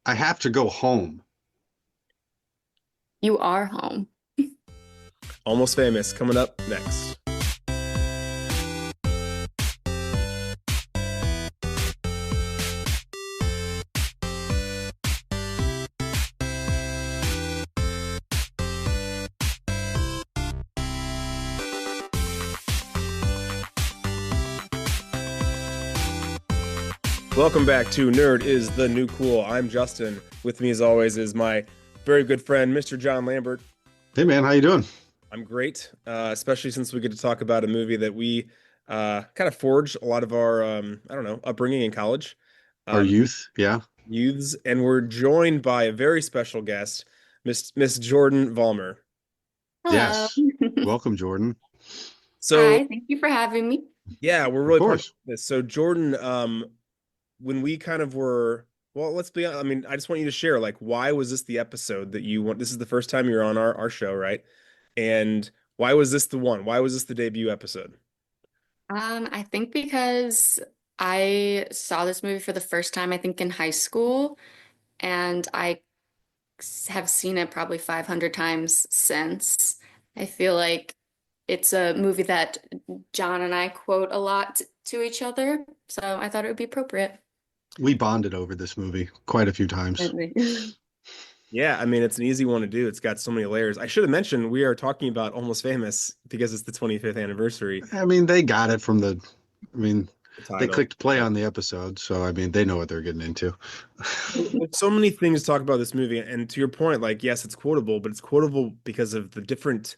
I have to go home. You are home. Almost Famous coming up next. Welcome back to Nerd is the New Cool. I'm Justin. With me, as always, is my very good friend, Mr. John Lambert. Hey man, how you doing? I'm great, especially since we get to talk about a movie that we kind of forged a lot of our, I don't know, upbringing in college, Our um, youth, yeah. youths, and we're joined by a very special guest, Miss Jordan Vollmer. Hello. Yes. Welcome, Jordan. So Hi, thank you for having me. yeah, we're Of really pumped course. about this. So Jordan, when we kind of were, well, let's be honest. I mean, I just want you to share, like, why was this the episode that you want? This is the first time you're on our show, right? And why was this the one? Why was this the debut episode? I think because I saw this movie for the first time, I think in high school, and have seen it probably 500 times since. I feel like it's a movie that John and I quote a lot to each other, so I thought it would be appropriate. We bonded over this movie quite a few times. Yeah, I mean, it's an easy one to do. It's got so many layers. I should have mentioned we are talking about Almost Famous because it's the 25th anniversary. I mean, they got it from I mean, The they title. clicked play on the episode, so I mean, they know what they're getting into. There's so many things to talk about this movie, and to your point, like, yes, it's quotable, but it's quotable because of the different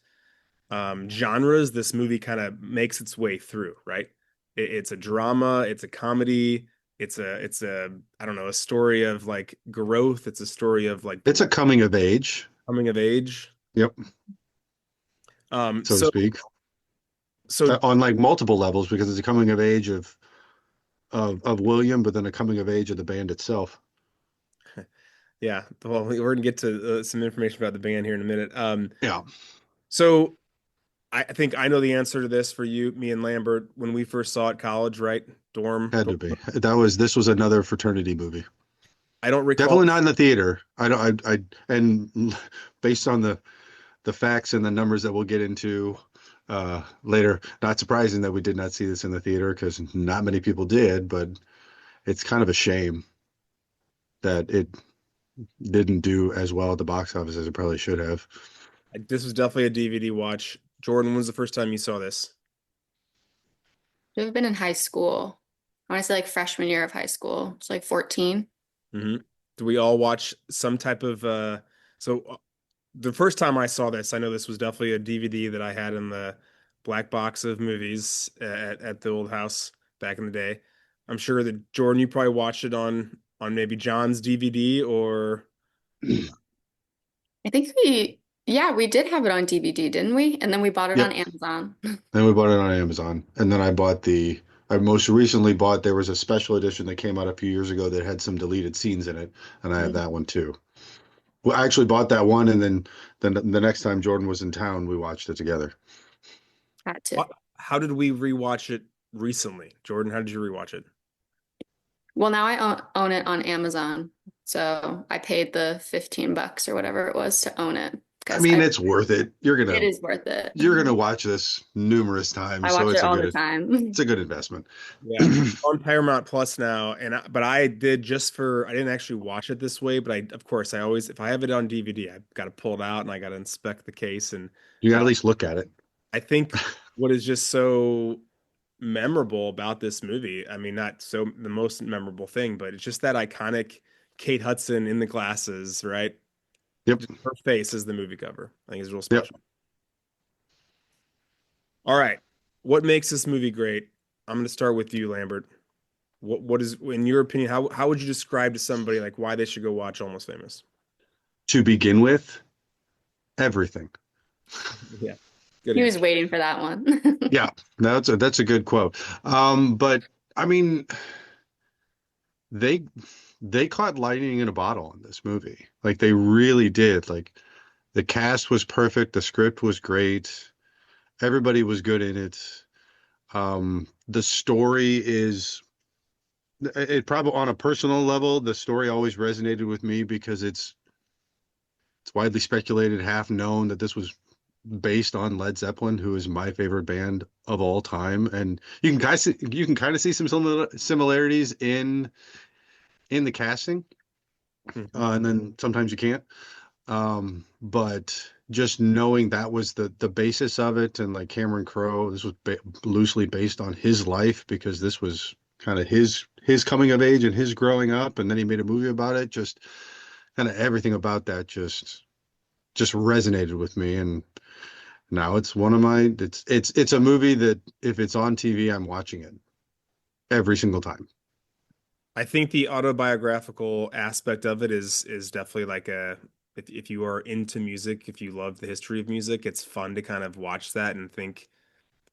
genres this movie kind of makes its way through, right? It's a drama, it's a comedy, it's a I don't know, a story of like growth. It's a story of like It's a coming of age, coming of age. yep, Um, so to so speak, so on like multiple levels because it's a coming of age of William, but then a coming of age of the band itself. yeah, well, we're gonna get to some information about the band here in a minute. Yeah, So I think I know the answer to this for you, me and Lambert, when we first saw it college, right? had Dorm. to be. This was another fraternity movie. I don't recall. Definitely not in the theater. I don't. And based on the facts and the numbers that we'll get into later, not surprising that we did not see this in the theater because not many people did. But it's kind of a shame that it didn't do as well at the box office as it probably should have. This was definitely a DVD watch. Jordan, when was the first time you saw this? I've been in high school. I want to say like freshman year of high school. It's like 14. Hmm. Do we all watch some type of so the first time I saw this, I know this was definitely a DVD that I had in the black box of movies at the old house back in the day. I'm sure that Jordan, you probably watched it on maybe John's DVD or I think we did have it on DVD, didn't we? And then we bought it on Yep. Amazon. Then we bought it on Amazon, and then I most recently bought. There was a special edition that came out a few years ago that had some deleted scenes in it, and I have that one too. Well, I actually bought that one, and then the next time Jordan was in town, we watched it together. Had to. how did we rewatch it recently? Jordan, how did you rewatch it? Well, now I own it on Amazon. So I paid the 15 bucks or whatever it was to own it I because mean, I it's worth it. it is worth it. You're gonna watch this numerous I times, so watch it all the time. it's a good investment. Yeah, on Paramount Plus now, but I did just for I didn't actually watch it this way, but I of course I always if I have it on DVD, I've got to pull it out and I got to inspect the case, and You gotta uh, at least look at it. I think what is just so memorable about this movie, I mean, not so the most memorable thing, but it's just that iconic Kate Hudson in the glasses, right? Yep. Just her face is the movie cover. I think it's real Yep. special. All right, what makes this movie great? I'm going to start with you, Lambert. What is, in your opinion, how would you describe to somebody like why they should go watch Almost Famous? To begin with, everything. Yeah, good He was answer. waiting for that one. Yeah, that's a good quote. But I mean, they they caught lightning in a bottle in this movie. Like they really did. Like the cast was perfect, the script was great, everybody was good in it. The story is it probably on a personal level, the story always resonated with me because it's widely speculated, half known that this was based on Led Zeppelin, who is my favorite band of all time, and you can kind of see some similarities in the casting, Mhm. and then sometimes you can't. But just knowing that was the basis of it, and like Cameron Crowe, this was loosely based on his life because this was kind of his coming of age and his growing up, and then he made a movie about it. Just kind of everything about that just resonated with me, and now it's one of my it's a movie that if it's on TV, I'm watching it every single time. I think the autobiographical aspect of it is definitely like a if you are into music, if you love the history of music, it's fun to kind of watch that and think,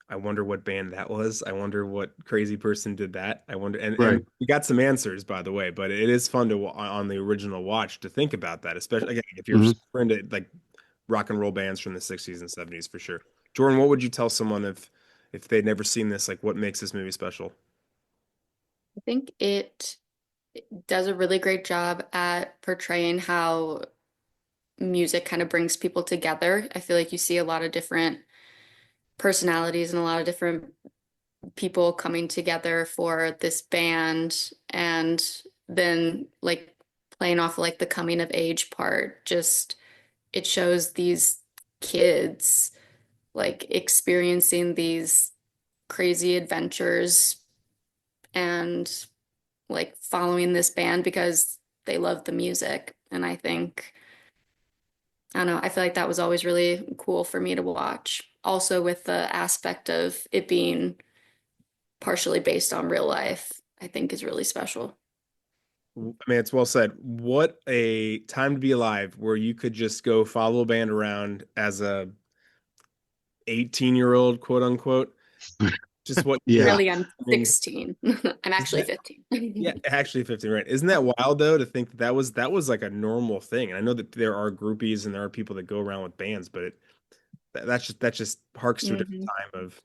I wonder what band that was. I wonder what crazy person did that. I wonder, and Right. we got some answers by the way, but it is fun to on the original watch to think about that, especially again if you're Hmm. super into like rock and roll bands from the 60s and 70s for sure. Jordan, what would you tell someone if they'd never seen this? Like, what makes this movie special? I think it does a really great job at portraying how music kind of brings people together. I feel like you see a lot of different personalities and a lot of different people coming together for this band, and then like playing off like the coming of age part. Just it shows these kids like experiencing these crazy adventures and like following this band because they love the music. And I don't know, I feel like that was always really cool for me to watch. Also, with the aspect of it being partially based on real life, I think is really special. I mean, it's well said. What a time to be alive where you could just go follow a band around as a 18-year-old, quote unquote. Just what you did. Yeah. Really, I'm I mean, 16. I'm isn't actually that, 15. yeah, actually 15, right? Isn't that wild though to think that that was like a normal thing? And I know that there are groupies and there are people that go around with bands, but that just harks to a different Mhm. time of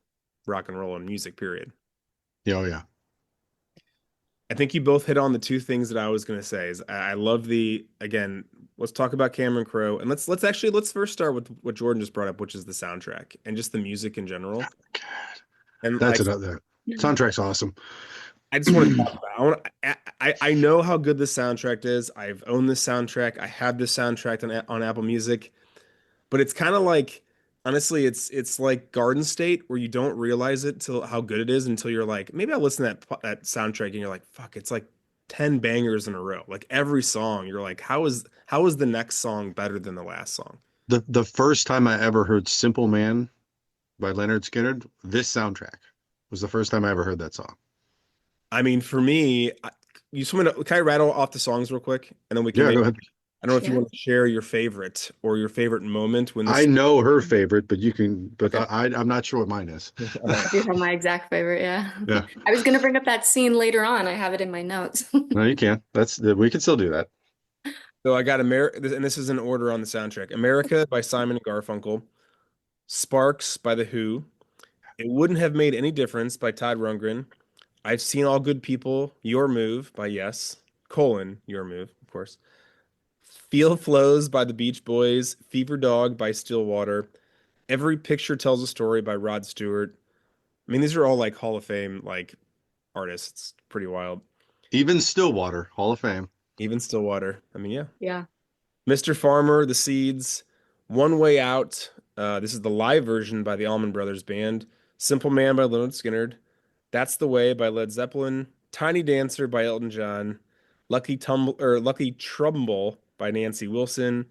rock and roll and music, period. Yeah. Oh, yeah. I think you both hit on the two things that I was going to say is I love the again, let's talk about Cameron Crowe and let's first start with what Jordan just brought up, which is the soundtrack and just the music in general. And That's another soundtrack's awesome. I just want to talk about I know how good this soundtrack is. I've owned this soundtrack. I have this soundtrack on Apple Music. But it's kind of like honestly, it's like Garden State where you don't realize it till how good it is until you're like, maybe I'll listen to that soundtrack and you're like, fuck, it's like 10 bangers in a row. Like every song, you're like, how is the next song better than the last song? The first time I ever heard Simple Man by Leonard Skinner, this soundtrack was the first time I ever heard that song. I mean, for me, you just want to can I rattle off the songs real quick and then we can Yeah, maybe go ahead. I don't know if you Yeah. want to share your favorite or your favorite moment when I this. know her favorite, but but Okay. I'm not sure what mine is. All right. I do have my exact favorite, yeah. Yeah. I was gonna bring up that scene later on. I have it in my notes. No, you can. We can still do that. So I got America, and this is in order on the soundtrack. America by Simon and Garfunkel, Sparks by The Who, It Wouldn't Have Made Any Difference by Todd Rundgren, I've Seen All Good People, Your Move by Yes, Your Move, of course. Feel Flows by the Beach Boys, Fever Dog by Stillwater, Every Picture Tells a Story by Rod Stewart. I mean, these are all like Hall of Fame like artists. It's pretty wild. Even Stillwater, Hall of Fame. Even Stillwater. I mean, yeah. Yeah. Mr. Farmer, The Seeds, One Way Out. This is the live version by the Allman Brothers Band. Simple Man by Leonard Skinner. That's the Way by Led Zeppelin. Tiny Dancer by Elton John. Lucky Trumbull by Nancy Wilson.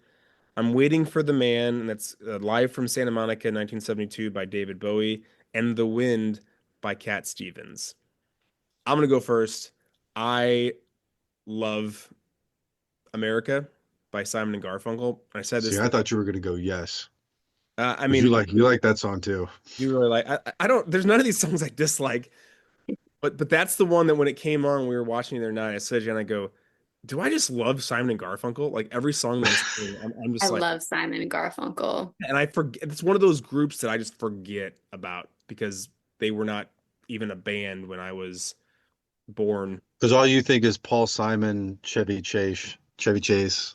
I'm Waiting for the Man, and that's live from Santa Monica, 1972 by David Bowie. And The Wind by Cat Stevens. I'm gonna go first. I love America by Simon and Garfunkel. I said See, this. I thought you were gonna go yes. I Because mean, you like that song too. you really like. I don't. There's none of these songs I dislike, but that's the one that when it came on, we were watching the other night. I said, and I go, do I just love Simon and Garfunkel? Like every song that I'm I just like, love Simon and Garfunkel. and I forget. It's one of those groups that I just forget about because they were not even a band when I was born. Because all you think is Paul Simon, Chevy Chase,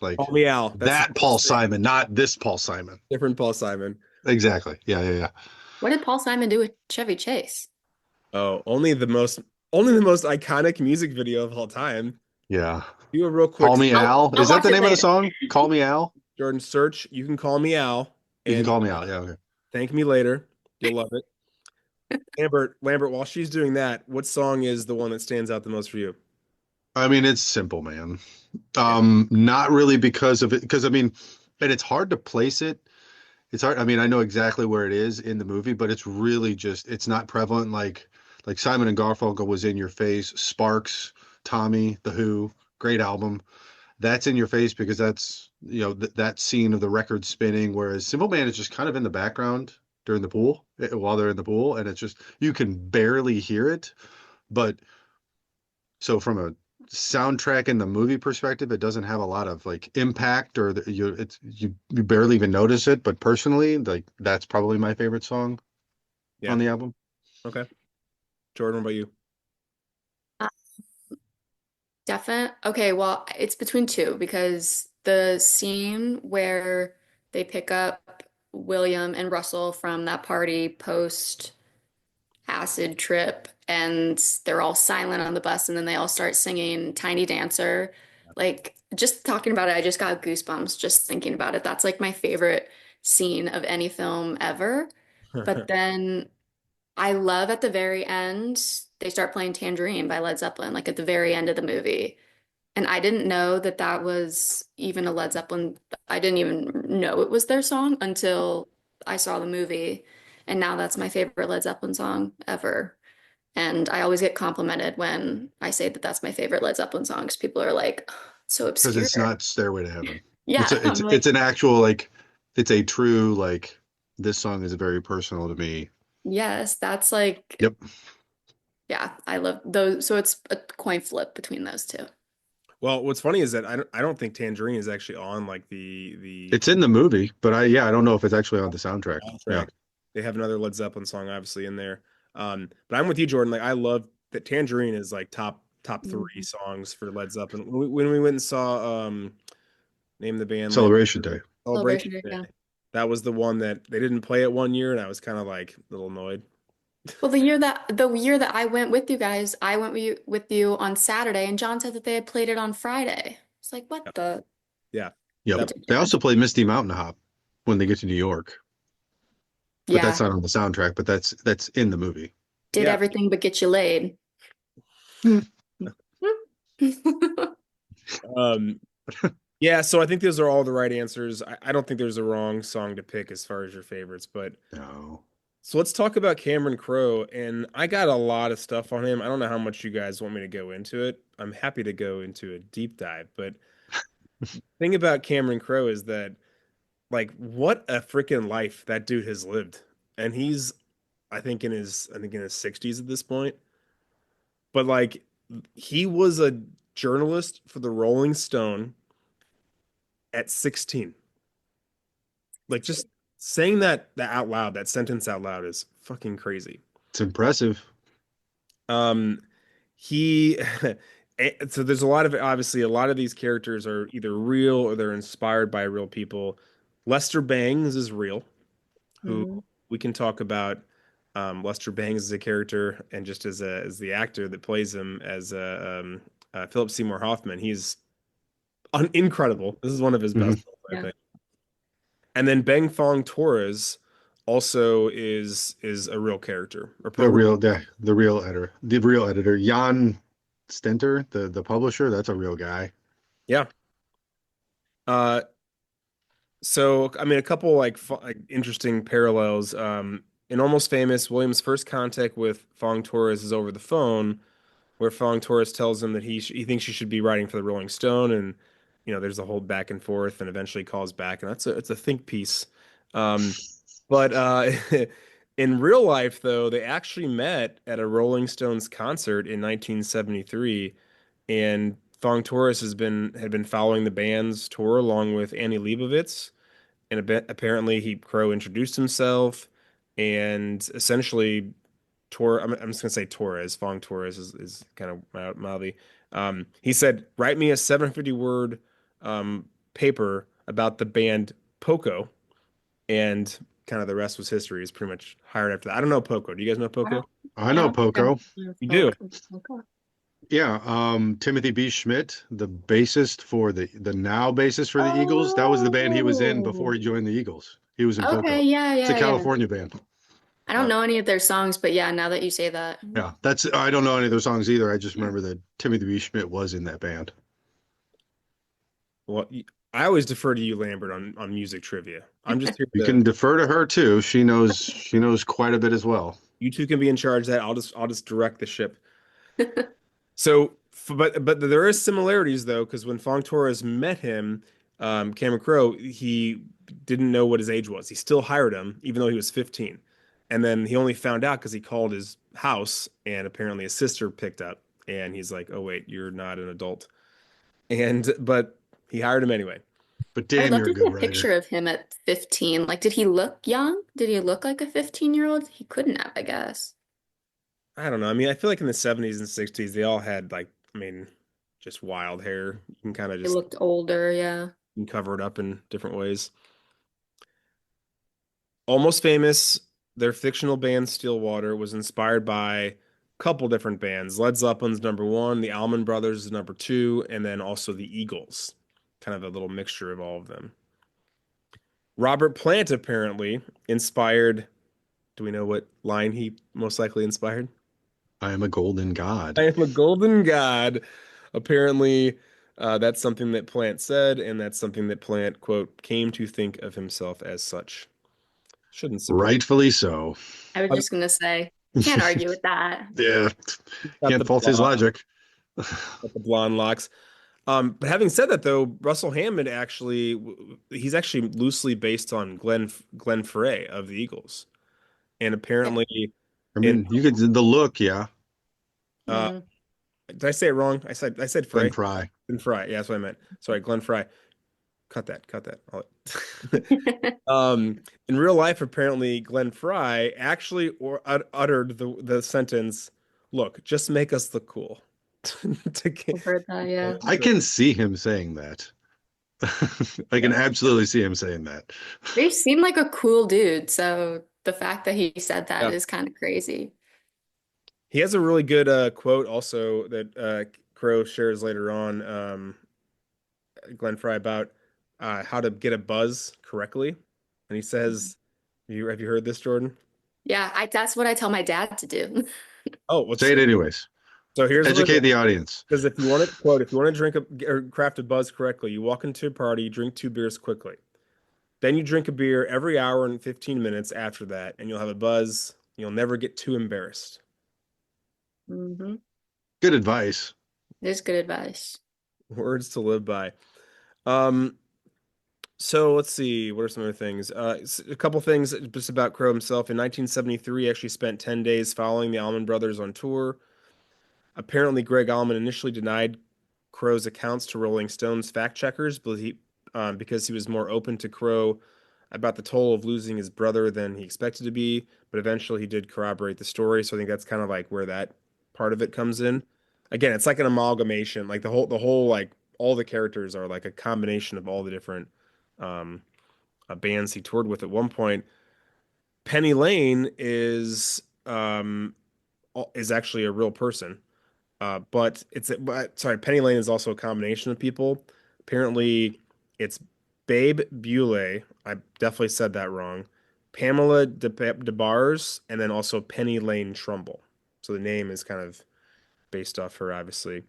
like Call me Al. That's the that Paul first thing. Simon, not this Paul Simon. Different Paul Simon. Exactly. Yeah, yeah, yeah. What did Paul Simon do with Chevy Chase? Oh, only the most iconic music video of all time. Yeah. Do a real quick Call me Al. I'll Is that watch the it name of the later. song? Call me Al. Jordan search. You can call me Al You can and call me Al. Yeah, okay. thank me later. You'll love it. Lambert, while she's doing that, what song is the one that stands out the most for you? I mean, it's simple, man. Yeah. Not really because of it, because I mean, and it's hard to place it. It's hard. I mean, I know exactly where it is in the movie, but it's really just it's not prevalent like Simon and Garfunkel was in your face. Sparks, Tommy, The Who, great album. That's in your face because that's that scene of the record spinning, whereas Simple Man is just kind of in the background during the pool while they're in the pool, and it's just you can barely hear it. But so from a soundtrack and the movie perspective, it doesn't have a lot of like impact or you barely even notice it. But personally, like that's probably my favorite song Yeah. on the album. Okay. Jordan, what about you? Uh, Okay, well, it's between two because the scene where they pick up William and Russell from that party post acid trip and they're all silent on the bus and then they all start singing Tiny Dancer. Like just talking about it, I just got goosebumps just thinking about it. That's like my favorite scene of any film ever. But then I love at the very end, they start playing Tangerine by Led Zeppelin, like at the very end of the movie. And I didn't know that that was even a Led Zeppelin. I didn't even know it was their song until I saw the movie. And now that's my favorite Led Zeppelin song ever. And I always get complimented when I say that that's my favorite Led Zeppelin song because people are like, "Oh, so Because obscure." it's not Stairway to Heaven. It's Yeah, a, I'm it's like, an actual like it's a true like this song is very personal to me. yes, that's like, Yep. yeah, I love those. So it's a coin flip between those two. Well, what's funny is that I don't think Tangerine is actually on like the It's in the movie, but I don't know if it's actually on the soundtrack. Yeah. soundtrack. They have another Led Zeppelin song obviously in there. But I'm with you, Jordan. Like I love that Tangerine is like top three Mhm. songs for Led Zeppelin. When we went and saw name the band Lamb Celebration Day. Celebration Celebration Day, Day. yeah. That was the one that they didn't play it one year, and I was kind of like a little annoyed. Well, the year that I went with you guys, I went with you on Saturday, and John said that they had played it on Friday. It's like, what Yeah, Yep. the that They difference? also play Misty Mountain Hop when they get to New York, but that's Yeah, not on the soundtrack, but that's in the movie. did yeah. everything but get you laid. Hmm. Um, yeah. So I think those are all the right answers. I don't think there's a wrong song to pick as far as your favorites, but No. so let's talk about Cameron Crowe. And I got a lot of stuff on him. I don't know how much you guys want me to go into it. I'm happy to go into a deep dive, but the thing about Cameron Crowe is that like what a freaking life that dude has lived. And he's I think in his 60s at this point. But like he was a journalist for the Rolling Stone at 16. Like just saying that out loud, that sentence out loud is fucking crazy. It's impressive. Um he so there's a lot of obviously a lot of these characters are either real or they're inspired by real people. Lester Bangs is real, who Mhm. we can talk about. Lester Bangs as a character and just as the actor that plays him as Philip Seymour Hoffman. He's incredible. This is one of his best Hmm. roles, I Yeah. think. And then Bang Fong Torres also is a real character. The real editor, Jan Stenter, the publisher, that's a real guy. Yeah. Uh, so I mean, a couple like interesting parallels. In Almost Famous, William's first contact with Fong Torres is over the phone, where Fong Torres tells him that he thinks he should be writing for the Rolling Stone, and there's a whole back and forth, and eventually calls back, and it's a think piece. But in real life, though, they actually met at a Rolling Stones concert in 1973, and Fong Torres had been following the band's tour along with Annie Leibovitz, and apparently Crow introduced himself, and essentially I'm just gonna say Torres. Fong Torres is kind of mildly. He said, "Write me a 750 word paper about the band Poco," and kind of the rest was history. He's pretty much hired after that. I don't know Poco. Do you guys know I Poco? don't, I I know don't think I've Poco. heard of You do. folk. Okay. Yeah, Timothy B. Schmidt, the bassist for the now bassist for the Eagles. That was the band he was in before Oh, he joined the Eagles. He was in okay. Poco. Yeah, It's a yeah, yeah. California band. I don't know any of their songs, but yeah, now that you say that. Yeah, that's I don't know any of their songs either. I just Yeah. remember that Timothy B. Schmidt was in that band. Well, I always defer to you, Lambert, on music trivia. I'm just here You to. can defer to her too. She knows quite a bit as well. You two can be in charge of that. I'll just direct the ship. So, but there is similarities though, because when Fong Torres met him, Cameron Crowe, he didn't know what his age was. He still hired him, even though he was 15. And then he only found out because he called his house, and apparently his sister picked up, and he's like, "Oh wait, you're not an adult." And but he hired him anyway. But I would damn, love you're a to see good a writer. picture of him at 15. Like, did he look young? Did he look like a 15-year-old? He couldn't have, I guess. I don't know. I mean, I feel like in the 70s and 60s, they all had like, I mean, just wild hair. You can kind of He just looked older, yeah. cover it up in different ways. Almost Famous, their fictional band Stillwater was inspired by a couple different bands. Led Zeppelin's number one, the Allman Brothers is number two, and then also the Eagles. Kind of a little mixture of all of them. Robert Plant apparently inspired. Do we know what line he most likely inspired? I am a golden I god. am a golden god. Apparently, that's something that Plant said, and that's something that Plant, quote, came to think of himself as such. Shouldn't surprise. Rightfully so. I was just gonna say, can't argue with that. Yeah, Got can't fault his logic. the blonde locks. But having said that, though, Russell Hammond actually he's actually loosely based on Glenn Frey of the Eagles, and apparently I in mean, you could the look, yeah. uh, Mm. did I say it wrong? I said Glenn Frey. Fry. Glenn Fry. Yeah, that's what I meant. Sorry, Glenn Fry. Cut that. Cut that. In real life, apparently, Glenn Fry actually uttered the sentence, "Look, just make us look cool." To I've heard that, yeah. I can see him saying that. I can Yeah. absolutely see him saying that. He seemed like a cool dude, so the fact that he said that Yeah. is kind of crazy. He has a really good quote also that Crow shares later on, Glenn Fry, about how to get a buzz correctly. And he says, have you heard this, Jordan? Yeah, that's what I tell my dad to do. Oh, what's Say it anyways. so here's what it Educate is. the audience. Because if you want to quote, if you want to drink or craft a buzz correctly, you walk into a party, you drink 2 beers quickly. Then you drink a beer every hour and 15 minutes after that, and you'll have a buzz. You'll never get too embarrassed. Hmm. Good advice. There's good advice. Words to live by. Um, so let's see, what are some other things? A couple things just about Crow himself. In 1973, he actually spent 10 days following the Allman Brothers on tour. Apparently, Greg Allman initially denied Crow's accounts to Rolling Stone's fact checkers, but because he was more open to Crow about the toll of losing his brother than he expected to be. But eventually, he did corroborate the story. So I think that's kind of like where that part of it comes in. Again, it's like an amalgamation. Like the whole like all the characters are like a combination of all the different um, bands he toured with at one point. Penny Lane is actually a real person. Sorry, Penny Lane is also a combination of people. Apparently, it's Babe Bule. I definitely said that wrong. Pamela DeBars, and then also Penny Lane Trumbull. So the name is kind of based off her, obviously.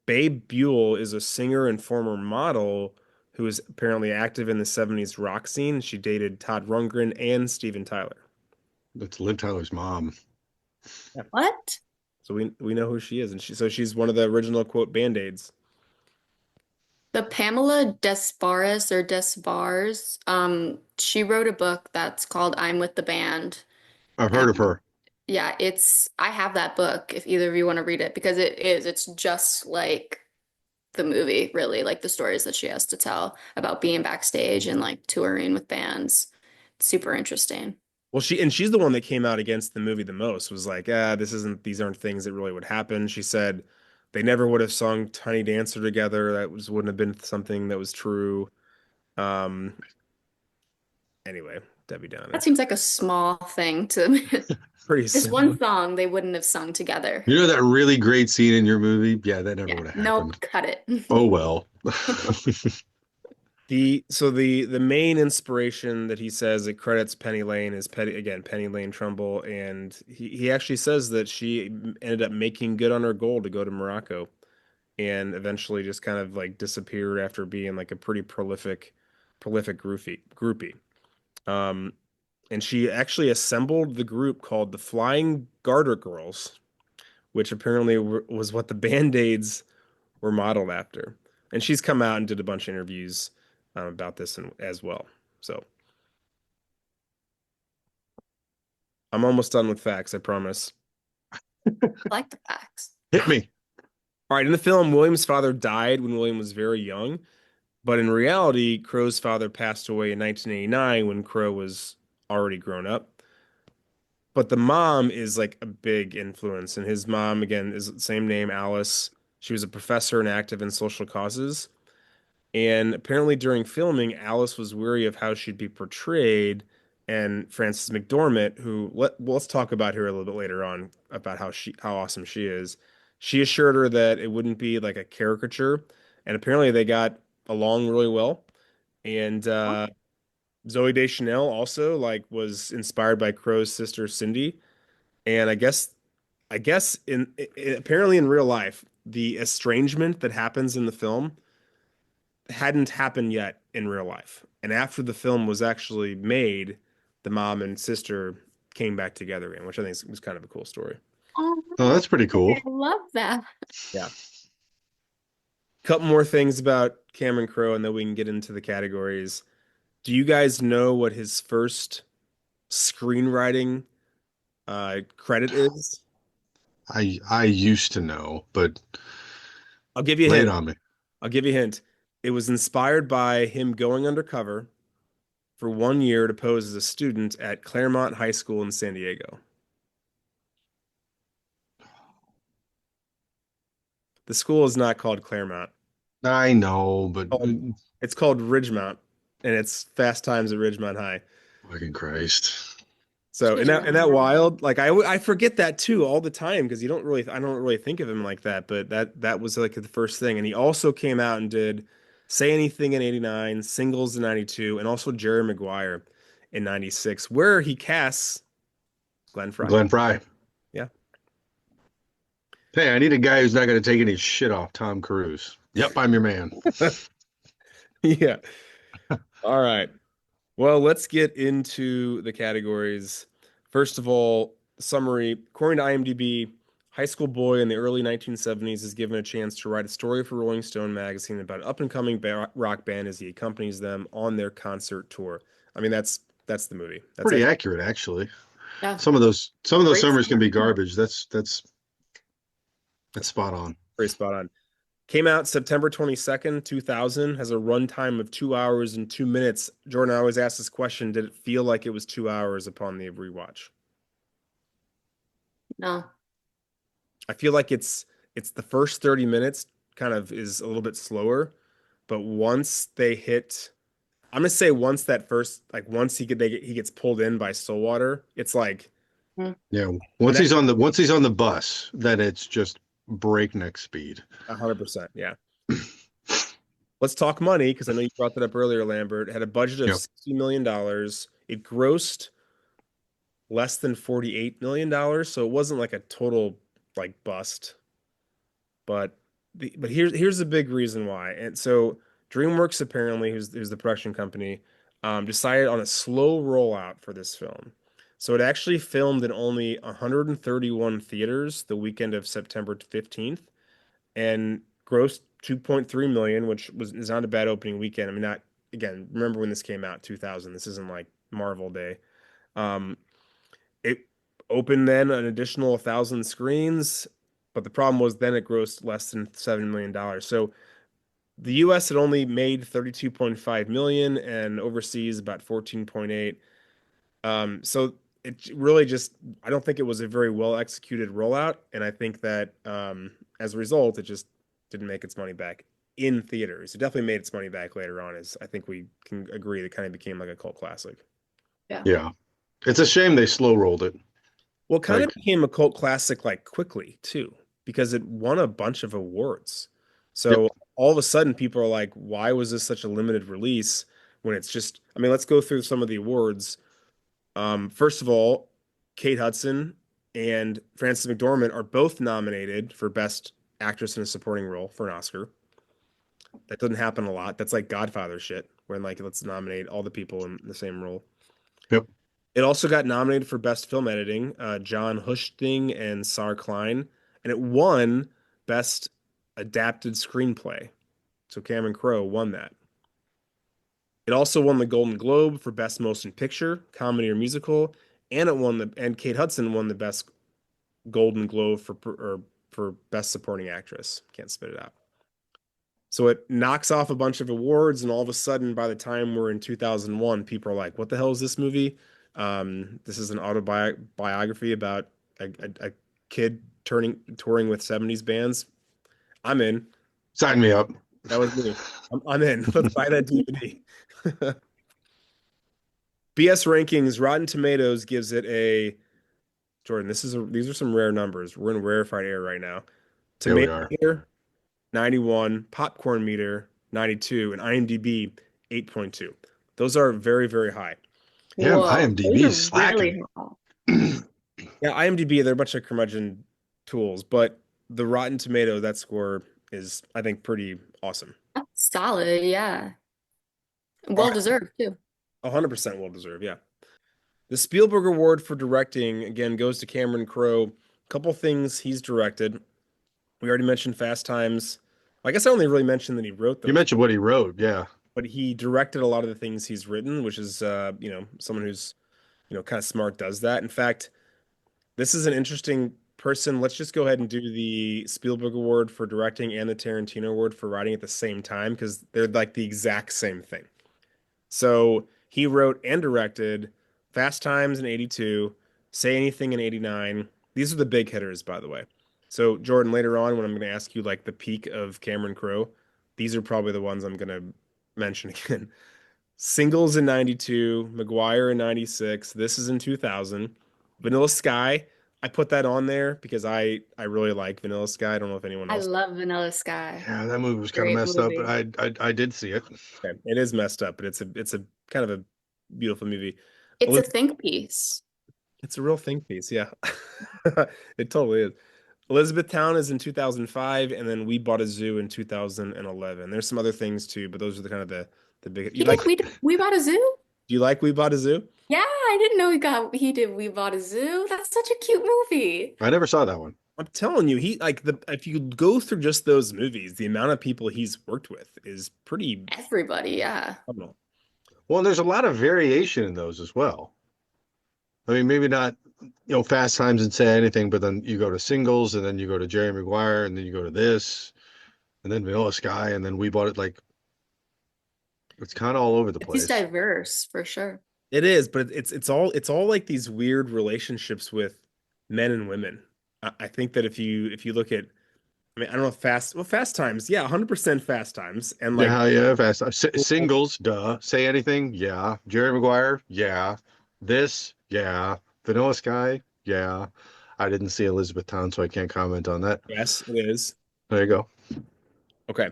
Babe Buell is a singer and former model who is apparently active in the 70s rock scene. She dated Todd Rundgren and Steven Tyler. That's Liv Tyler's mom. What? So we know who she is, and she's one of the original quote Band-Aids. The Pamela Desbares or Desbars, she wrote a book that's called I'm with the Band. I've heard of And her. yeah, I have that book if either of you want to read it because it's just like the movie, really, like the stories that she has to tell about being backstage and like touring with bands. Super interesting. Well, she's the one that came out against the movie the most, was like, these aren't things that really would happen. She said, They never would have sung Tiny Dancer together. Wouldn't have been something that was true. Um, anyway, Debbie That Downer. seems like a small thing to Pretty just simple. one song they wouldn't have sung together. You know that really great scene in your movie? Yeah, that never Yeah. would have happened. Nope, cut it. Oh well. The main inspiration that he says it credits Penny Lane is Penny Lane Trumbull, and he actually says that she ended up making good on her goal to go to Morocco, and eventually just kind of like disappeared after being like a pretty prolific groupie. Um, and she actually assembled the group called the Flying Garter Girls, which apparently was what the Band-Aids were modeled after. And she's come out and did a bunch of interviews about this as well. So I'm almost done with facts, I promise. I like the facts. Hit me. All right, in the film, William's father died when William was very young, but in reality, Crow's father passed away in 1989 when Crow was already grown up. But the mom is like a big influence, and his mom, again, is the same name, Alice. She was a professor and active in social causes. And apparently, during filming, Alice was weary of how she'd be portrayed. And Frances McDormand, who let's talk about her a little bit later on about how awesome she is. She assured her that it wouldn't be like a caricature, and apparently they got along really well. And Zoe Deschanel also like was inspired by Crow's sister Cindy, and I guess apparently in real life, the estrangement that happens in the film hadn't happened yet in real life. And after the film was actually made, the mom and sister came back together again, which I think was kind of a cool story. Oh, Oh, that's pretty I cool. love that. Yeah. Couple more things about Cameron Crowe, and then we can get into the categories. Do you guys know what his first screenwriting credit is? I used to know, but I'll give you a lay it hint. on me. I'll give you a hint. It was inspired by him going undercover for 1 year to pose as a student at Claremont High School in San Diego. The school is not called Claremont. I know, but It's called Ridgemont, and it's Fast Times at Ridgemont High. fucking Christ. So, Just and that remember. wild, like I forget that too all the time because I don't really think of him like that, but that was like the first thing. And he also came out and did Say Anything in '89, Singles in '92, and also Jerry Maguire in '96, where he casts Glenn Fry. Glenn Fry. Yeah. Hey, I need a guy who's not going to take any shit off Tom Cruise. Yep, I'm your man. Yeah. All right. Well, let's get into the categories. First of all, summary. According to IMDb, high school boy in the early 1970s is given a chance to write a story for Rolling Stone magazine about an up-and-coming rock band as he accompanies them on their concert tour. I mean, that's the movie. That's Pretty actually accurate, actually. Yeah. Some of those Great summers can be summary. garbage. That's spot on. pretty spot on. Came out September 22nd, 2000, has a runtime of 2 hours and 2 minutes. Jordan, I always ask this question, did it feel like it was 2 hours upon the rewatch? No. I feel like it's the first 30 minutes kind of is a little bit slower, but once they hit, I'm gonna say once that first like once he gets pulled in by Stillwater, it's like Mm. Yeah. and that Once he's on the bus, then it's just breakneck speed. 100%, yeah. Let's talk money because I know you brought that up earlier, Lambert. It had a budget of Yep. $60 million. It grossed less than $48 million, so it wasn't like a total like bust. But here's the big reason why. And so DreamWorks apparently, who's the production company, decided on a slow rollout for this film. So it actually filmed in only 131 theaters the weekend of September 15th and grossed 2.3 million, which is not a bad opening weekend. I mean, not again, remember when this came out, 2000. This isn't like Marvel Day. Um, it opened then an additional 1,000 screens, but the problem was then it grossed less than $7 million. So the US had only made 32.5 million and overseas about 14.8. So it really just I don't think it was a very well executed rollout, and I think that as a result, it just didn't make its money back in theaters. It definitely made its money back later on, as I think we can agree. It kind of became like a cult classic. Yeah. Yeah. It's a shame they slow rolled it. Well, it kind of Like, became a cult classic like quickly too, because it won a bunch of awards. yep. So all of a sudden, people are like, "Why was this such a limited release?" When it's just, I mean, let's go through some of the awards. First of all, Kate Hudson and Frances McDormand are both nominated for Best Actress in a Supporting Role for an Oscar. That doesn't happen a lot. That's like Godfather shit, when like let's nominate all the people in the same role. Yep. It also got nominated for Best Film Editing, John Husting and Sar Klein, and it won Best Adapted Screenplay. So Cameron Crowe won that. It also won the Golden Globe for Best Motion Picture, Comedy or Musical, and Kate Hudson won the Best Golden Globe for Best Supporting Actress. Can't spit it out. So it knocks off a bunch of awards, and all of a sudden, by the time we're in 2001, people are like, "What the hell is this movie?" This is an autobiography about a kid touring with 70s bands. I'm in. Sign me up. That was me. I'm in. Let's buy that DVD. BS Rankings, Rotten Tomatoes gives it a Jordan. These are some rare numbers. We're in rarefied air right now. Here we Tomato are. meter 91, popcorn meter 92, and IMDb 8.2. Those are very, very high. Yeah, Whoa, IMDb those is are really slacking. high. Yeah, IMDb, they're a bunch of curmudgeon tools, but the Rotten Tomato, that score is, I think, pretty awesome. That's solid, yeah. All Well right, deserved too. 100% well deserved, yeah. The Spielberg Award for directing, again, goes to Cameron Crowe. A couple things he's directed. We already mentioned Fast Times. I guess I only really mentioned that he wrote You those, mentioned what he wrote. Yeah. but he directed a lot of the things he's written, which is, someone who's, kind of smart does that. In fact, this is an interesting person. Let's just go ahead and do the Spielberg Award for directing and the Tarantino Award for writing at the same time because they're like the exact same thing. So he wrote and directed Fast Times in 82, Say Anything in 89. These are the big hitters, by the way. So, Jordan, later on, when I'm going to ask you like the peak of Cameron Crowe, these are probably the ones I'm going to mention again. Singles in 92, McGuire in 96, This is in 2000, Vanilla Sky. I put that on there because I really like Vanilla Sky. I don't know if anyone I else. love Vanilla Sky. Yeah, that movie was kind of Great messed up, but movie. I did see it. Okay, it is messed up, but it's a kind of a beautiful movie. It's a Elizabeth, think piece. it's a real think piece, yeah. It totally is. Elizabethtown is in 2005, and then We Bought a Zoo in 2011. There's some other things too, but those are the kind of the big. He did We Bought a Zoo? Do you like We Bought a Zoo? Yeah, I didn't know he did We Bought a Zoo. That's such a cute movie. I never saw that one. I'm telling you, he like the if you go through just those movies, the amount of people he's worked with is pretty Everybody, yeah. phenomenal. Well, and there's a lot of variation in those as well. I mean, maybe not, Fast Times and Say Anything, but then you go to Singles, and then you go to Jerry Maguire, and then you go to this, and then Vanilla Sky, and then We Bought It. Like, it's kind of all over the He's place. diverse for sure. It is, but it's all like these weird relationships with men and women. I think that if you look at, I mean, I don't know, Fast Times, yeah, 100% Fast Times, and like Yeah, yeah, Fast Times. Singles, duh. Say Anything, yeah. Jerry Maguire, yeah. This, yeah. Vanilla Sky, yeah. I didn't see Elizabethtown, so I can't comment on that. yes, it is. There you go. Okay,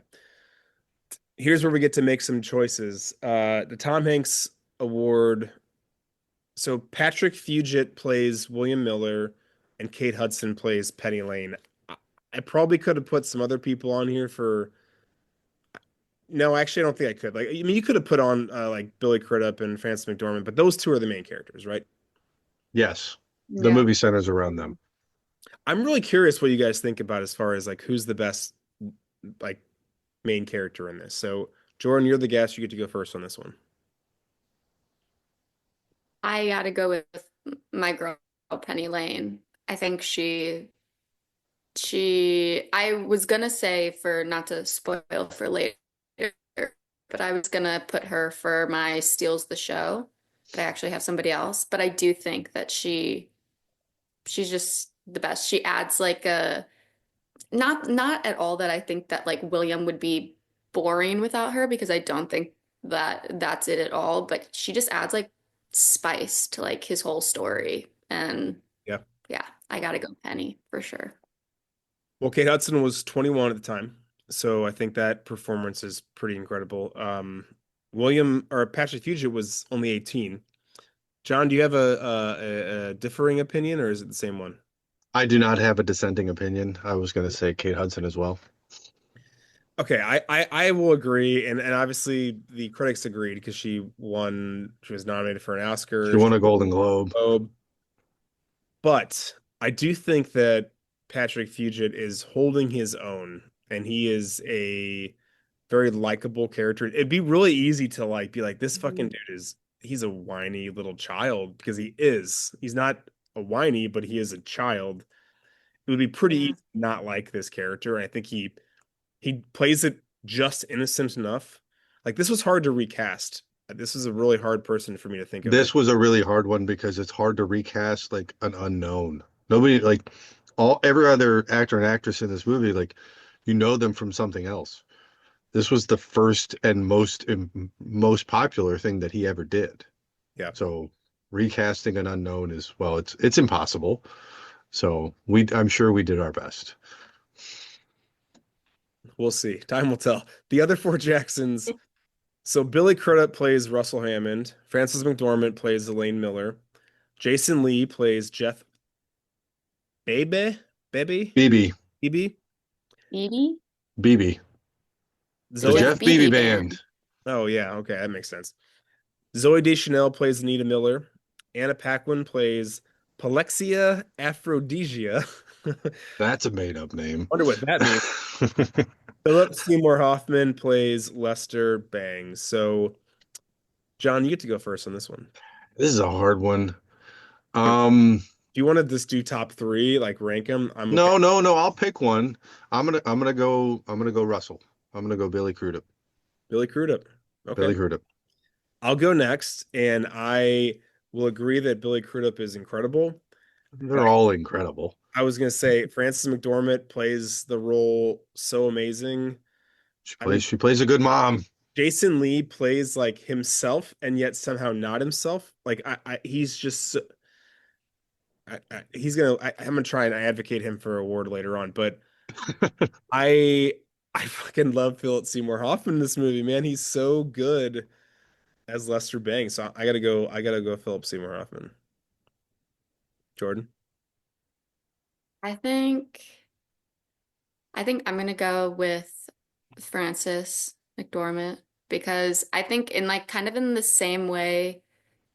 here's where we get to make some choices. The Tom Hanks Award. So Patrick Fugit plays William Miller, and Kate Hudson plays Penny Lane. I probably could have put some other people on here for. No, actually, I don't think I could. Like, I mean, you could have put on like Billy Crudup and Frances McDormand, but those two are the main characters, right? Yes. The Yeah. movie centers around them. I'm really curious what you guys think about as far as like who's the best like main character in this. So, Jordan, you're the guest. You get to go first on this one. I gotta go with my girl Penny Lane. I think I was gonna say, for not to spoil for later, but I was gonna put her for my steals the show, but I actually have somebody else. But I do think that she's just the best. She adds like a not at all that I think that like William would be boring without her because I don't think that that's it at all, but she just adds like spice to like his whole story. And Yeah. yeah, I gotta go Penny for sure. Well, Kate Hudson was 21 at the time, so I think that performance is pretty incredible. William or Patrick Fugit was only 18. John, do you have a differing opinion, or is it the same one? I do not have a dissenting opinion. I was going to say Kate Hudson as well. Okay, I will agree, and obviously the critics agreed because she was nominated for an She Oscar, won a Golden Globe. Globe, but I do think that Patrick Fugit is holding his own, and he is a very likable character. It'd be really easy to like be like, this fucking dude is he's a whiny little child because he is. He's not a whiny, but he is a child. It would be pretty Yeah. easy to not like this character. And I think he plays it just innocent enough. Like this was hard to recast. This is a really hard person for me to think of. This was a really hard one because it's hard to recast like an unknown. Nobody like all every other actor and actress in this movie, like you know them from something else. This was the first and most popular thing that he ever did. Yeah, So recasting an unknown is well, it's impossible. So I'm sure we did our best. we'll see. Time will tell. The other four Jacksons. So Billy Crudup plays Russell Hammond. Frances McDormand plays Elaine Miller. Jason Lee plays Jeff Bebe, Bebe, BB, Bebe. Phoebe? BB, the Zoe. Jeff Beebe BB Band. Oh yeah, okay, that makes sense. Zoe Deschanel plays Anita Miller. Anna Paquin plays Palexia Aphrodisia. That's a made up name. Wonder what that means. Philip Seymour Hoffman plays Lester Bangs. So, John, you get to go first on this one. This is a hard one. Do you want to just do top three, like rank them? I'm okay. No. I'll pick one. I'm gonna go Russell. I'm gonna go Billy Crudup. Billy Crudup. Okay. Billy Crudup. I'll go next, and I will agree that Billy Crudup is incredible. They're all incredible. I was gonna say Frances McDormand plays the role so amazing. I mean, She plays a good mom. Jason Lee plays like himself and yet somehow not himself. Like he's just I'm gonna try and advocate him for award later on, but I I fucking love Philip Seymour Hoffman in this movie, man. He's so good as Lester Bangs. So I gotta go Philip Seymour Hoffman. Jordan. I think I think I'm gonna go with Frances McDormand because I think in like kind of in the same way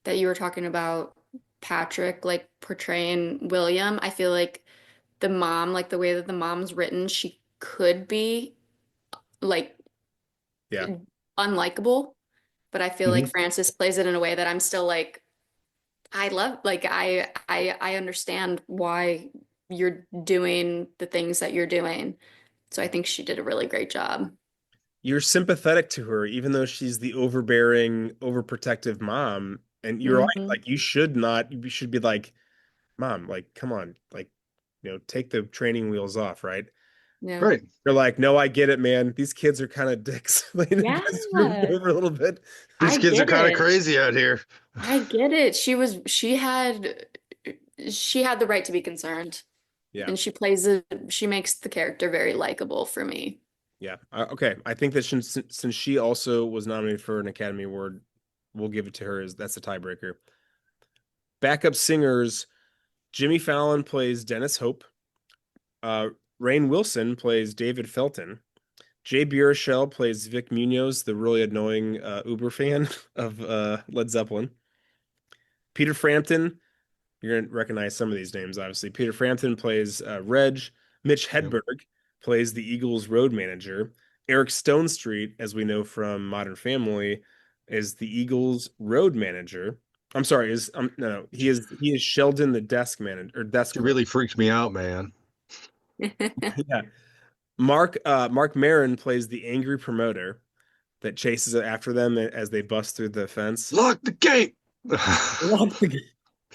that you were talking about Patrick like portraying William, I feel like the mom, like the way that the mom's written, she could be like Yeah. unlikable, but I feel like Mhm. Frances plays it in a way that I'm still like I love like I understand why you're doing the things that you're doing. So I think she did a really great job. You're sympathetic to her, even though she's the overbearing, overprotective mom. And you're right, Hmm. like you should not, you should be like, Mom, like, come on, like, take the training wheels off, right? Yeah. Right. You're like, no, I get it, man. These kids are kind of dicks. They need to get screwed Yeah, over a little bit. These I kids are get kind of it. crazy out here. I get it. She had the right to be concerned. Yeah, And she makes the character very likable for me. yeah. Okay, I think that since she also was nominated for an Academy Award, we'll give it to her. As that's the tiebreaker. Backup singers: Jimmy Fallon plays Dennis Hope. Uh, Rainn Wilson plays David Felton. Jay Baruchel plays Vic Munoz, the really annoying Uber fan of Led Zeppelin. Peter Frampton, you're going to recognize some of these names, obviously. Peter Frampton plays Reg. Mitch Yep. Hedberg plays the Eagles road manager. Eric Stonestreet, as we know from Modern Family, is the Eagles road manager. I'm sorry, is no, he is Sheldon, the desk manager or desk She clerk. really freaked me out, man. Yeah. Mark Maron plays the angry promoter that chases after them as they bust through the fence. Lock the gate.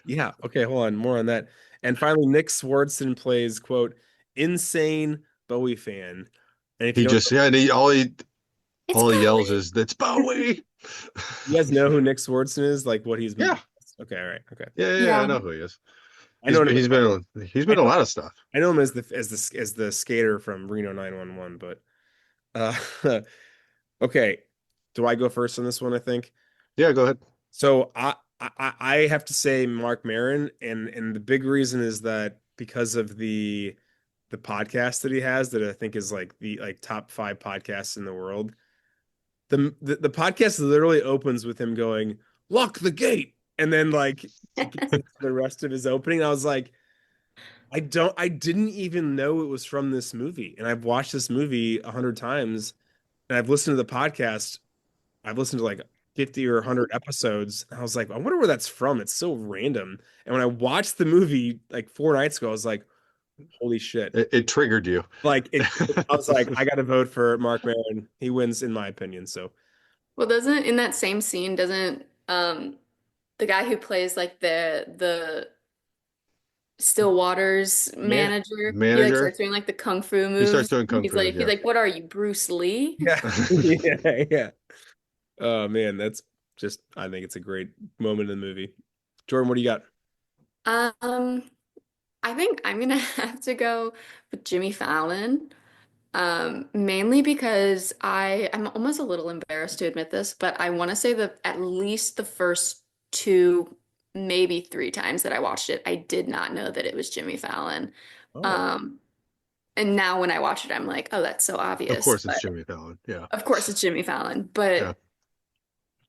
Yeah, okay, hold on, more on that. And finally, Nick Swardson plays, quote, insane, Bowie fan. And if you He don't, just yeah, and he It's all he yells Bowie. is that's Bowie. you guys know who Nick Swardson is, like what he's been. Yeah, Okay, all right, okay. yeah. I Yeah. know who he is. I know him. He's I been a know, lot of stuff. I know him as the skater from Reno 911, but uh, okay. Do I go first on this one? I think. Yeah, go ahead. So I have to say Mark Maron, and the big reason is that because of the podcast that he has that I think is like the like top 5 podcasts in the world. The podcast literally opens with him going, "Lock the gate," and then like gets into the rest of his opening. I was like, I didn't even know it was from this movie, and I've watched this movie 100 times, and I've listened to the podcast. I've listened to like 50 or 100 episodes. And I was like, I wonder where that's from. It's so random. And when I watched the movie like 4 nights ago, I was like, holy shit. It triggered you. Like I was like, I got to vote for Mark Maron. He wins in my opinion. So Well, doesn't in that same scene, doesn't the guy who plays like the Still Waters yeah, manager, he like Manager. starts doing like the kung fu He starts moves. doing kung He's fu. like he's Yeah. like, what are you, Bruce Lee? yeah, yeah, yeah. Oh man, that's just I think it's a great moment in the movie. Jordan, what do you got? Um, I think I'm gonna have to go with Jimmy Fallon. Mainly because I'm almost a little embarrassed to admit this, but I want to say that at least the first two, maybe three times that I watched it, I did not know that it was Jimmy Fallon. Oh, Um, and now when I watch it, I'm like, oh, that's so Of obvious. course, it's But Jimmy Fallon. Yeah. of course it's Jimmy Fallon. Yeah. But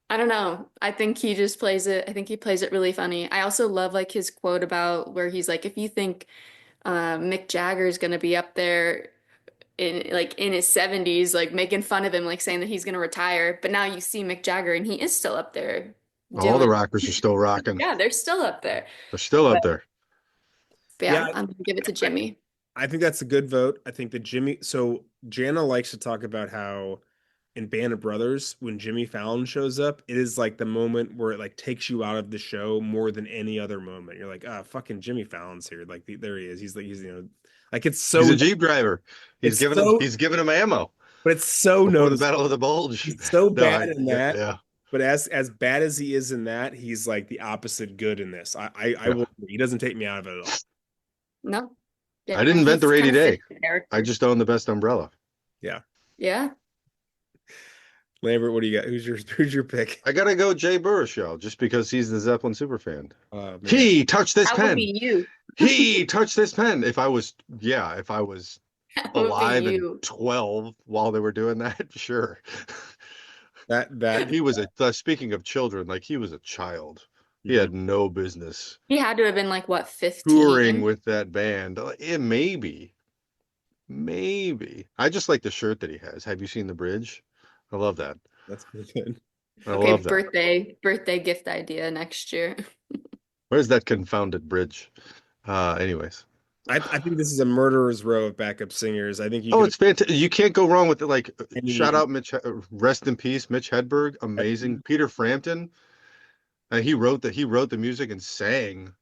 I don't know. I think he just plays it. I think he plays it really funny. I also love like his quote about where he's like, if you think Mick Jagger's gonna be up there in his 70s, like making fun of him, like saying that he's gonna retire. But now you see Mick Jagger and he is still up there All the doing, rockers are still rocking. yeah, they're still up there. They're still But, up there. but yeah. yeah, I'm gonna give it to Jimmy. I think that's a good vote. I think that Jimmy, so Jana likes to talk about how in Band of Brothers, when Jimmy Fallon shows up, it is like the moment where it like takes you out of the show more than any other moment. You're like, ah, fucking Jimmy Fallon's here. Like there he is. He's like, like it's He's so, a Jeep driver. it's so, He's giving him ammo but it's so before the noticeable. Battle of the Bulge. He's so No, bad in yeah, that. yeah, But as bad as he is in that, he's like the opposite good in this. I yeah. will. He doesn't take me out of it at all. No, I yeah, didn't invent the he's kind rainy of fit day. the I character. just own the best umbrella. Yeah, Yeah. Lambert, what do you got? Who's your pick? I gotta go Jay Baruchel just because he's the Zeppelin superfan. Man. He touched this That would pen. be you. He touched this pen. If I was That would be alive and you. 12 while they were doing that, sure. That He was speaking of children, like he was a child. He Mhm. had no business He had to have been like what, touring 15? with that band. Maybe. I just like the shirt that he has. Have you seen the bridge? I love that. That's pretty good. I Okay, love that. birthday gift idea next year. Where's that confounded bridge? Anyways. I think this is a murderer's row of backup singers. I think you Oh, could it's fantastic. You can't go wrong with it. Like, any shout out Mitch, rest in peace, Mitch Hedberg, amazing. Peter Frampton, he wrote the music and sang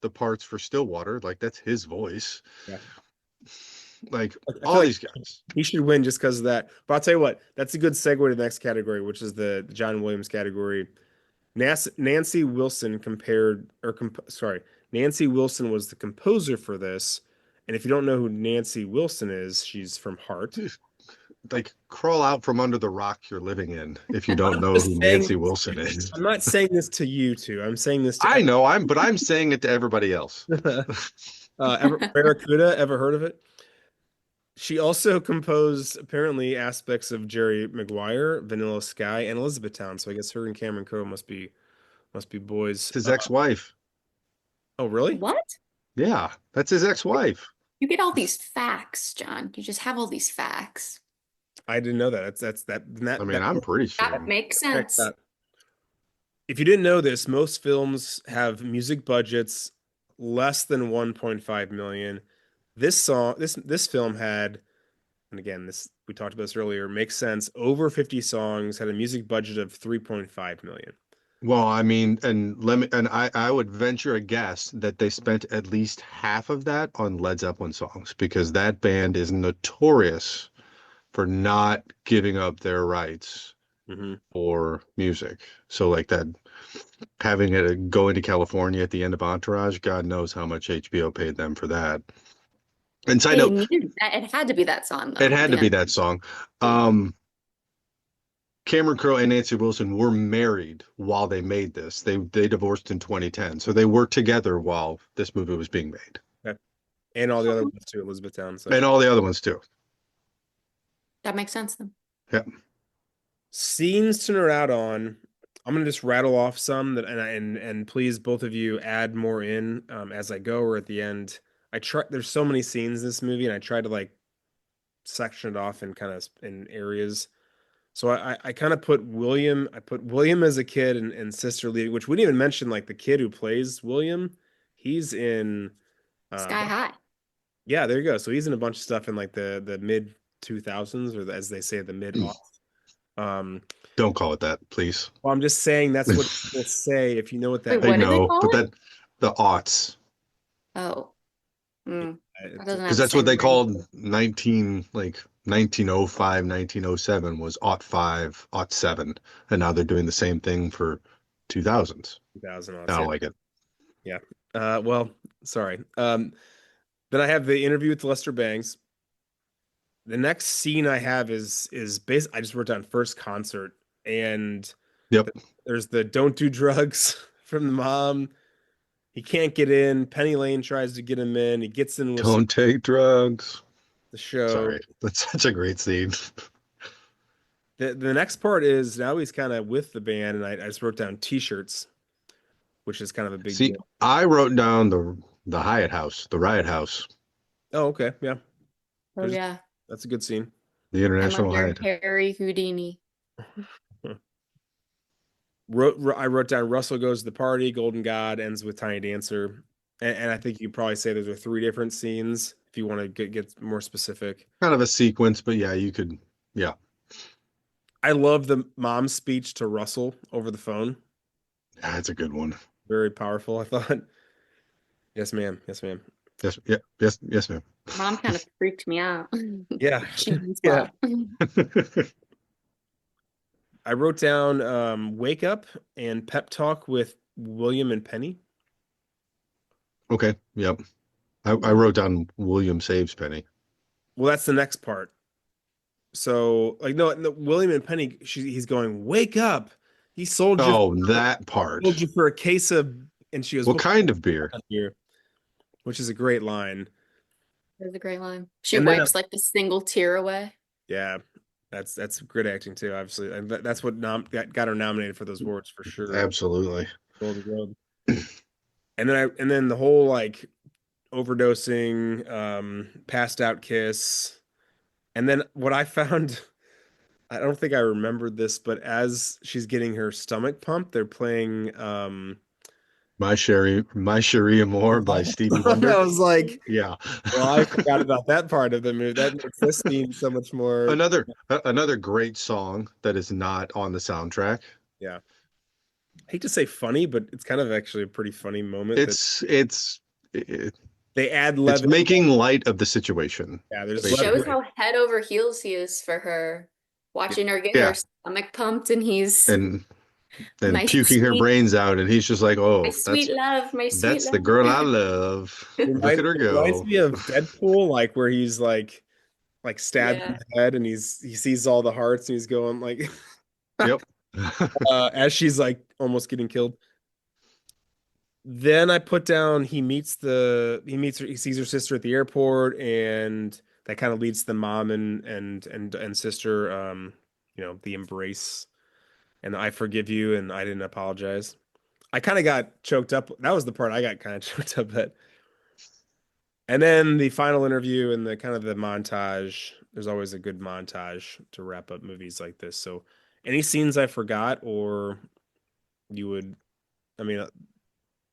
the parts for Stillwater. Like, that's his voice. Yeah. Like, I feel all like these guys. he should win just because of that. But I'll tell you what, that's a good segue to the next category, which is the John Williams category. Nancy Wilson Nancy Wilson was the composer for this. And if you don't know who Nancy Wilson is, she's from Heart. Like, crawl out from under the rock you're living in if you don't I'm know just who saying- Nancy Wilson is. I'm not saying this to you two. I'm saying this to I know, but I'm saying it to everybody else. Barracuda, ever heard of it? She also composed apparently aspects of Jerry Maguire, Vanilla Sky, and Elizabethtown. So I guess her and Cameron Crowe must be boys. It's his ex-wife. Oh, really? What? Yeah, that's his ex-wife. You get all these facts, John. You just have all these facts. I didn't know that. That. I mean, I'm pretty sure. That makes Check sense. that. If you didn't know this, most films have music budgets less than 1.5 million. This film had, and again, this we talked about this earlier, makes sense. Over 50 songs, had a music budget of 3.5 million. Well, I mean, and I would venture a guess that they spent at least half of that on Led Zeppelin songs because that band is notorious for not giving up their rights Hmm. for music. So like that having it go into California at the end of Entourage, God knows how much HBO paid them for that. And side It note, needed that. It had to be that song it though at had the to be end. that song. Um, Cameron Crowe and Nancy Wilson were married while they made this. They divorced in 2010, so they were together while this movie was being made, Okay. And all the other ones too, Elizabethtown. So and all the other ones too. That makes sense then. Yeah. scenes to nerd out on. I'm gonna just rattle off some that, and please both of you add more in as I go or at the end. I try. There's so many scenes in this movie, and I try to like section it off in kind of in areas. So I kind of put William. I put William as a kid and Sister Lee, which we didn't even mention. Like the kid who plays William, he's in. Uh, Sky High. yeah, there you go. So he's in a bunch of stuff in like the mid 2000s or as they say the mid aughts. Um, Don't call it that, please. well, I'm just saying that's what people say if you know what that Wait, I what means. do they know, call but it? that the aughts, Oh, that doesn't because have the that's what same they ring. called 1905, 1907 was aught five, aught seven, and now they're doing the same thing for 2000s. 2000 I odds. don't Yeah. like it. Yeah. Well, sorry. Then I have the interview with Lester Bangs. The next scene I have is basically I just wrote down first concert and Yep. there's the don't do drugs from the mom. He can't get in. Penny Lane tries to get him in. He gets in with Don't take drugs. the show. Sorry, that's such a great scene. The next part is now he's kind of with the band, and I just wrote down t-shirts, which is kind of a big See, deal. I wrote down the Hyatt House, the Riot House, Oh, okay. Yeah. Oh There's yeah. that's a good scene. the I'm International under Hyatt. Harry Houdini. I wrote down Russell Goes to the Party, Golden God ends with Tiny Dancer. And I think you could probably say those are three different scenes if you want to get more specific. Kind of a sequence, but yeah, you could, yeah, I love the mom's speech to Russell over the phone. that's a good one. Very powerful, I thought. Yes, ma'am. Yes, ma'am. Yes, yeah, yes, yes, ma'am. Mom kind of freaked me out. Yeah. She means Yeah. well. I wrote down Wake Up and Pep Talk with William and Penny. Okay, yep. I wrote down William Saves Penny. Well, that's the next part. So, like, no, William and Penny, he's going, Wake up. He sold you, Oh, that part. sold you for a case of, and she goes, What kind of beer? Beer? Which is a great line. That was a great line. She And then, wipes like the single tear away. yeah, that's good acting too, obviously. And that's what got her nominated for those awards for sure. Absolutely. Golden Globe. And then the whole like overdosing, passed out kiss. And then what I found, I don't think I remembered this, but as she's getting her stomach pumped, they're playing My Cherie Amour by Stevie I Wonder. was like, Yeah. well, I forgot about that part of the movie. That makes this scene so much more. Another great song that is not on the soundtrack. Yeah. I hate to say funny, but it's kind of actually a pretty funny moment that It, they add it's Levin. making light of the situation. Yeah, there's It shows Levin. how head over heels he is for her, watching her get Yeah. her stomach pumped, and he's And my puking her sweet, brains out, and he's just like, my "Oh, sweet love, my sweet that's the love. girl I love. Look at her It reminds go." me of Deadpool, like where he's like stabbed in Yeah. the head and he sees all the hearts and he's going like Yep. as she's like almost getting killed. Then I put down he sees her sister at the airport and that kind of leads to the mom and sister the embrace and I forgive you and I didn't apologize. I kind of got choked up. That was the part I got kind of choked up at. And then the final interview and the kind of the montage. There's always a good montage to wrap up movies like this. So any scenes I forgot or you would, I mean,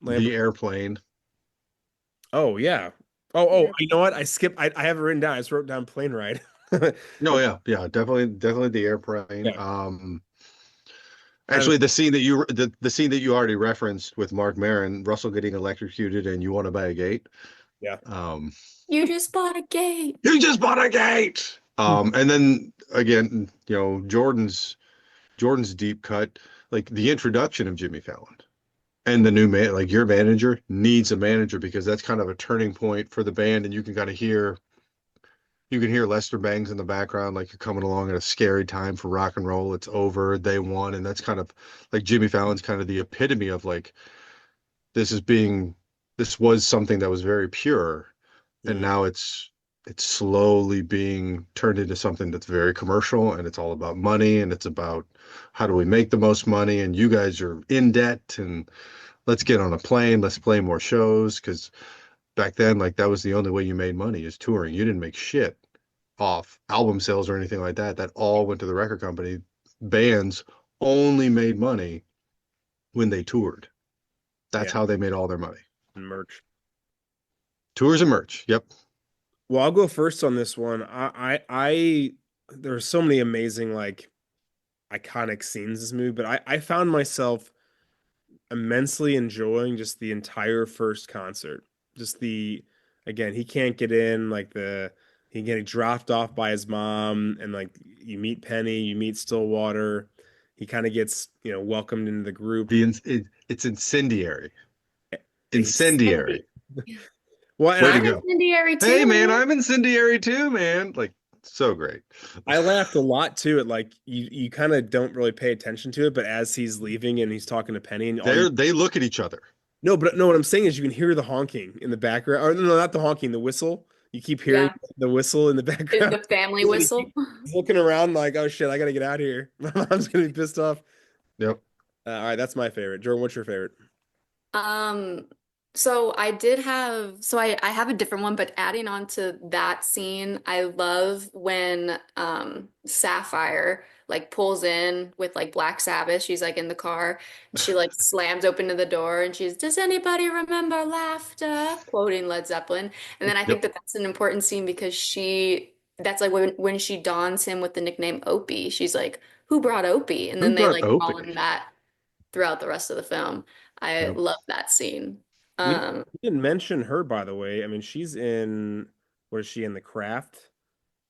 Lambert. The airplane. Oh yeah. Oh, you know what? I skipped. I have it written down. I just wrote down plane ride. No, yeah, definitely the airplane. Yeah. Actually, the scene that you already referenced with Mark Maron, Russell getting electrocuted, and you want to buy a gate. Yeah. You just bought a gate. You just bought a gate. And then again, Jordan's deep cut, like the introduction of Jimmy Fallon and the new man, like your manager needs a manager because that's kind of a turning point for the band, and you can hear Lester Bangs in the background, like you're coming along at a scary time for rock and roll. It's over, they won, and that's kind of like Jimmy Fallon's kind of the epitome of like this is being this was something that was very pure, and now it's slowly being turned into something that's very commercial, and it's all about money, and it's about how do we make the most money, and you guys are in debt, and let's get on a plane, let's play more shows, because back then, like that was the only way you made money is touring. You didn't make shit off album sales or anything like that. That all went to the record company. Bands only made money when they toured. That's how they made all their money. And merch. Tours and merch. Yep. Well, I'll go first on this one. I there are so many amazing, like, iconic scenes in this movie, but I found myself immensely enjoying just the entire first concert. Just again, he can't get in, like he getting dropped off by his mom, and like you meet Penny, you meet Stillwater. He kind of gets, welcomed into the group. It's incendiary. Incendiary. Well, and Way to I'm go. incendiary too. Hey man, I'm incendiary too, man. Like so great. I laughed a lot too. At like you kind of don't really pay attention to it, but as he's leaving and he's talking to Penny, and They look at each other. no, but no, what I'm saying is you can hear the honking in the background, or no, not the honking, the whistle. You keep hearing the whistle in the Is background. the family whistle. He's looking around like, oh shit, I gotta get out of here. My mom's gonna be pissed off. Yep. All right, that's my favorite. Jordan, what's your favorite? So I have a different one, but adding on to that scene, I love when Sapphire like pulls in with like Black Sabbath. She's like in the car and she like slams open to the door and she's, "Does anybody remember laughter?" quoting Led Zeppelin. And then I think Yep. that that's an important scene because that's like when she dons him with the nickname Opie, she's like, "Who brought Opie?" And Who then they brought like call Opie? him that throughout the rest of the film. I Yep. love that scene. We Um, didn't mention her, by the way. I mean, she's in, what is she in, The Craft?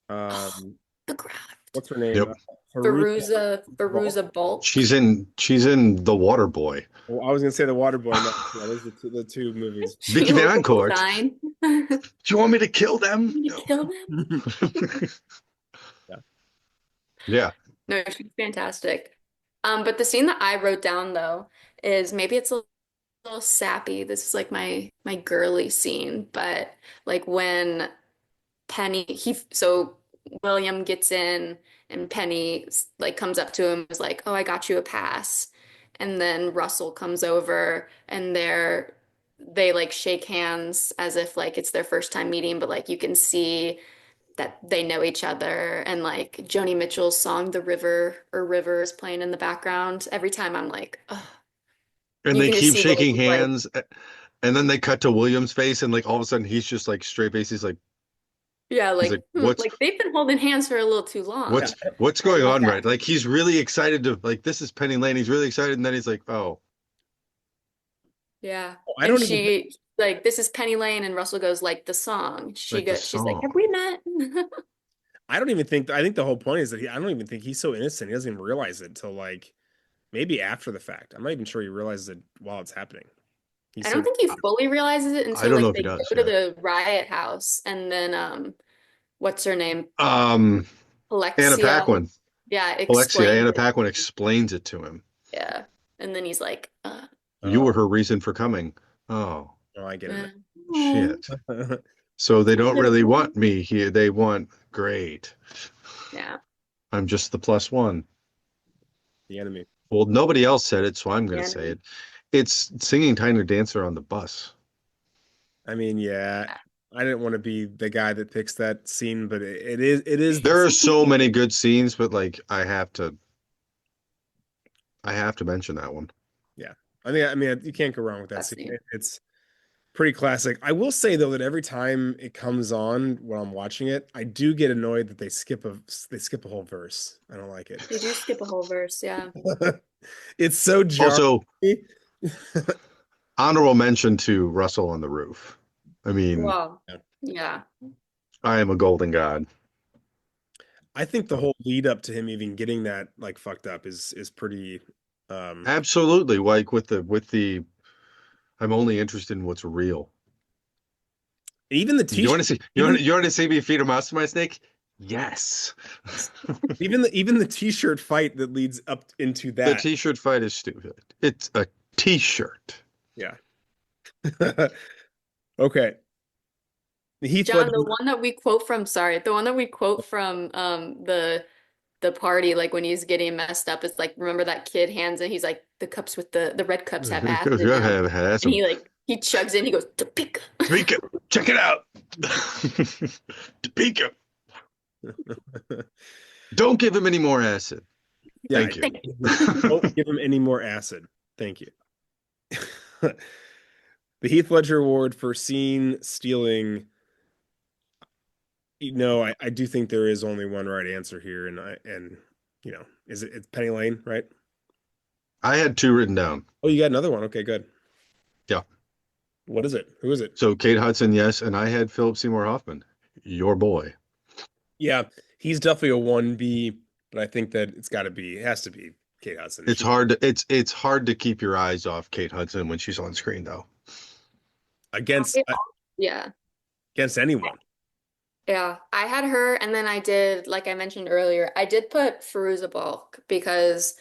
The Craft. What's her name? Yep. Veruza Balk. She's in The Water Boy. Well, I was gonna say The Waterboy. No, those are the two movies. Vicky Sheila Valancourt. Goldstein. Do you want me to kill them? You kill them? Yeah. No, she's fantastic. But the scene that I wrote down though is maybe it's a little sappy. This is like my girly scene, but like when so William gets in and Penny like comes up to him and is like, "Oh, I got you a pass." And then Russell comes over and they like shake hands as if like it's their first time meeting, but like you can see that they know each other, and like Joni Mitchell's song "The River" or "River" is playing in the background. Every time I'm like, oh, And you they can just keep see shaking William's like, hands. And then they cut to William's face, and like all of a sudden he's just like straight face. He's like, yeah, he's like like, what's like they've been holding hands for a little too long. what's I going love on, that. right? Like he's really excited to like this is Penny Lane. He's really excited, and then he's like, oh, Yeah. I And don't even. she like, "This is Penny Lane," and Russell goes like the song. like the She's like, "Have song. we met?" I don't even think. I think the whole point is that I don't even think he's so innocent. He doesn't even realize it till like maybe after the fact. I'm not even sure he realizes it while it's happening. He's I so. don't think he fully realizes it I until don't know like if he they does. go to Yeah. the riot house and then what's her name? Um, Anna Alexia. Paquin. Yeah, Alexia, explains Anna it. Paquin explains it to him. Yeah. And then he's like, You were Oh, her reason for coming. Oh, no, I get eh. it. shit. Now. So they don't really want me here. They want great. Yeah. I'm just the plus one. The enemy. Well, nobody else said it, so I'm going Yeah. to say it. It's singing Tiny Dancer on the bus. I mean, yeah. I didn't want to be the guy that picks that scene, but it is. It is. There are so many good scenes, but like I have to mention that one. Yeah. I mean, you can't go wrong with that That scene. scene. It's Pretty classic. I will say though that every time it comes on when I'm watching it, I do get annoyed that they skip a whole verse. I don't like it. They do skip a whole verse, yeah. It's so jarring. Also, honorable mention to Russell on the Roof. I mean, Wow. Yeah. I am a golden god. I think the whole lead up to him even getting that like fucked up is pretty Absolutely, like with the I'm only interested in what's real. even the You want t-shirt to see even you want to see me feed a mouse to my snake? Yes. even the t-shirt fight that leads up into The that. t-shirt fight is stupid. It's a t-shirt. Yeah. Okay. Heath John, Ledger. the one that we quote from, sorry, the one that we quote from the party, like when he's getting messed up, it's like, remember that kid hands and he's like, the cups with the red cups have acid in them. That's And he chugs in, he goes, Topeka. Topeka. Check it out. Topeka. Don't give him any more acid. Yeah, Thank you. don't give him any more acid. Thank you. The Heath Ledger Award for scene stealing. I do think there is only one right answer here, and it's Penny Lane, right? I had two written down. Oh, you got another one. Okay, good. Yeah. What is it? Who is it? So Kate Hudson, yes, and I had Philip Seymour Hoffman, your boy. Yeah, he's definitely a 1B, but I think that it has to be Kate Hudson. It's hard to keep your eyes off Kate Hudson when she's on screen, though. Against Yeah. against anyone. Yeah. I had her, and then I did, like I mentioned earlier, I did put Fairuza Balk because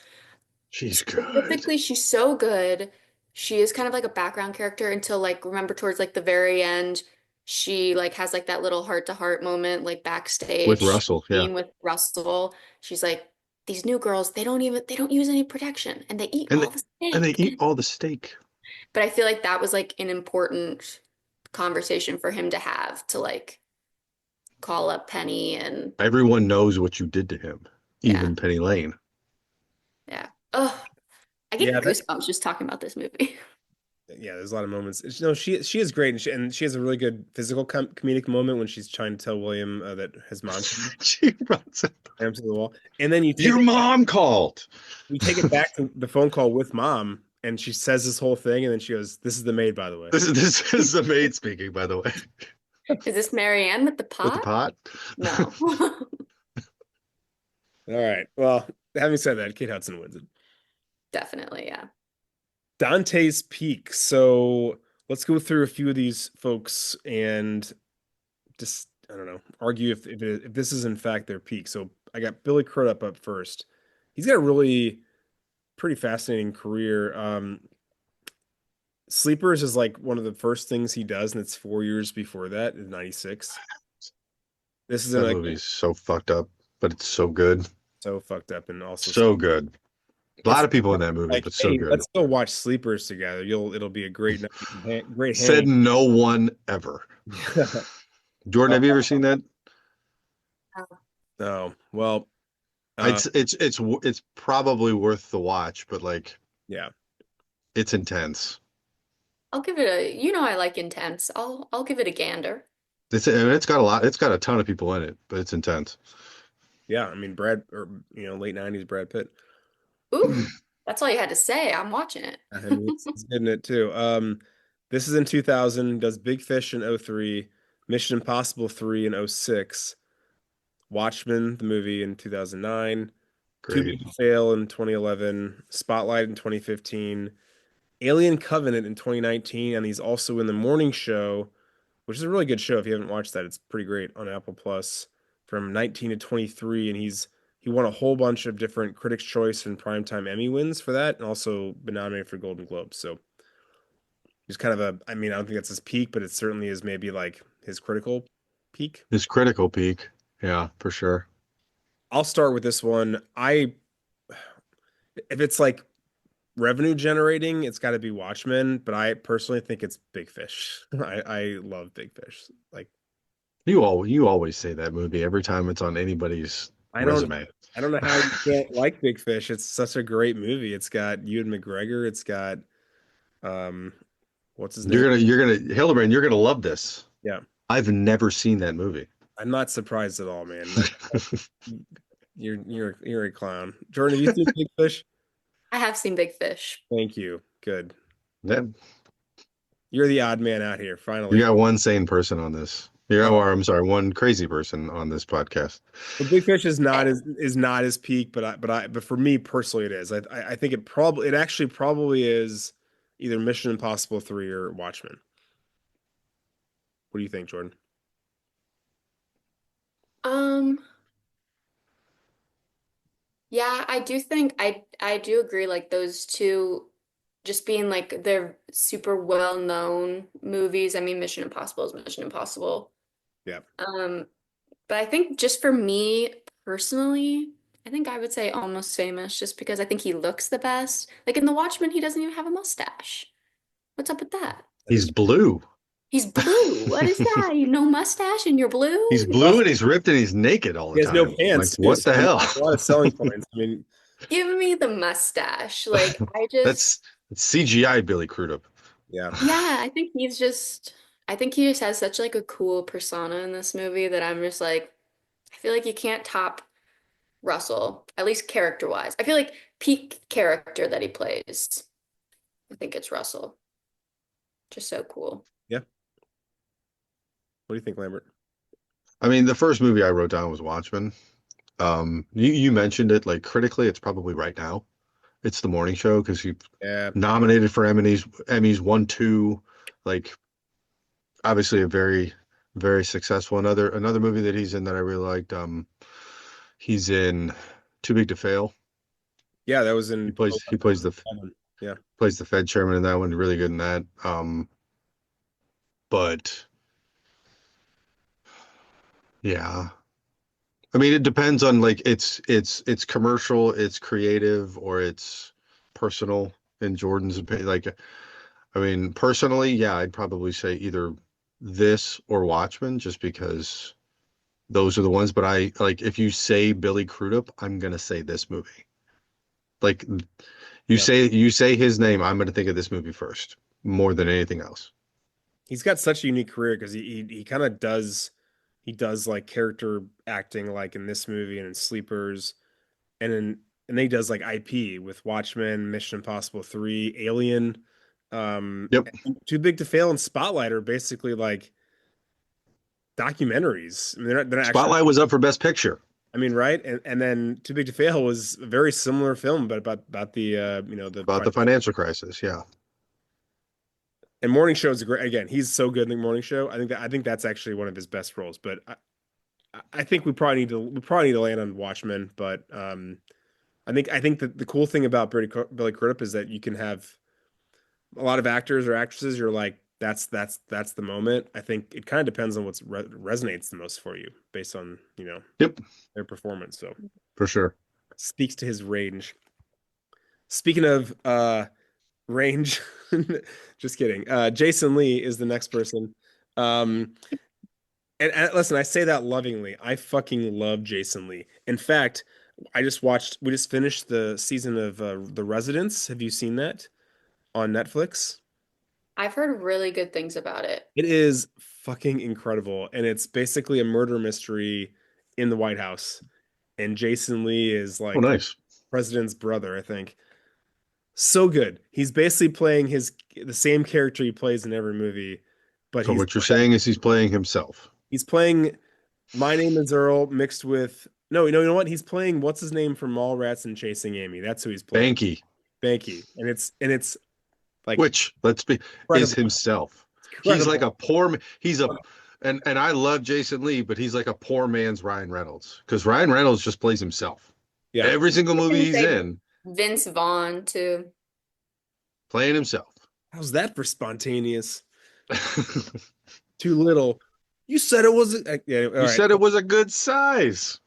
She's good. specifically she's so good. She is kind of like a background character until like remember towards like the very end, she like has like that little heart to heart moment like backstage With Russell, yeah. being with Russell. She's like, these new girls, they don't use any protection and they eat And all the and they steak. eat all the steak. But I feel like that was like an important conversation for him to have to like call up Penny and Everyone knows what you did to him, yeah, even Penny Lane. yeah. Oh, I get Yeah, goosebumps just talking about this movie. Yeah, there's a lot of moments. She is great, and she has a really good physical comedic moment when she's trying to tell William that his mom She runs up. to the wall, and then Your mom called. we take it back to the phone call with mom, and she says this whole thing, and then she goes, "This is the maid, by the way." This is the maid speaking, by the way. Is this Marianne with the With the pot? pot. No. All right. Well, having said that, Kate Hudson wins it. Definitely, yeah. Dante's Peak. So let's go through a few of these folks and just, I don't know, argue if this is in fact their peak. So I got Billy Crudup up first. He's got a really pretty fascinating career. Sleepers is like one of the first things he does, and it's 4 years before that, in '96. This is That movie's so fucked up, but it's so good. so fucked up, and also So good. A lot of people in that movie, like, but so hey, good. let's go watch Sleepers together. It'll be a great night, great Said hang. no one ever. Jordan, have you ever seen that? No, well, It's probably worth the watch, but like yeah, it's intense. I'll give it I like intense. I'll give it a gander. It's got a ton of people in it, but it's intense. yeah. I mean, late '90s Brad Pitt. Ooh, that's all you had to say. I'm watching it. I mean, it's good in it too. This is in 2000. Does Big Fish in '03, Mission Impossible 3 in '06, Watchmen the movie in 2009, Too Big Great. to Fail in 2011, Spotlight in 2015, Alien Covenant in 2019, and he's also in The Morning Show, which is a really good show. If you haven't watched that, it's pretty great on Apple Plus from 19 to 23, and he won a whole bunch of different Critics' Choice and Primetime Emmy wins for that, and also been nominated for Golden Globes. So he's kind of I mean, I don't think that's his peak, but it certainly is maybe like his critical peak. His critical peak. Yeah, for sure. I'll start with this one. If it's like revenue generating, it's got to be Watchmen, but I personally think it's Big Fish. I love Big Fish. Like You always say that movie every time it's on anybody's resume. I don't know how you can't like Big Fish. It's such a great movie. It's got Ewan McGregor. It's got What's his name? Hildebrand, you're gonna love this. Yeah. I've never seen that movie. I'm not surprised at all, man. You're a clown. Jordan, have you seen Big Fish? I have seen Big Fish. Thank you. Good. That, You're the odd man out here, you finally. got one sane person on this. Or I'm sorry, one crazy person on this podcast. But Big Fish is not as peak, but for me personally, it is. I think it actually probably is either Mission Impossible 3 or Watchmen. What do you think, Jordan? Um, yeah, I do think I do agree like those two just being like they're super well-known movies. I mean, Mission Impossible is Mission Impossible. Yeah. Um, but I think just for me personally, I think I would say Almost Famous just because I think he looks the best. Like in The Watchmen, he doesn't even have a mustache. What's up with that? He's blue. He's blue. What is that? You no mustache and you're blue? He's blue and he's ripped and he's naked all He the has no time. pants. Like, what the hell? A lot of selling points. I mean, Give me the mustache. Like I That's CGI Billy Crudup. yeah. yeah, I think he just has such like a cool persona in this movie that I'm just like I feel like you can't top Russell, at least character-wise. I feel like peak character that he plays. I think it's Russell. Just so cool. Yeah. What do you think, Lambert? I mean, the first movie I wrote down was Watchmen. You mentioned it, like critically, it's probably right now. It's The Morning Show because he Yeah. nominated for Emmys, won two, like obviously a very, very successful. Another movie that he's in that I really liked. He's in Too Big to Fail. Yeah, that was in He plays the Yeah. plays the Fed chairman in that one. Really good in that. But yeah, I mean, it depends on like it's commercial, it's creative, or it's personal. In Jordan's opinion, like, I mean, personally, yeah, I'd probably say either this or Watchmen, just because those are the ones. But I like if you say Billy Crudup, I'm gonna say this movie. Like you say his name, I'm gonna think of this movie first, more than anything else. He's got such a unique career because he kind of does like character acting like in this movie and in Sleepers and then he does like IP with Watchmen, Mission Impossible 3, Alien, Yep. Too Big to Fail and Spotlight are basically like documentaries. I mean, they're not actually, Spotlight was up for Best Picture. I mean, right? And then Too Big to Fail was a very similar film, but about the About the financial crisis, yeah. and Morning Show is great. Again, he's so good in the Morning Show. I think that's actually one of his best roles. But I think we probably need to land on Watchmen. But I think that the cool thing about Billy Crudup is that you can have a lot of actors or actresses. You're like that's the moment. I think it kind of depends on what resonates the most for you based on Yep, their performance. So for sure. speaks to his range. Speaking of range, just kidding. Jason Lee is the next person. And listen, I say that lovingly. I fucking love Jason Lee. In fact, we just finished the season of The Residence. Have you seen that on Netflix? I've heard really good things about it. It is fucking incredible. And it's basically a murder mystery in the White House. And Jason Lee is like Oh, nice. president's brother, I think. So good. He's basically playing the same character he plays in every movie, but So what you're saying is he's playing himself. he's playing My Name is Earl mixed with no, you know what? He's playing what's his name from Mallrats and Chasing Amy. That's who he's playing. Banky, And it's like which is incredible. himself. Incredible. He's like a poor and I love Jason Lee, but he's like a poor man's Ryan Reynolds because Ryan Reynolds just plays himself. Yeah. Every single movie he's in, Vince Vaughn too. playing himself. How's that for spontaneous? Too little. You said it wasn't. Yeah, You said it was a good size.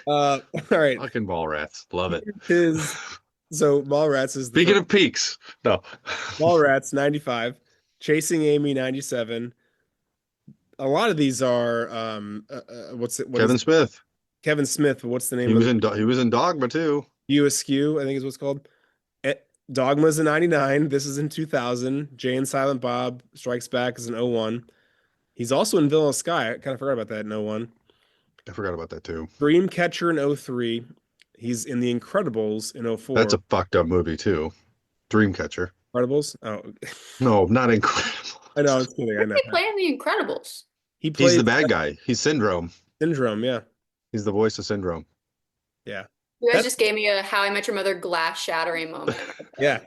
all right. Fucking ball rats. Love it. So Mallrats is Speaking of peaks, no. Mallrats 95, Chasing Amy 97. A lot of these are Kevin Smith. Kevin Smith. What's the name? He was in Dogma too. You Askew, I think is what's called. Dogma's in 99. This is in 2000. Jay and Silent Bob Strikes Back is in 01. He's also in Vanilla Sky. I kind of forgot about that in 01. I forgot about that too. Dreamcatcher in 03. He's in The Incredibles in 04. That's a fucked up movie too. Dreamcatcher. Incredibles? Oh, No, not incredible. I know. I was kidding. I know. They play in The Incredibles. He He's plays the bad guy. He's Syndrome. Syndrome. Yeah. He's the voice of Syndrome. Yeah. You guys That's- just gave me a How I Met Your Mother glass shattering moment. Yeah.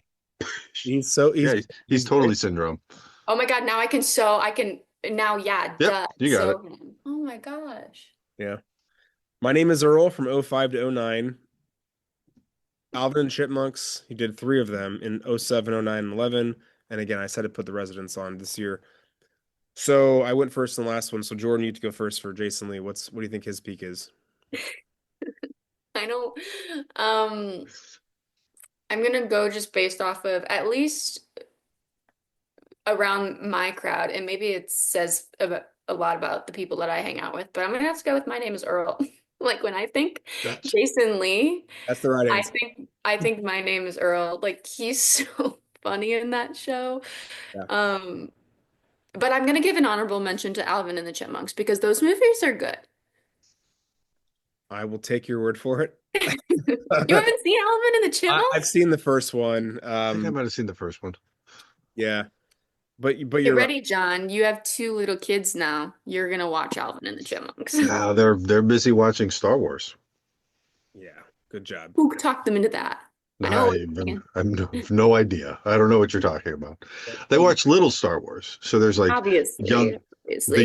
He's so Yeah, he's totally Syndrome. Oh my God, now I can now, yeah, Yep, duh, you got sew him. Oh my gosh. Yeah. My Name is Earl from 05 to 09. Alvin and Chipmunks, he did 3 of them in 07, 09, and 11. And again, I said to put The Residents on this year. So I went first in the last one. So Jordan, you need to go first for Jason Lee. What do you think his peak is? I don't, I'm gonna go just based off of at least around my crowd, and maybe it says a lot about the people that I hang out with, but I'm gonna have to go with My Name is Earl. Like when I think That's Jason Lee, That's the right answer. I think My Name is Earl. Like he's so funny in that show. Yeah. But I'm gonna give an honorable mention to Alvin and the Chipmunks because those movies are good. I will take your word for it. You haven't seen Alvin and the I've Chipmunks? seen the first one. I think I might have seen the first one. Yeah. But Get you're right. ready, John. You have 2 little kids now. You're gonna watch Alvin and the Chipmunks. No, they're busy watching Star Wars. Yeah. Good job. Who talked them into that? I know what you're thinking. I've no idea. I don't know what you're talking about. They watch little Star Wars, so there's like Obviously, young- obviously. the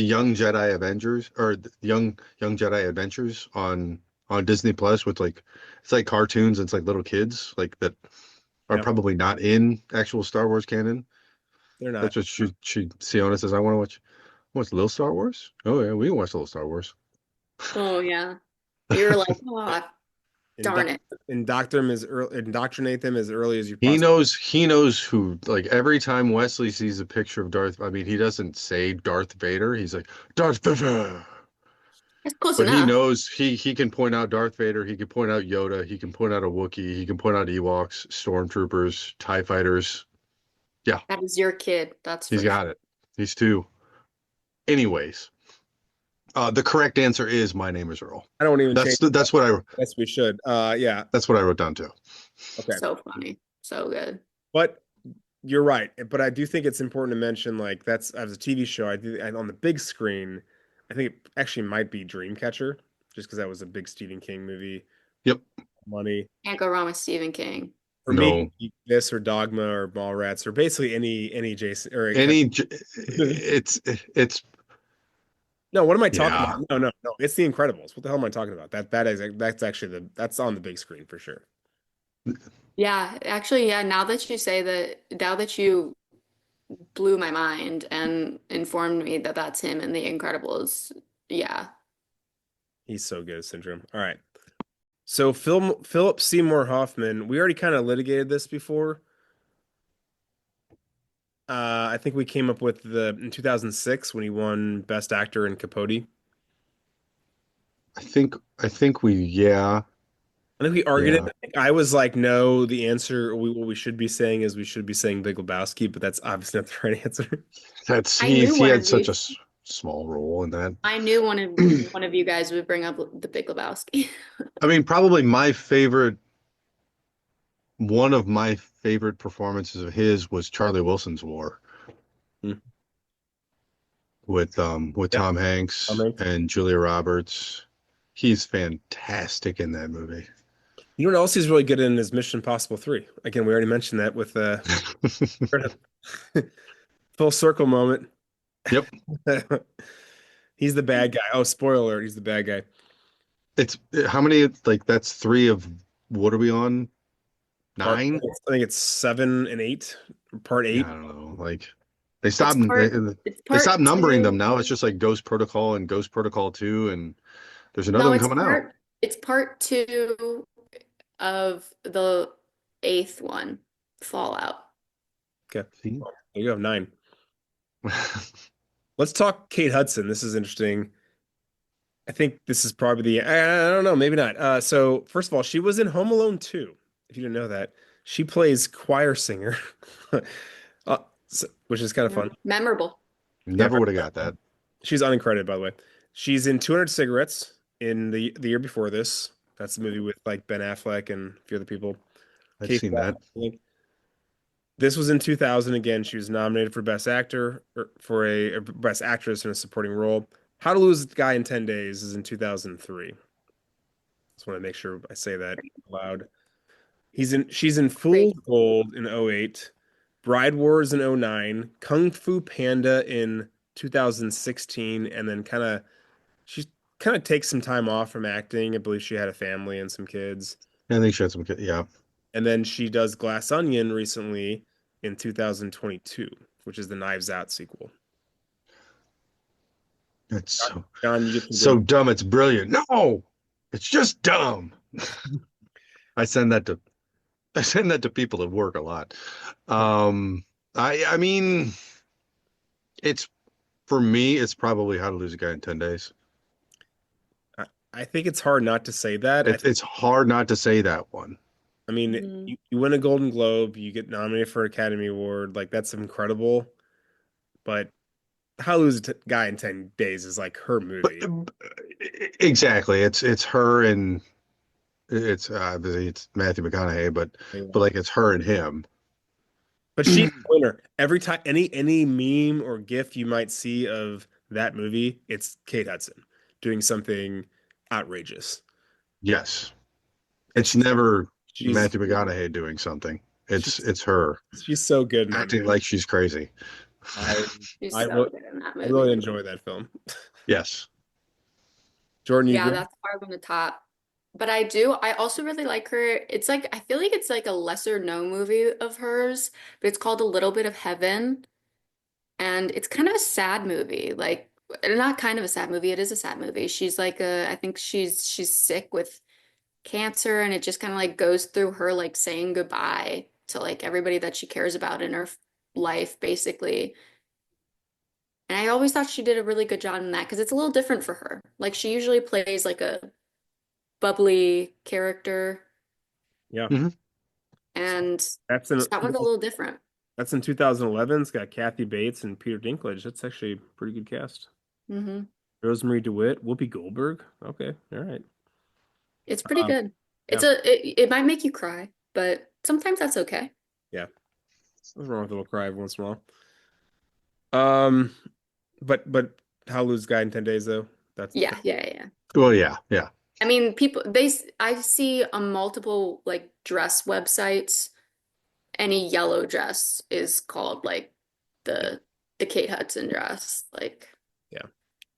young Jedi Avengers or the young Jedi Adventures on Disney Plus with like it's like cartoons. It's like little kids like that are Yep. probably not in actual Star Wars canon. They're not. That's what Siona says. I want to watch little Star Wars. Oh yeah, we can watch little Star Wars. Oh yeah. You were like, oh, darn it. Indoctrinate them as early as you He possibly. knows who, like every time Wesley sees a picture of Darth, I mean, he doesn't say Darth Vader. He's like, Darth Vader. That's close But he enough. knows he can point out Darth Vader, he can point out Yoda, he can point out a Wookiee, he can point out Ewoks, Stormtroopers, TIE fighters. That is your kid. That's He's for got it. He's 2. Anyways, the correct answer is My Name is Earl. I don't even change. That's what I Yes, we should. Yeah. that's what I wrote down too. Okay. so funny. So good. But you're right. But I do think it's important to mention, like, that's as a TV show. And on the big screen, I think it actually might be Dreamcatcher, just because that was a big Stephen King movie. Yep. Money. Can't go wrong with Stephen King. Or No. maybe this or Dogma or Mallrats or basically any Jason or It's no. What am I talking Yeah. about? No. It's The Incredibles. What the hell am I talking about? That's actually that's on the big screen for sure. Yeah, actually, yeah, now that you say that, now that you blew my mind and informed me that that's him in The Incredibles, yeah. He's so good, Syndrome. All right. So Philip Seymour Hoffman, we already kind of litigated this before. I think we came up with in 2006 when he won Best Actor in Capote. I think we I think we argued Yeah. it. I think I was like, no, the answer what we should be saying is we should be saying Big Lebowski, but that's obviously not the right answer. that's I he knew one had of such a these. small role in that. I knew one of you guys would bring up The Big Lebowski. I mean, probably one of my favorite performances of his was Charlie Wilson's War Hmm. with Yeah. Tom Hanks Tom Hanks. and Julia Roberts. He's fantastic in that movie. You know what else he's really good in is Mission Impossible 3. Again, we already mentioned that with full circle moment. Yep. He's the bad guy. Oh, spoiler alert, he's the bad guy. It's how many, like that's 3 of what are we on? 9? I think it's 7 and 8, part 8. I don't know. Like they stopped It's they part stopped numbering 2. them now. It's just like Ghost Protocol and Ghost Protocol 2 and there's another No, one it's coming out. it's part 2 of the 8th one, Fallout. Okay. See? Well, you have 9. Let's talk Kate Hudson. This is interesting. I think this is probably I don't know, maybe not. So first of all, she was in Home Alone 2, if you didn't know that. She plays choir singer, uh, which is kind of Yeah. fun. Memorable. Never would have got that. She's uncredited, by the way. She's in 200 Cigarettes in the year before this. That's the movie with like Ben Affleck and a few other people. I've Casey seen that. Affleck. This was in 2000 again. She was nominated for Best Actor or for a Best Actress in a supporting role. How to Lose a Guy in 10 Days is in 2003. Just want to make sure I say that loud. She's in Great. Fool's Gold in '08, Bride Wars in '09, Kung Fu Panda in 2016, and then she kind of takes some time off from acting. I believe she had a family and some kids. I think she had some. Yeah, And then she does Glass Onion recently in 2022, which is the Knives Out sequel. it's so John, you get some so good. dumb. It's brilliant. No, it's just dumb. I send that to I send that to people at work a lot. I mean, it's for me. It's probably How to Lose a Guy in 10 Days. I think it's hard not to say that. It's hard not to say that one. I mean, Mhm. you win a Golden Globe, you get nominated for an Academy Award, like that's incredible. But How to Lose a Guy in 10 Days is like her But movie. exactly, it's her and it's obviously it's Matthew McConaughey, but like it's her and him. But she's the winner. Every time any meme or GIF you might see of that movie, it's Kate Hudson doing something outrageous. Yes, And it's never she's Matthew McConaughey doing something. she's It's her she's so good in that acting movie. like she's crazy. I She's I so really, good in that I really movie. enjoy that film. Yes. Jordan, you Yeah, agree? that's hard on the top. But I do. I also really like her. It's like I feel like it's like a lesser known movie of hers, but it's called A Little Bit of Heaven, and it's kind of a sad movie. Like not kind of a sad movie. It is a sad movie. She's like I think she's sick with cancer, and it just kind of like goes through her like saying goodbye to like everybody that she cares about in her life, basically. And I always thought she did a really good job in that because it's a little different for her. Like she usually plays like a bubbly character, Yeah. Hmm. and That's in that one's a little different. that's in 2011. It's got Kathy Bates and Peter Dinklage. That's actually a pretty good cast. Hmm. Rosemary DeWitt, Whoopi Goldberg. Okay, all right. It's pretty good. Yeah, It might make you cry, but sometimes that's okay. yeah. What's wrong with a little cry every once in a while? Um, but How to Lose a Guy in 10 Days though. That's Yeah, yeah, yeah. Well, yeah, yeah. I mean, I see on multiple like dress websites, any yellow dress is called like the the Kate Hudson dress, like yeah.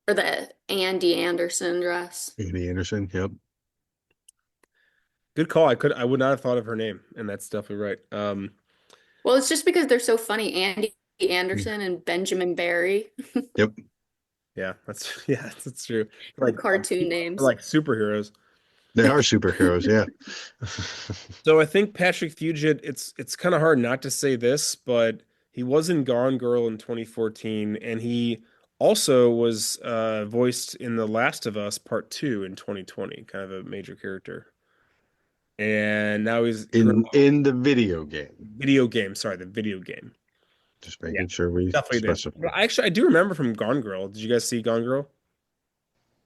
or the Andy Anderson dress. Andy Anderson. Yep. Good call. I would not have thought of her name, and that's definitely right. Well, it's just because they're so funny, Andy Anderson and Benjamin Barry, Yep. Yeah, that's true. Like cartoon names. like superheroes. They are superheroes. Yeah. So I think Patrick Fugit, it's kind of hard not to say this, but he was in Gone Girl in 2014, and he also was voiced in The Last of Us Part 2 in 2020, kind of a major character. And now he's In the video game. video game, sorry, the video game. Just Yeah, making sure we definitely did. specify. But actually, I do remember from Gone Girl. Did you guys see Gone Girl?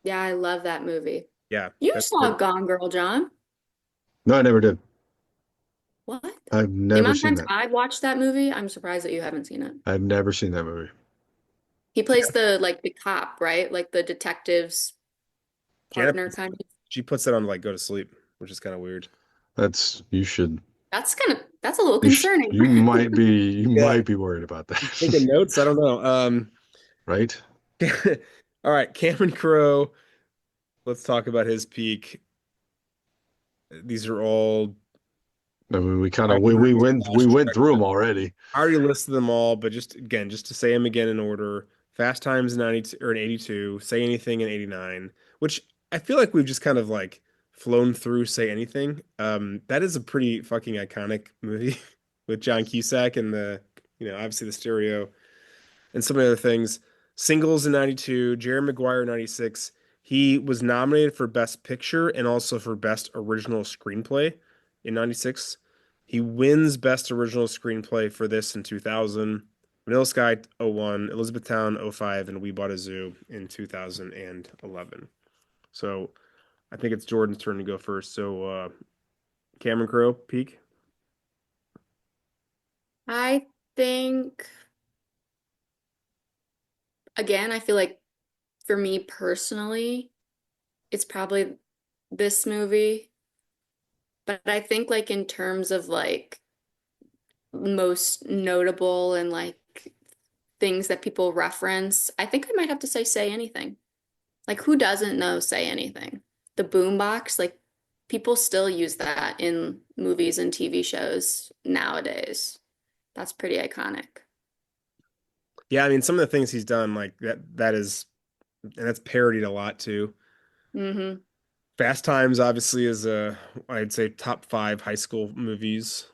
Yeah, I love that movie. Yeah, You that's saw good. Gone Girl, John. No, I never did. What? I've The never amount of seen times that. I've watched that movie, I'm surprised that you haven't seen it. I've never seen that movie. He plays the like the cop, right? Like the detective's Janet, partner kind of. she puts it on like go to sleep, which is kind of weird. You should That's a little concerning. you might be Yeah. worried about Taking that. notes? I don't know. Right? All right, Cameron Crowe. Let's talk about his peak. These are all I mean, we kind I of we went through them already. already listed them all, but just to say them again in order. Fast Times in 92 or in 82, Say Anything in 89, which I feel like we've just kind of like flown through Say Anything. That is a pretty fucking iconic movie with John Cusack and obviously the stereo and some of the other things. Singles in 92, Jerry Maguire in 96. He was nominated for Best Picture and also for Best Original Screenplay in 96. He wins Best Original Screenplay for this in 2000, Vanilla Sky '01, Elizabethtown '05, and We Bought a Zoo in 2011. So I think it's Jordan's turn to go first. So Cameron Crowe, peak. I think, again, I feel like for me personally, it's probably this movie. But I think like in terms of like most notable and like things that people reference, I think I might have to say Anything. Like who doesn't know Say Anything? The boombox, like people still use that in movies and TV shows nowadays. That's pretty iconic. Yeah, I mean some of the things he's done like that is and that's parodied a lot too. Hmm. Fast Times obviously is a I'd say top 5 high school movies.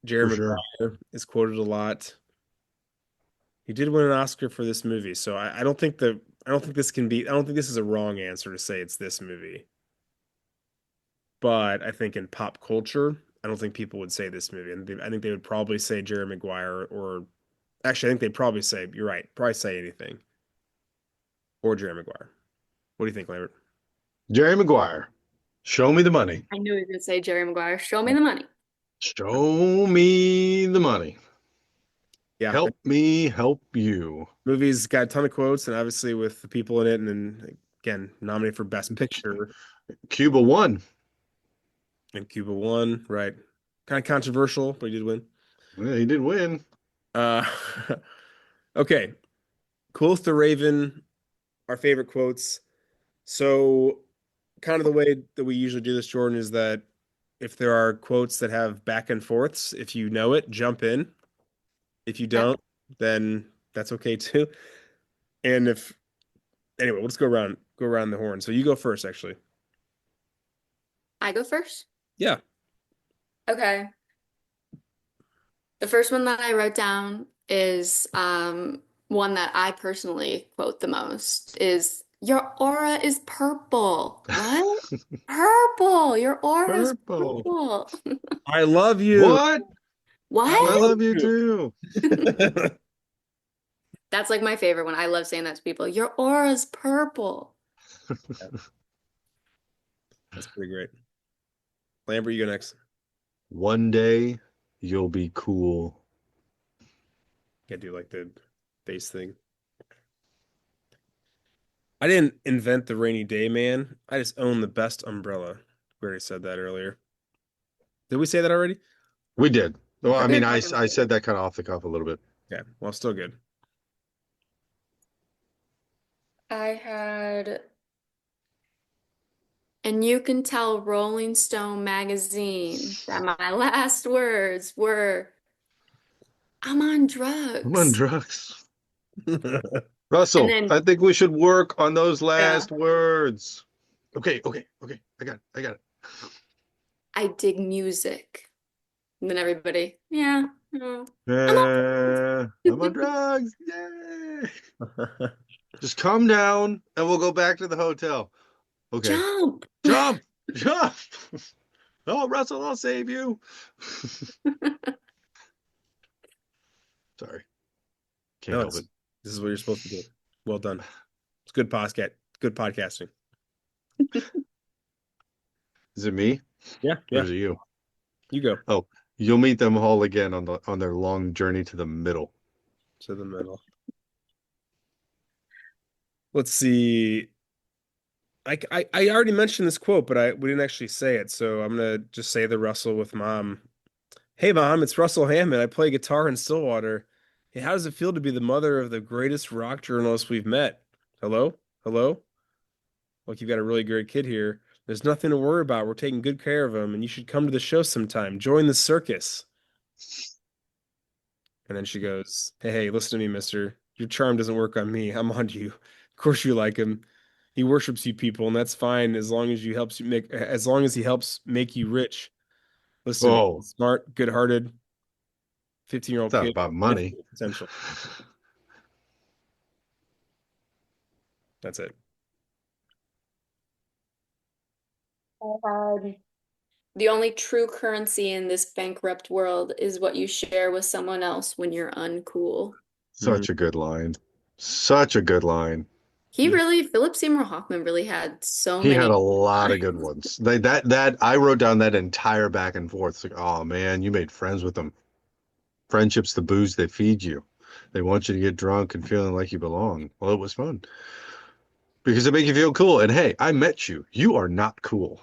For Jerry sure. Maguire is quoted a lot. He did win an Oscar for this movie, so I don't think this can be I don't think this is a wrong answer to say it's this movie. But I think in pop culture, I don't think people would say this movie. And I think they would probably say Jerry Maguire or actually I think they'd probably say, you're right, probably say anything. Or Jerry Maguire. What do you think, Lambert? Jerry Maguire, show me the money. I knew he was gonna say Jerry Maguire. Show me the money. Show me the money. Yeah, Help me help you. movie's got a ton of quotes, and obviously with the people in it, and then again, nominated for Best Picture Cuba won. and Cuba won, right? Kind of controversial, but he did win. Yeah, he did win. Uh, okay, Quoth the Raven, our favorite quotes. So, kind of the way that we usually do this, Jordan, is that if there are quotes that have back and forths, if you know it, jump in. If you Okay. don't, then that's okay too. And if anyway, let's go around the horn. So you go first, actually. I go first. Yeah. Okay. The first one that I wrote down is one that I personally quote the most is your aura is purple. What? Purple. Your aura is Purple. purple. I love you. What? I I What? love love you you. too. That's like my favorite one. I love saying that to people. Your aura is purple. That's pretty great. Lambert, you go next. One day you'll be cool. Can't do like the bass thing. I didn't invent the rainy day man. I just own the best umbrella. We already said that earlier. Did we say that already? We did. Well, I Okay. We mean, were I talking I about said it. that kind of off the cuff a little bit. Yeah. Well, still good. I had, and you can tell Rolling Stone magazine that my last words were, I'm on I'm on drugs. drugs. That's And Russell, then, I think we should work on those yeah, last words. Okay. I got it. I dig music. And then everybody, yeah, no, I'm on I'm on drugs. drugs. Yay. Just come down and we'll go back to the hotel. Okay. Jump. Jump. Jump. Oh, Russell, I'll save you. Sorry. Can't No, help it. this is what you're supposed to do. Well done. It's good podcast. Good podcasting. Is it me Yeah, or yeah. is it you? You go Oh, you'll meet them all again on their long journey to the middle. to the middle. Let's see. I already mentioned this quote, but we didn't actually say it, so I'm gonna just say the Russell with Mom. Hey, Mom, it's Russell Hammond. I play guitar in Stillwater. Hey, how does it feel to be the mother of the greatest rock journalist we've met? Hello? Hello? Like you've got a really great kid here. There's nothing to worry about. We're taking good care of him, and you should come to the show sometime. Join the circus. And then she goes, hey, listen to me, mister. Your charm doesn't work on me. I'm on you. Of course you like him. He worships you people, and that's fine as long as he helps make you rich. Listen to me. Oh, He's smart, good-hearted, it's 15-year-old not kid, about money. infinite potential. That's it. I had The only true currency in this bankrupt world is what you share with someone else when you're uncool. Such a good line. Such a good line. Philip Seymour Hoffman really had so He had a many lot of good lines. ones. That I wrote down that entire back and forth. It's like, oh man, you made friends with them. Friendship's the booze they feed you. They want you to get drunk and feeling like you belong. Well, it was fun because it make you feel cool. And hey, I met you. You are not cool.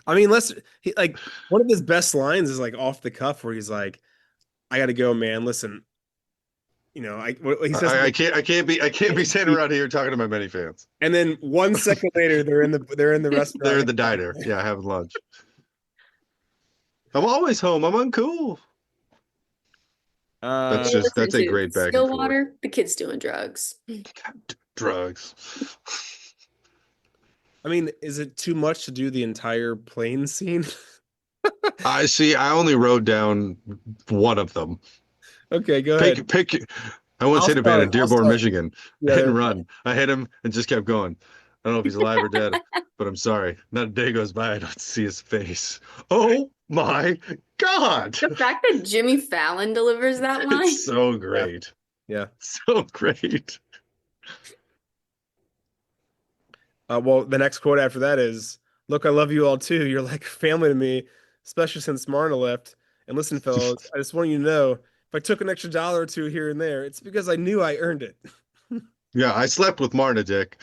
I mean, like one of his best lines is like off the cuff where he's like, "I got to go, man. Listen, what he says, I can't be standing around here talking to my many fans. and then 1 second later, they're in the restaurant. They're in the diner. Yeah, having lunch. I'm always home. I'm uncool. That's Hey, that's listen a to great back and forth. Stillwater, the kid's doing drugs. Drugs. I mean, is it too much to do the entire plane scene? I see. I only wrote down one of them. Okay, go ahead. Pick. I once I'll hit a man in start. Dearborn, Michigan. Yeah, Hit and run. I hit him and just kept going. I don't know if he's alive or dead, but I'm sorry. Not a day goes by I don't see his face. Oh my God. The fact that Jimmy Fallon delivers that line. It's so great. Yeah. So great. Well, the next quote after that is, "Look, I love you all too. You're like family to me, especially since Marna left. And listen, fellas, I just want you to know, if I took an extra dollar or two here and there, it's because I knew I earned it." Yeah, I slept with Marna, Dick.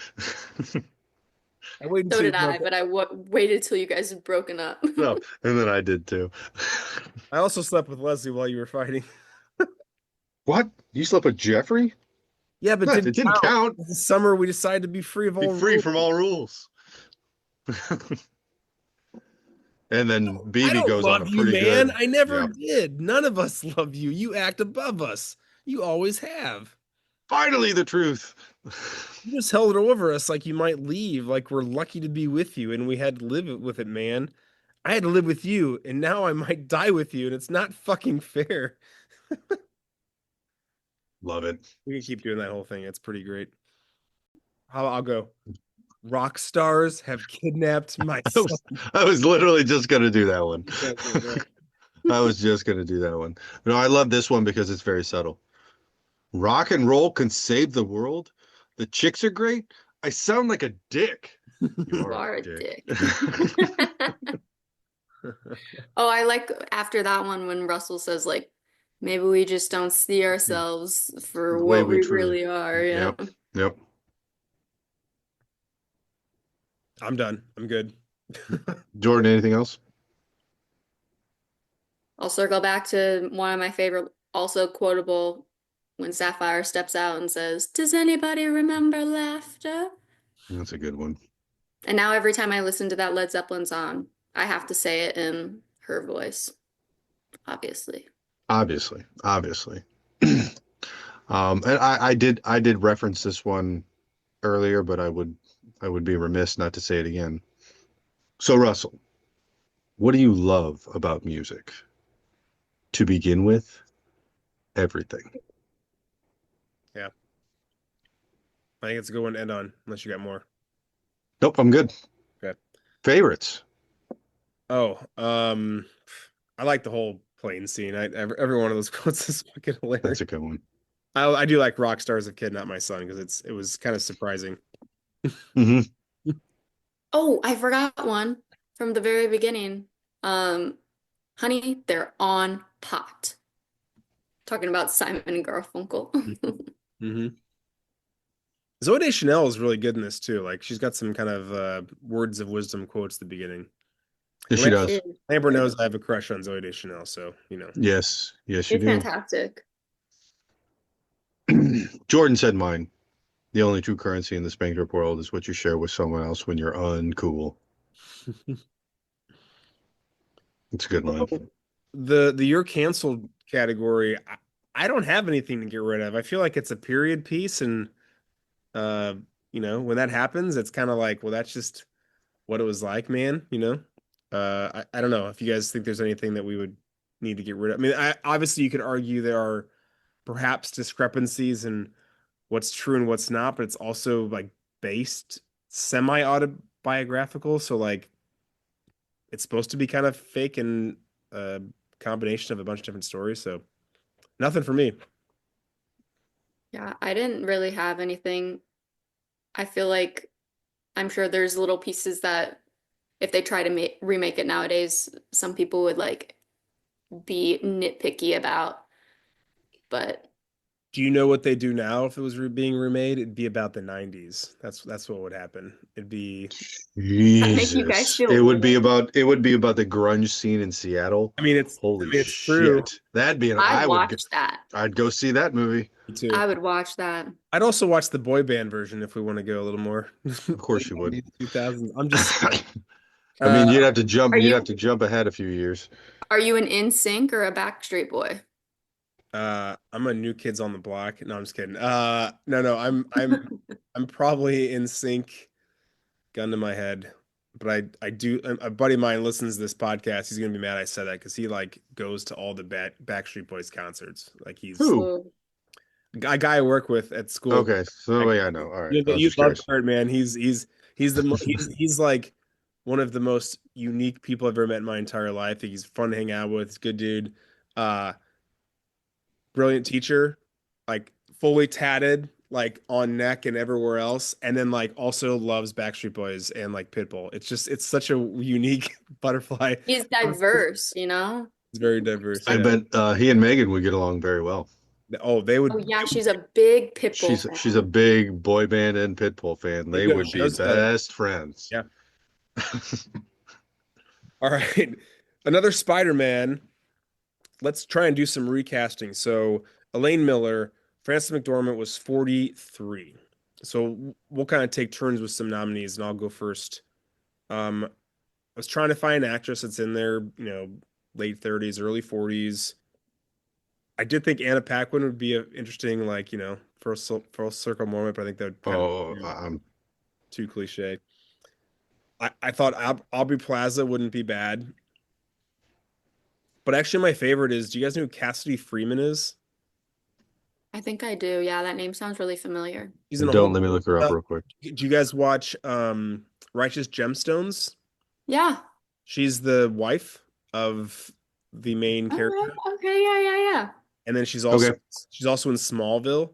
I waited So until did I, but I waited till you guys had broken up. No, and then I did too. I also slept with Leslie while you were fighting. What? You slept with Jeffrey? Yeah, but No, it it didn't count. This summer we decided to be free of Be all free rules. from all rules. And then I BB don't goes on a love you, pretty man. good. I never Yeah. did. None of us love you. You act above us. You always have. Finally, the truth. You just held it over us like you might leave, like we're lucky to be with you, and we had to live with it, man. I had to live with you, and now I might die with you, and it's not fucking fair. Love it. We can keep doing that whole thing. It's pretty great. I'll go. Rock stars have kidnapped my son. I was literally just gonna do that one. I was just gonna do that one. No, I love this one because it's very subtle. Rock and roll can save the world. The chicks are great. I sound like a dick. You are a dick. Oh, I like after that one when Russell says like, maybe we just don't see ourselves for The way what we we truly- really are. Yeah. Yep. I'm done. I'm good. Jordan, anything else? I'll circle back to one of my favorite, also quotable, when Sapphire steps out and says, "Does anybody remember laughter?" That's a good one. And now every time I listen to that Led Zeppelin song, I have to say it in her voice, obviously. Obviously. And I did reference this one earlier, but I would be remiss not to say it again. So Russell, what do you love about music? To begin with, everything. Yeah. I think it's a good one to end on, unless you got more. Nope, I'm good. Okay. Favorites. Oh, I like the whole plane scene. Every one of those quotes is fucking hilarious. That's a good one. I do like rock stars have kidnapped my son because it was kind of surprising. Mm-hmm. Oh, I forgot one from the very beginning. Honey, they're on pot. Talking about Simon and Garfunkel. Mm-hmm. Zooey Deschanel is really good in this too. Like she's got some kind of words of wisdom quotes at the beginning. Yes, she does. Amber knows I have a crush on Zooey Deschanel, so you know. Yes, you She's do. fantastic. Jordan said mine. The only true currency in this bankrupt world is what you share with someone else when you're uncool. It's a good line. The you're canceled category, I don't have anything to get rid of. I feel like it's a period piece, and when that happens, it's kind of like, well, that's just what it was like, man. I don't know if you guys think there's anything that we would need to get rid of. I mean, obviously you could argue there are perhaps discrepancies in what's true and what's not, but it's also like based semi-autobiographical. So like, it's supposed to be kind of fake and a combination of a bunch of different stories. So nothing for me. Yeah, I didn't really have anything. I feel like I'm sure there's little pieces that if they try to remake it nowadays, some people would like be nitpicky about. But Do you know what they do now if it was being remade? It'd be about the 90s. That's what would happen. It'd be, does that make you guys Jesus. feel It would be old? about the grunge scene in Seattle. I Holy mean, it's true. shit. That'd be I'd watch that. I'd go see that movie. Me too. I would watch that. I'd also watch the boy band version if we want to go a little more. Of course you would. 2000s. I'm just, I mean, uh, Are you'd you have to jump ahead a few years. are you an NSYNC or a Backstreet Boy? I'm a New Kids on the Block. No, I'm just kidding. No, I'm probably in sync, gun to my head. But I do a buddy of mine listens to this podcast. He's gonna be mad I said that because he like goes to all the Backstreet Boys concerts. Like he's Who? Oh, a guy I work with at school. Okay, so yeah, I know. All right. I was You just love curious. Kurt, man. He's like one of the most unique people I've ever met in my entire life. He's fun to hang out with. He's a good dude. Uh, Brilliant teacher, like fully tatted, like on neck and everywhere else, and then like also loves Backstreet Boys and like Pitbull. It's such a unique butterfly. he's diverse, you know? It's very diverse. I Yeah. bet he and Megan would get along very well. Oh, they would. Oh yeah, she's a big Pitbull She's a fan. big boy band and Pitbull fan. They They go to would be shows together. best friends. Yeah. All right. Another Spider-Man. Let's try and do some recasting. So Elaine Miller, Frances McDormand was 43. So we'll kind of take turns with some nominees, and I'll go first. I was trying to find an actress that's in their, late 30s, early 40s. I did think Anna Paquin would be an interesting, like, full circle moment, but I think that would kind Oh, of too cliche. I thought Aubrey Plaza wouldn't be bad. But actually, my favorite is, do you guys know who Cassidy Freeman is? I think I do. Yeah, that name sounds really familiar. She's in a don't whole. let me look her up real quick. Do you guys watch Righteous Gemstones? Yeah. She's the wife of the main All character, right. Okay. Yeah. Yeah. Yeah. and then she's Okay. also in Smallville.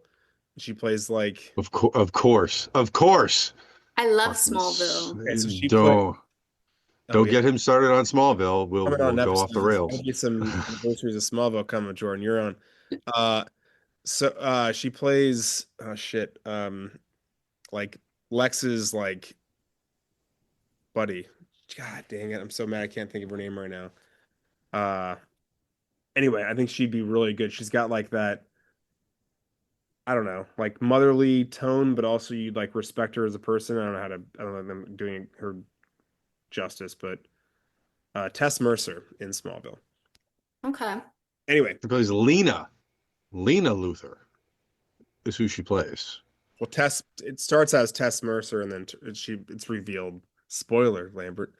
She plays like Of course. Of course. I love Fucking Smallville. Okay, so she don't get him started on Smallville. We'll coming on go off the episodes. rails. There'll be some anniversaries of Smallville coming, Jordan. You're on. So she plays like Lex's like buddy. God dang it. I'm so mad I can't think of her name right now. Anyway, I think she'd be really good. She's got like that, I don't know, like motherly tone, but also you'd like respect her as a person. I don't know if I'm doing her justice, but Tess Mercer in Smallville. Okay. Anyway, She plays Lena. Lena Luthor is who she plays. well, it starts as Tess Mercer and then it's revealed. Spoiler, Lambert.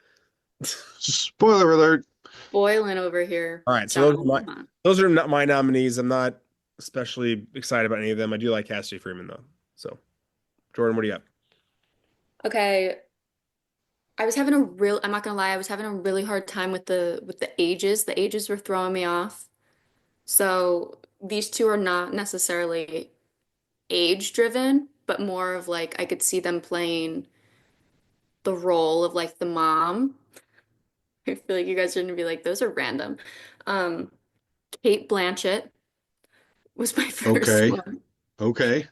Spoiler alert. Boiling over here. All right, so John, come on. those are not my nominees. I'm not especially excited about any of them. I do like Cassidy Freeman though. So, Jordan, what do you have? Okay. I'm not gonna lie, I was having a really hard time with the ages. The ages were throwing me off. So these two are not necessarily age driven, but more of like I could see them playing the role of like the mom. I feel like you guys are gonna be like, those are random. Um, Kate Blanchett was my first Okay. one. Okay.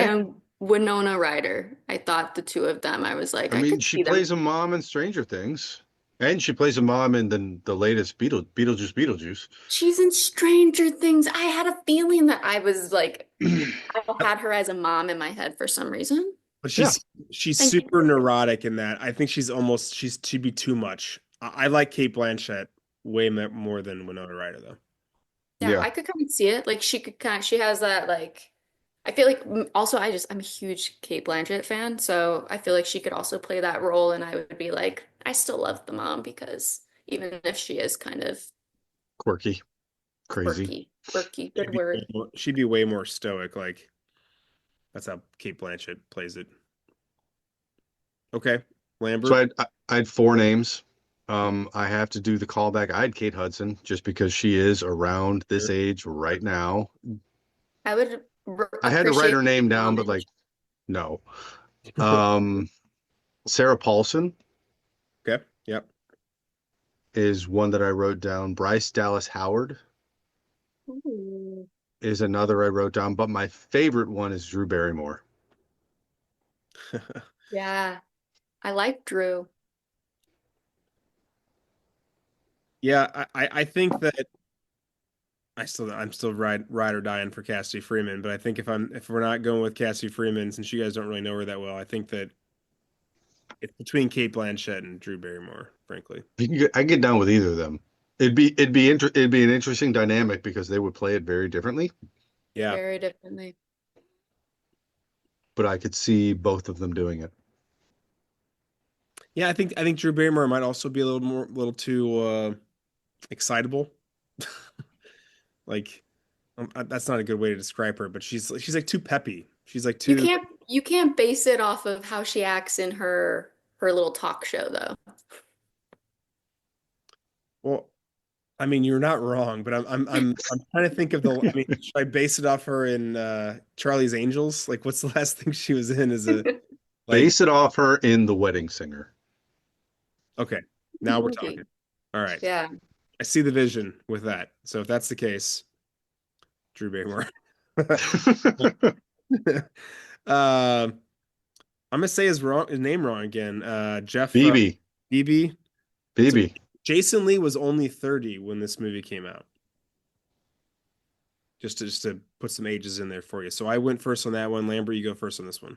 And Winona Ryder. I thought the two of them, I was like, I I mean, could she see them. plays a mom in Stranger Things. And she plays a mom in the latest Beetlejuice. She's in Stranger Things. I had a feeling that I was like, I had her as a mom in my head for some reason. But Yeah. she's Thank you. super neurotic in that. I think she'd be too much. I like Kate Blanchett way more than Winona Ryder though. Yeah, Yeah. I could kind of see it. Like she has that like, I feel like also I'm a huge Kate Blanchett fan, so I feel like she could also play that role, and I would be like, I still love the mom because even if she is kind of Quirky. Crazy. quirky, good word. She'd be way more stoic. Like that's how Kate Blanchett plays it. Okay, Lambert. So I had four names. I have to do the callback. I had Kate Hudson just because she is around this Sure. age right now. I would I had to write appreciate her name the down, but like, homage. no. Um, Sarah Paulson Okay. Yep. is one that I wrote down. Bryce Dallas Howard Ooh. is another I wrote down, but my favorite one is Drew Barrymore. Yeah, I like Drew. Yeah, I think that I'm still ride or dying for Cassie Freeman, but I think if we're not going with Cassie Freeman, since you guys don't really know her that well, I think that it's between Kate Blanchett and Drew Barrymore, frankly. I get down with either of them. It'd be an interesting dynamic because they would play it very differently, Yeah. Very differently. but I could see both of them doing it. Yeah, I think Drew Barrymore might also be a little too excitable. Like that's not a good way to describe her, but she's like too peppy. She's like You too can't you can't base it off of how she acts in her little talk show though. well. I mean, you're not wrong, but I'm trying to think of the. I mean, should I base it off her in Charlie's Angels? Like, what's the last thing she was in? Is a like Base it off her in The Wedding Singer. okay, now we're Movie. talking. All right, Yeah. I see the vision with that. So if that's the case, Drew Barrymore. I'm gonna say his name wrong again. Jeff BB, Beebe. So BB. Jason Lee was only 30 when this movie came out. Just to put some ages in there for you. So I went first on that one. Lambert, you go first on this one.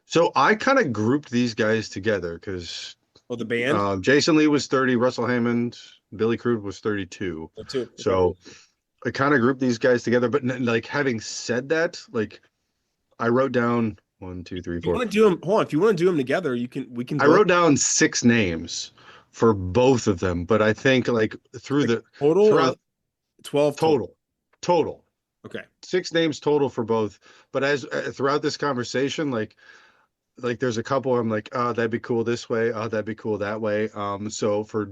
So I kind of grouped these guys together because Oh, the band? Jason Lee was 30, Russell Hammond, Billy Crudup was 32. Oh, two. Okay. So I kind of grouped these guys together. But like having said that, like I wrote down one, two, three, If you four. want to do them, hold on. If you want to do them together, we can I both wrote down 6 names for both of them, but I think like through like the total or throughout 12 total. total Okay. 6 names total for both. But as throughout this conversation, like there's a couple I'm like, oh, that'd be cool this way. Oh, that'd be cool that way. So for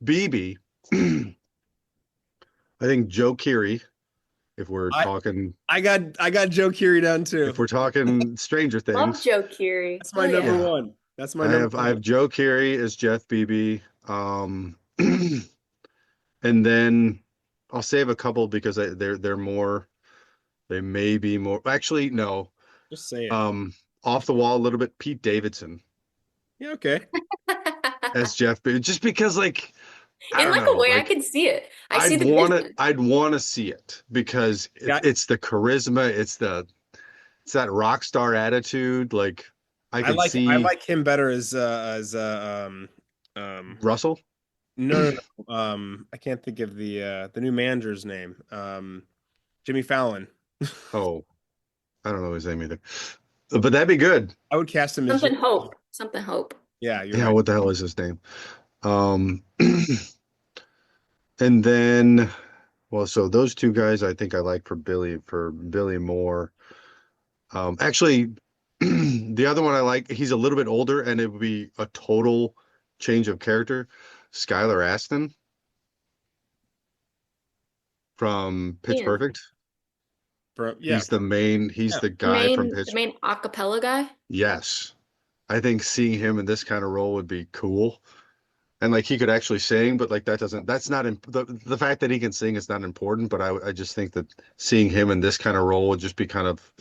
BB, I think Joe Keery, if we're I talking I got Joe Keery down too. if we're talking Stranger Love Things, Joe Keery. That's Oh my number yeah. yeah, one. That's my number I have one. Joe Keery as Jeff Beebe. And then I'll save a couple because they're more they may be more actually no. Just say it. Um Off the wall a little bit, Pete Davidson Yeah, okay. as Jeff Beebe. Just because like I In don't like a know, way I like can see it. I see the vision. I'd wanna see it because Yeah, it's the charisma, it's that rock star attitude. Like I could I see like him better as Russell. no. I can't think of the new manager's name. Jimmy Fallon. Oh, I don't know his name either. But that'd be good. I would cast him as Something Jimmy. hope. Something hope. Yeah, you're Yeah, right. what the hell is his name? Um and then well, so those two guys I think I like for Billy Moore. Actually, the other one I like, he's a little bit older, and it would be a total change of character. Skylar Aston from Pitch Ian. Perfect. Yeah, He's yeah. the guy from Pitch. The main acapella guy. Yes. I think seeing him in this kind of role would be cool. And like he could actually sing, but like that's not the fact that he can sing is not important, but I just think that seeing him in this kind of role would just be kind of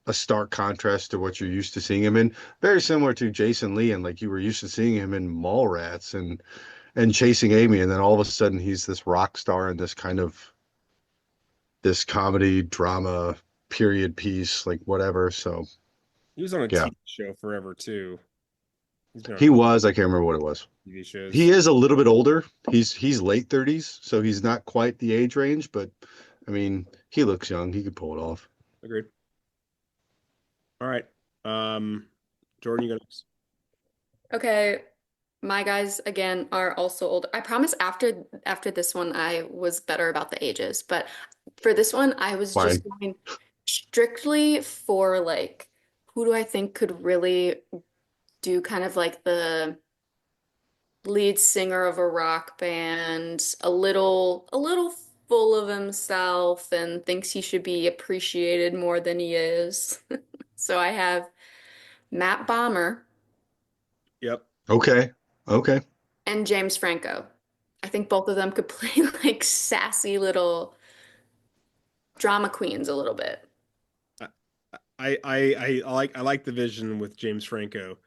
a stark contrast to what you're used to seeing him in. Very similar to Jason Lee, and like you were used to seeing him in Mallrats and Chasing Amy, and then all of a sudden he's this rock star in this kind of this comedy drama period piece, like whatever. So He was on a yeah, TV show forever too. He's been on he was. I can't remember what it was. TV shows. He is a little bit older. He's late 30s, so he's not quite the age range, but I mean, he looks young. He could pull it off. Agreed. All right. Jordan, you go next. Okay. My guys again are also older. I promise after this one I was better about the ages, but for this one I was just Fine. going strictly for like who do I think could really do kind of like lead singer of a rock band, a little full of himself and thinks he should be appreciated more than he is. So I have Matt Bomer Yep. Okay. Okay. and James Franco. I think both of them could play like sassy little drama queens a little bit. I like the vision with James Franco.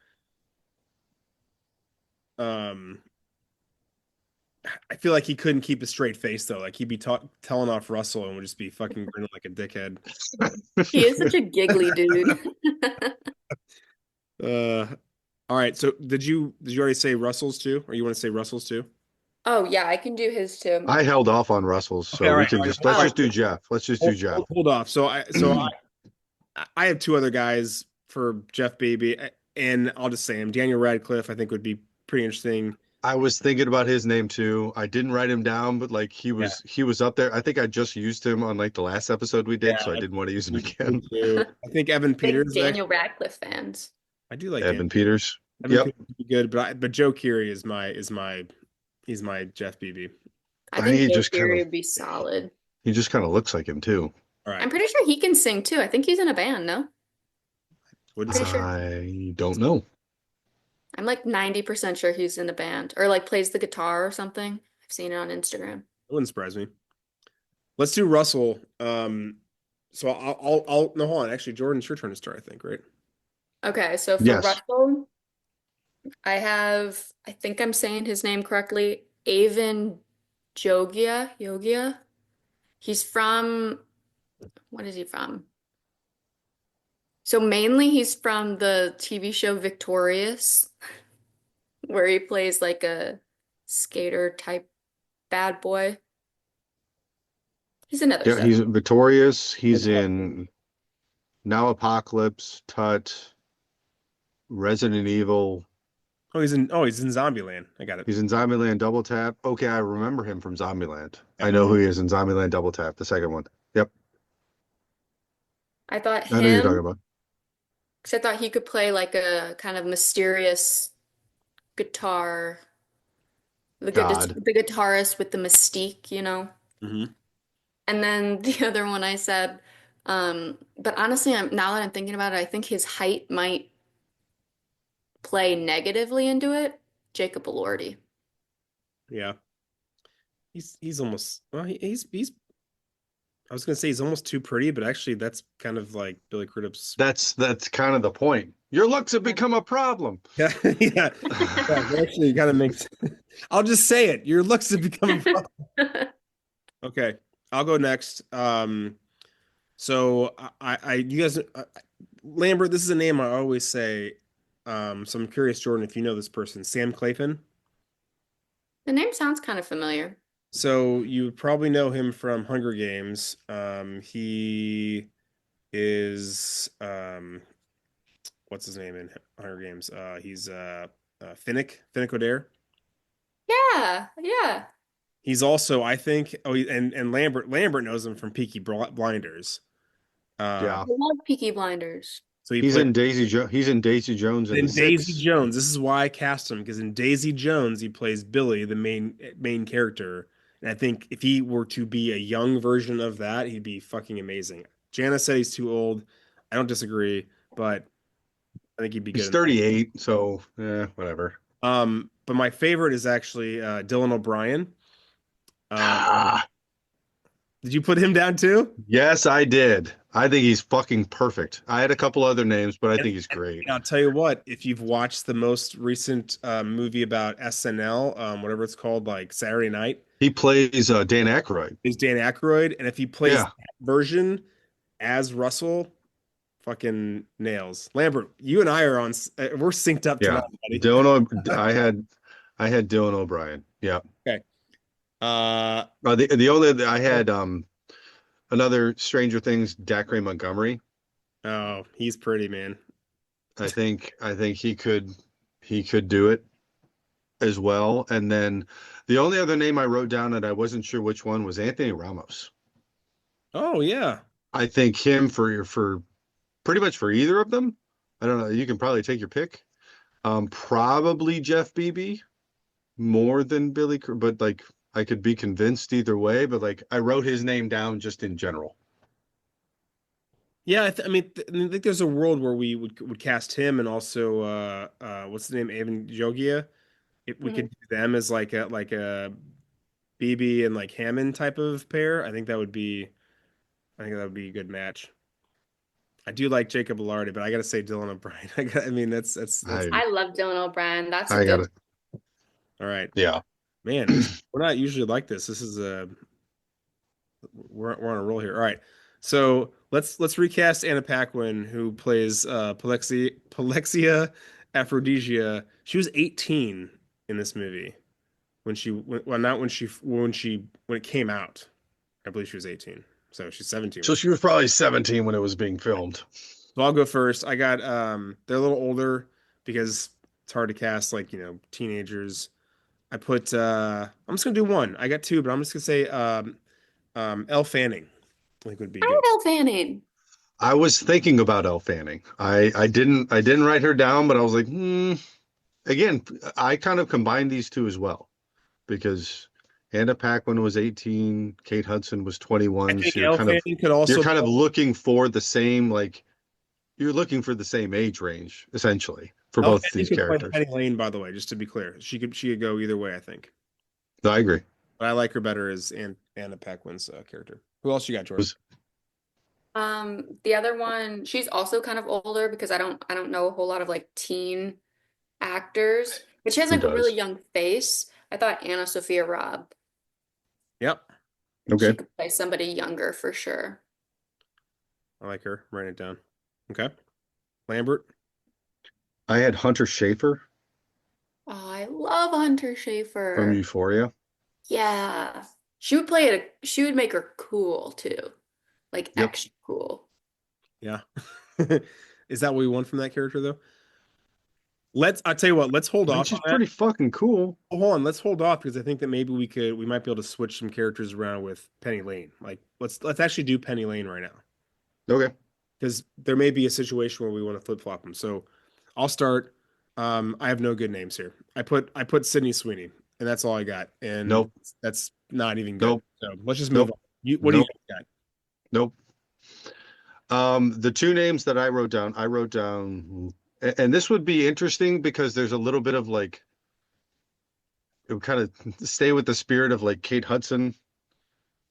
Um, I feel like he couldn't keep a straight face though. Like he'd be telling off Russell and would just be fucking grinning like a dickhead. He is such a giggly dude. Uh, all right. So did you already say Russell's too, or you want to say Russell's too? Oh yeah, I can do his too. I held off on Russell's, Okay. so All we right. can All right. just All let's right. just do Jeff. Let's just do Jeff. Hold off. So I have two other guys for Jeff Baby, and I'll just say him. Daniel Radcliffe, I think would be pretty interesting. I was thinking about his name too. I didn't write him down, but like Yeah. he was up there. I think I just used him on like the last episode we did, Yeah. so I didn't want to use him Me again. too. I think Evan Big Peters. Daniel Radcliffe fans. I do like Evan Peters. Evan Yep. Peters would be good, but Joe Keery he's my Jeff Beebe. I He think Joe just kind Keery of would be solid. he just kind of looks like him too. All I'm right. pretty sure he can sing too. I think he's in a band, no? Wouldn't Pretty say sure. I don't know. I'm like 90% sure he's in a band or like plays the guitar or something. I've seen it on Instagram. it wouldn't surprise me. Let's do Russell. So I'll no, hold on. Actually, Jordan, it's your turn to start, I think, right? Okay, so for Yes. Russell, I think I'm saying his name correctly, Avon Yogia. He's from, what is he from? So mainly he's from the TV show Victorious, where he plays like a skater type bad boy. He's another Yeah, stuff. he's Victorious. He's in Now Apocalypse, Tut, Resident Evil. He's in Zombieland. I got it. He's in Zombieland Double Tap. Okay, I remember him from Zombieland. I know who he is in Zombieland Double Tap, the second one. Yep, I thought I know who you're talking him, about. because I thought he could play like a kind of mysterious guitar, God. the guitarist with the mystique, you know? hmm And then the other one I said, but honestly, now that I'm thinking about it, I think his height might play negatively into it. Jacob Elordi. Yeah. He's almost well, he's I was gonna say he's almost too pretty, but actually that's kind of like Billy Crudup's. That's kind of the point. Your looks have become a problem. Yeah, yeah. It actually kind of makes. I'll just say it. Your looks have become a problem. Okay, I'll go next. So you guys, Lambert. This is a name I always say. So I'm curious, Jordan, if you know this person, Sam Claflin. The name sounds kind of familiar. So you probably know him from Hunger Games. He is what's his name in Hunger Games? He's Finnick Odair. Yeah, yeah. He's also, I think, and Lambert knows him from Peaky Blinders. Yeah. I love Peaky Blinders. So he He's played in He's in Daisy Jones and in the Daisy Six. Jones. This is why I cast him, because in Daisy Jones he plays Billy, the main character. And I think if he were to be a young version of that, he'd be fucking amazing. Jana said he's too old. I don't disagree, but I think he'd be good. He's in that. 38, so whatever. But my favorite is actually Dylan O'Brien. Did you put him down too? Yes, I did. I think he's fucking perfect. I had a couple other names, but I think he's great. And I'll tell you what, if you've watched the most recent movie about SNL, whatever it's called, like Saturday Night, He plays Dan Aykroyd. is Dan Aykroyd, and if he plays Yeah. that version as Russell, fucking nails. Lambert, you and I are on. We're synced up Yeah. tonight, buddy. I had Dylan O'Brien. Yeah. Uh, I had another Stranger Things, Dacre Montgomery. oh, he's pretty, man. I think he could do it as well. And then the only other name I wrote down that I wasn't sure which one was Anthony Ramos. Oh yeah, I think him for pretty much for either of them. I don't know. You can probably take your pick. Probably Jeff Beebe. more than but like I could be convinced either way. But like I wrote his name down just in general. Yeah, I think there's a world where we would cast him and also what's the name, Avon Jogia. If we Mhm. could do them as like a BB and like Hammond type of pair, I think that would be a good match. I do like Jacob Elordi, but I gotta say Dylan O'Brien. I mean that's I I love Dylan O'Brien. That's a I good. gotta all right. yeah. Man, we're not usually like this. This is a we're on a roll here. All right. So let's recast Anna Paquin, who plays Palexia Aphrodisia. She was 18 in this movie well, not when it came out. I believe she was 18. So she's 17 So right. she was probably 17 when it was being filmed. So I'll go first. I got they're a little older because it's hard to cast like, teenagers. I'm just gonna do one. I got two, but I'm just gonna say Elle Fanning. I think would be I good. love Elle Fanning. I was thinking about Elle Fanning. I didn't write her down, but I was like, again, I kind of combined these two as well because Anna Paquin was 18, Kate Hudson was I 21. think So Elle Fanning could you're also kind of looking for the same like you're looking for the same age range essentially for Elle both Fanning these could play characters. Penny Lane, by the way, just to be clear. She could go either way, I think. No, I agree. But I like her better as Anna Paquin's character. Who else you got, Jordan? Was The other one, she's also kind of older because I don't know a whole lot of like teen actors, but she has who like a really does? young face. I thought Anna Sophia Robb. Yep, She Okay. could play somebody younger for sure. I like her. Write it down. Okay. Lambert. I had Hunter Schafer Oh, I love Hunter from Schafer. Euphoria. Yeah. She would make her cool too. Like Yep. extra cool. Yeah. Is that what we want from that character though? I tell you what, let's hold I mean, off on she's that. pretty fucking cool. Hold on, let's hold off because I think that maybe we might be able to switch some characters around with Penny Lane. Like let's actually do Penny Lane right now. Okay. Because there may be a situation where we want to flip flop them. So I'll start. I have no good names here. I put Sydney Sweeney, and that's all I got. And Nope. that's not even good. Nope. So let's just move Nope. on. What do you Nope. got? Nope. The two names that I wrote down, and this would be interesting because there's a little bit of like, it would kind of stay with the spirit of like Kate Hudson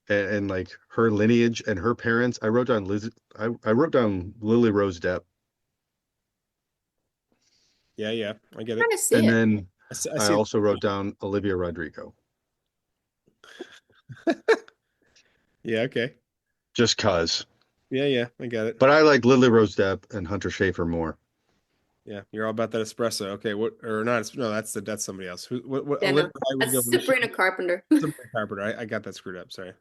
and like her lineage and her parents. I wrote down Lily Rose Depp, Yeah, I get it. Trying to see and it. then I I see also wrote down Olivia Rodrigo, Yeah, okay. just cause. Yeah, I got it. But I like Lily Rose Depp and Hunter Schafer more. Yeah, you're all about that espresso. Okay, what or not? No, that's somebody else. What Yeah, Olivia no. Rodrigo? That's Sabrina Carpenter. Sabrina Carpenter. I got that screwed up. Sorry.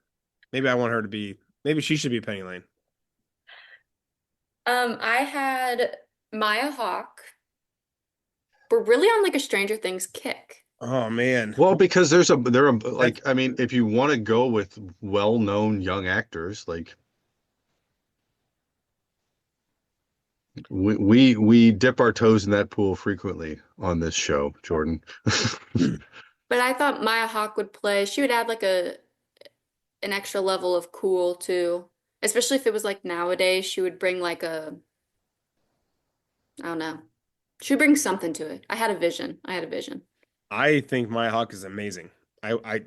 Maybe I want her to be. Maybe she should be Penny Lane. I had Maya Hawke. We're really on like a Stranger Things kick. Oh man. Well, because there are like I mean, if you want to go with well-known young actors, like we dip our toes in that pool frequently on this show, Jordan. But I thought Maya Hawke would play. She would add like an extra level of cool too. Especially if it was like nowadays, she would bring like I don't know. She would bring something to it. I had a vision. I had a vision. I think Maya Hawke is amazing. I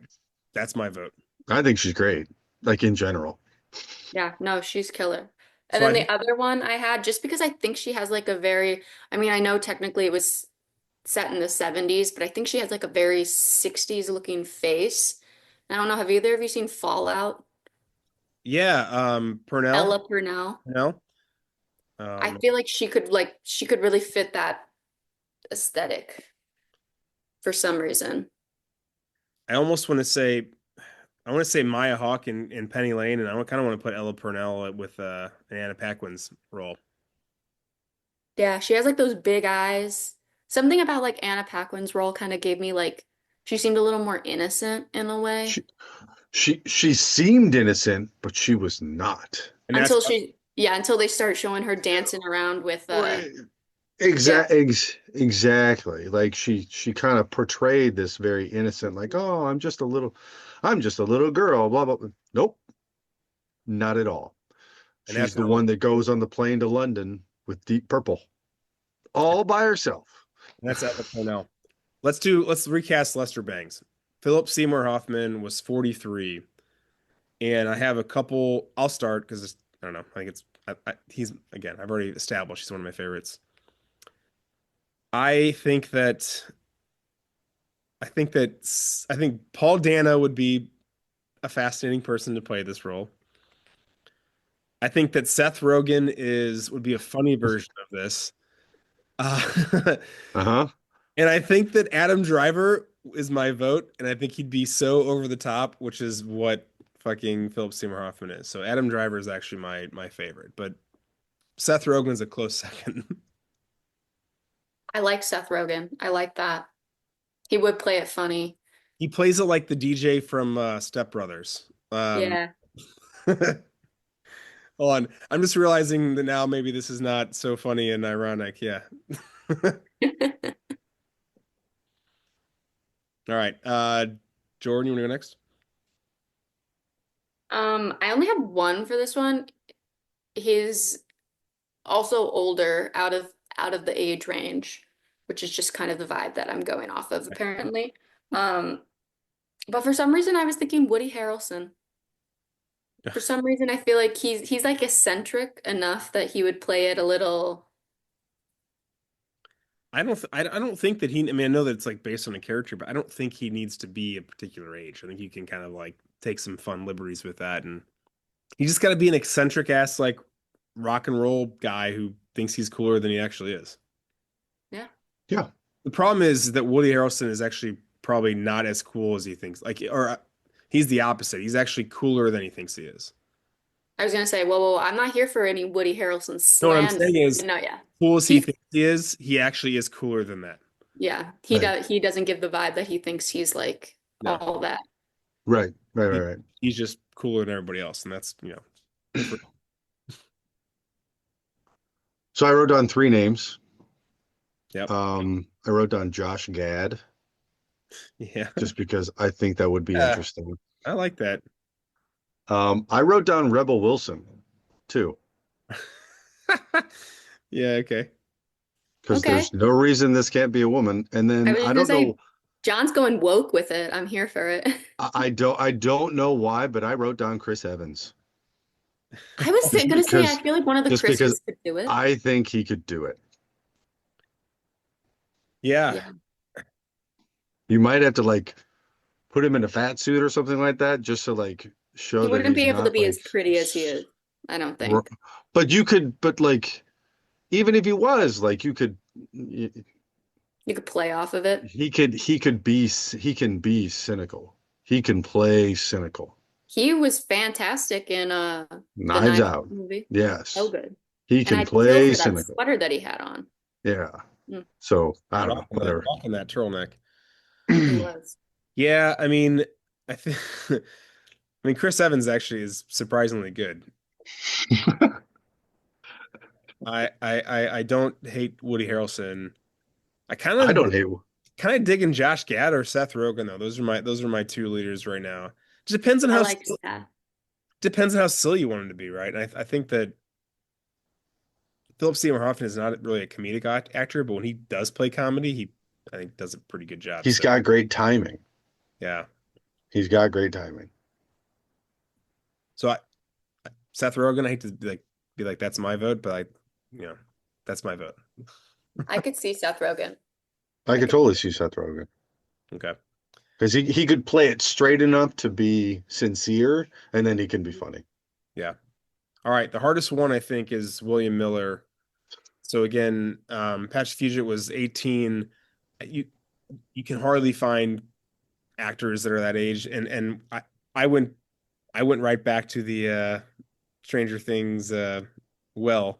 that's my vote. I think she's great, like in general. Yeah, no, she's killer. And So then I the other one I had, just because I think she has like a very, I mean, I know technically it was set in the 70s, but I think she has like a very 60s looking face. I don't know, have either of you seen Fallout? yeah, Purnell. Ella Purnell. Purnell. I feel like she could really fit that aesthetic for some reason. I almost want to say I want to say Maya Hawke and Penny Lane, and I kind of want to put Ella Purnell with Anna Paquin's role. Yeah, she has like those big eyes. Something about like Anna Paquin's role kind of gave me like she seemed a little more innocent in a way She she seemed innocent, but she was not. And that's until they start showing her dancing around with Right. Yeah. Exactly. Like she kind of portrayed this very innocent, like, oh, I'm just a little girl, blah blah. Blah. Nope, not at all. And She's that's the one that goes on the plane to London with Deep Purple, all by herself. Eva Cornell. Let's recast Lester Bangs. Philip Seymour Hoffman was 43, and I have a couple. I'll start because I don't know. I think he's again. I've already established he's one of my favorites. I think that I think Paul Dano would be a fascinating person to play this role. I think that Seth Rogen would be a funny version of this. Uh, Uh-huh. and I think that Adam Driver is my vote, and I think he'd be so over the top, which is what fucking Philip Seymour Hoffman is. So Adam Driver is actually my favorite, but Seth Rogen's a close second. I like Seth Rogen. I like that. He would play it funny. He plays it like the DJ from Step Brothers. Yeah. Hold on. I'm just realizing that now maybe this is not so funny and ironic. Yeah. All right. Jordan, you want to go next? I only have one for this one. He's also older, out of the age range, which is just kind of the vibe that I'm going off of apparently. Um, but for some reason I was thinking Woody Harrelson. For some reason I feel like he's like eccentric enough that he would play it a little. I don't think that I mean, I know that it's like based on a character, but I don't think he needs to be a particular age. I think you can kind of like take some fun liberties with that. And you just got to be an eccentric ass, like rock and roll guy who thinks he's cooler than he actually is. Yeah. Yeah. The problem is that Woody Harrelson is actually probably not as cool as he thinks. He's the opposite. He's actually cooler than he thinks he is. I was gonna say, well, I'm not here for any Woody Harrelson No, what I'm slander. saying is, No, yeah. cool as he He's thinks he is, he actually is cooler than that. yeah, Right. he doesn't give the vibe that he thinks he's like No, all that. Right. Right. Right. he, Right. he's just cooler than everybody else, and that's good for. So I wrote down three names. Yep. I wrote down Josh Gad Yeah. just because I think that would be Yeah, interesting. I like that. I wrote down Rebel Wilson too, Yeah. Okay. because Okay. there's no reason this can't be a woman. And I then was I gonna don't know, say John's going woke with it. I'm here for it. I don't know why, but I wrote down Chris Evans I was just gonna say I because feel like one of the just because Chris's could do it. I think he could do it. Yeah. Yeah. You might have to like put him in a fat suit or something like that just to like show He that wouldn't he's be able to not be like as pretty as he is, I don't r- think. but you could but like even if he was like you could You could play off of it. he can be cynical. He can play cynical. He was fantastic in the Knives Knives Out Out. movie. So Yes. good. He And can I'd kill play for that cynical. sweater that he had on. Yeah. Mm, So I don't know. Whatever. Rocking that turtleneck. he was. Yeah. I mean, I think. I mean, Chris Evans actually is surprisingly good. I don't hate Woody Harrelson. I I don't hate kind of digging Josh Gad or Seth Rogen though. Those are my two leaders right now. Just depends on I like that. depends on how silly you want him to be, right? And I think that Philip Seymour Hoffman is not really a comedic actor, but when he does play comedy, he I think does a pretty good job. he's So got great timing. yeah. He's got great timing. So Seth Rogen, I hate to be like that's my vote, but that's my vote. I could see Seth Rogen. I I could could totally see Seth Rogen Okay. because he could play it straight enough to be sincere and then he can be funny. Yeah. All right. The hardest one I think is William Miller. So again, Patch Fugit was 18. You you can hardly find actors that are that age, and I went right back to the Stranger Things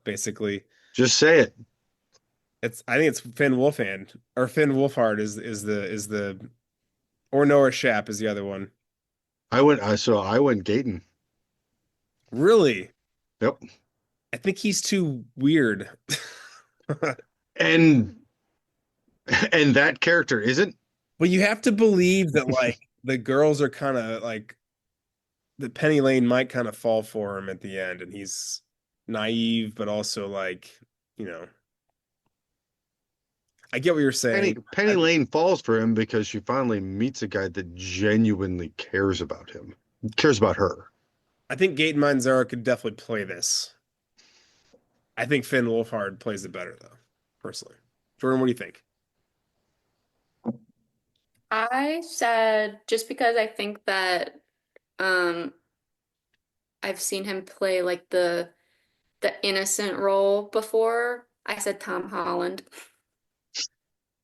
basically. Just say it. I think it's Finn Wolfhard or Finn Wolfhard is the or Noah Schnapp is the other one. I went Gaten. Really? Yep. I think he's too weird. and and that character isn't. Well, you have to believe that like the girls are kind of like that Penny Lane might kind of fall for him at the end, and he's naive, but also like, you know, I get what you're saying. Penny Lane falls for him because she finally meets a guy that genuinely cares about him, cares about her. I think Gaten Manzara could definitely play this. I think Finn Wolfhard plays it better though, personally. Jordan, what do you think? I said just because I think that um I've seen him play like the innocent role before. I said Tom Holland.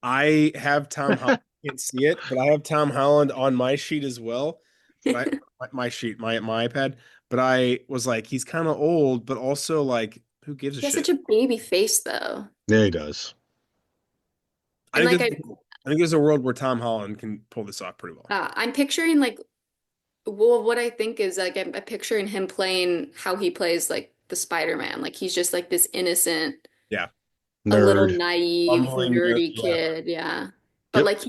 I have Tom Holland. I can't see it, but I have Tom Holland on my sheet as well. But my sheet, my iPad. But I was like, he's kind of old, but also like, who gives a He has shit? such a baby face though. Yeah, he does. I And think like I think there's a world where Tom Holland can pull this off pretty well. I'm picturing like well what I think is like I'm picturing him playing how he plays like the Spider-Man. Like he's just like this innocent, Yeah. a little Nerd. naive, Bumbling nerd, nerdy yeah. kid, yeah. But Yep. like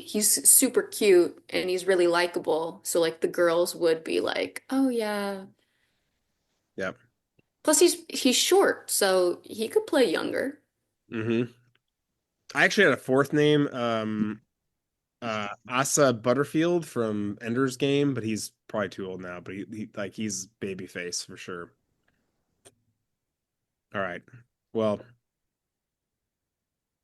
he's super cute and he's really likable. So like the girls would be like, "Oh yeah." Yeah. Plus he's short, so he could play younger. Hmm. I actually had a fourth name, Asa Butterfield from Ender's Game, but he's probably too old now. But he like he's baby face for sure. All right. Well,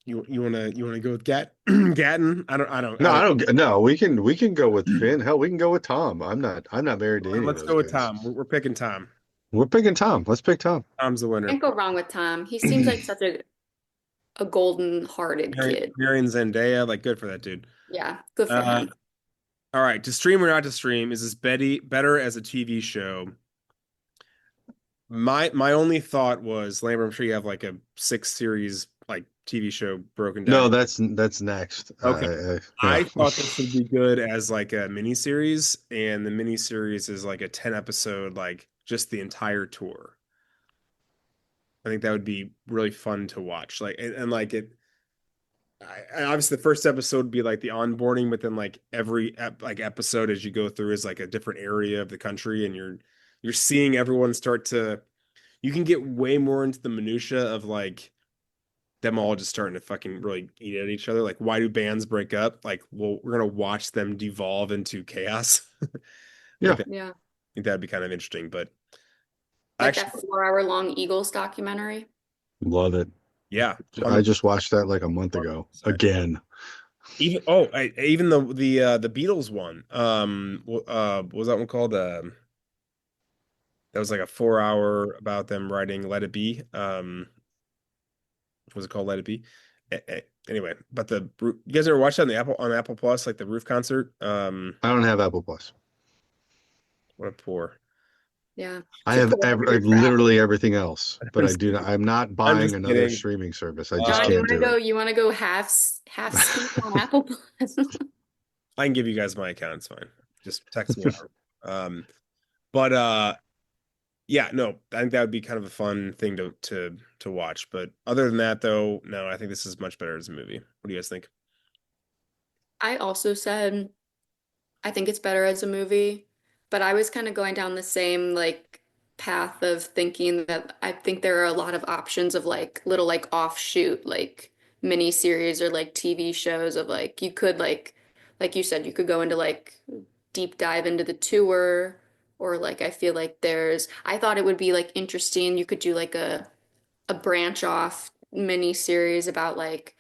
you wanna go with Gatton? No, I I don't. don't. No, we can go with Finn. Hell, we can go with Tom. I'm not married to any of Let's those go with guys. Tom. We're picking Tom. We're picking Tom. Let's pick Tom. Tom's the winner. Can't go wrong with Tom. He seems like such a golden-hearted kid. Marion Zendaya, like good for that dude. Yeah, good for Uh, him. all right, to stream or not to stream, is this Betty better as a TV show? My only thought was, Lambert, I'm sure you have like a 6 series like TV show broken down. No, that's next. Okay. Yeah. I thought this would be good as like a mini series, and the mini series is like a 10 episode, like just the entire tour. I think that would be really fun to watch. Like and like it obviously the first episode would be like the onboarding, but then like every like episode as you go through is like a different area of the country, and you're seeing everyone start to you can get way more into the minutia of like them all just starting to fucking really eat at each other. Like, why do bands break up? Like, well, we're gonna watch them devolve into chaos. Yeah. Yeah. I think that'd be kind of interesting. But Like actually, that 4 hour long Eagles documentary. Love it. yeah, I just watched that like a month ago. 100%. Again. Even the Beatles one. What was that one called? That was like a 4 hour about them writing Let It Be. What was it called? Let It Be. Anyway, but you guys ever watched that on Apple Plus, like the Roof concert? I don't have Apple Plus. What a poor. Yeah. I Should have put it I over have for Apple. literally everything else, but I do not. I'm not buying just another kidding. streaming service. I just John, you can't want to do go? it. You want to go half seat on Apple Plus? I can give you guys my account. It's fine. Just text me out. But yeah, no, I think that would be kind of a fun thing to watch. But other than that, though, no, I think this is much better as a movie. What do you guys think? I also said I think it's better as a movie, but I was kind of going down the same like path of thinking that I think there are a lot of options of like little like offshoot like mini series or like TV shows of like you could like you said you could go into like deep dive into the tour or like I feel like I thought it would be like interesting you could do like a branch off mini series about like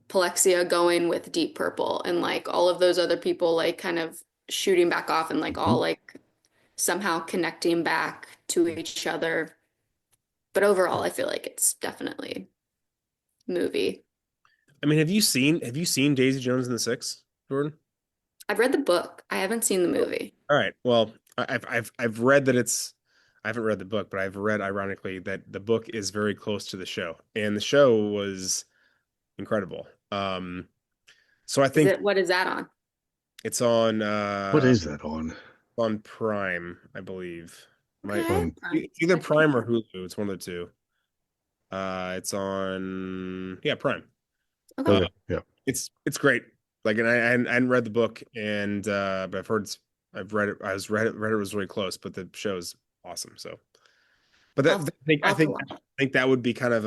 Polexia going with Deep Purple and like all of those other people like kind of shooting back off and like all like somehow connecting back to each other. But overall, I feel like it's definitely movie. I mean, have you seen Daisy Jones and the Six, Jordan? I've read the book. I haven't seen the movie. All right. Well, I've read that it's I haven't read the book, but I've read ironically that the book is very close to the show, and the show was incredible. So I think What is that on? it's on What is that on? Prime, I believe. Might Okay. On Either Prime or Hulu. It's one of the two. It's on Prime. Okay. Okay. Yeah. It's great. Like, and I hadn't read the book, and but I've read it. Read it was really close, but the show is awesome. So, but I'll, I I'll have to think watch it. that would be kind of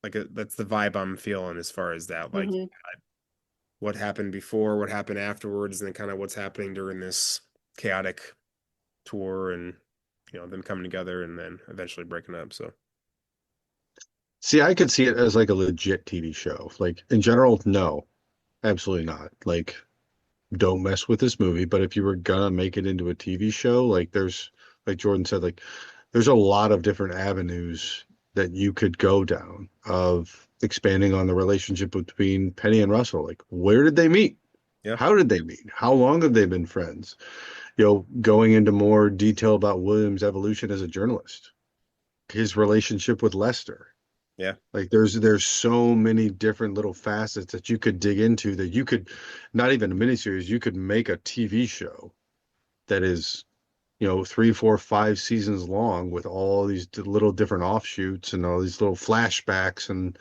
that's the vibe I'm feeling as far as that. Like Mhm. what happened before, what happened afterwards, and then kind of what's happening during this chaotic tour, and them coming together and then eventually breaking up. So See, I could see it as like a legit TV show. Like in general, no, absolutely not. Like, don't mess with this movie. But if you were gonna make it into a TV show, like like Jordan said, like there's a lot of different avenues that you could go down of expanding on the relationship between Penny and Russell. Like, where did they meet? yeah, How did they meet? How long have they been friends? Going into more detail about William's evolution as a journalist, his relationship with Lester. yeah, Like there's so many different little facets that you could dig into that you could not even a miniseries, you could make a TV show that is, 3, 4, 5 seasons long with all these little different offshoots and all these little flashbacks and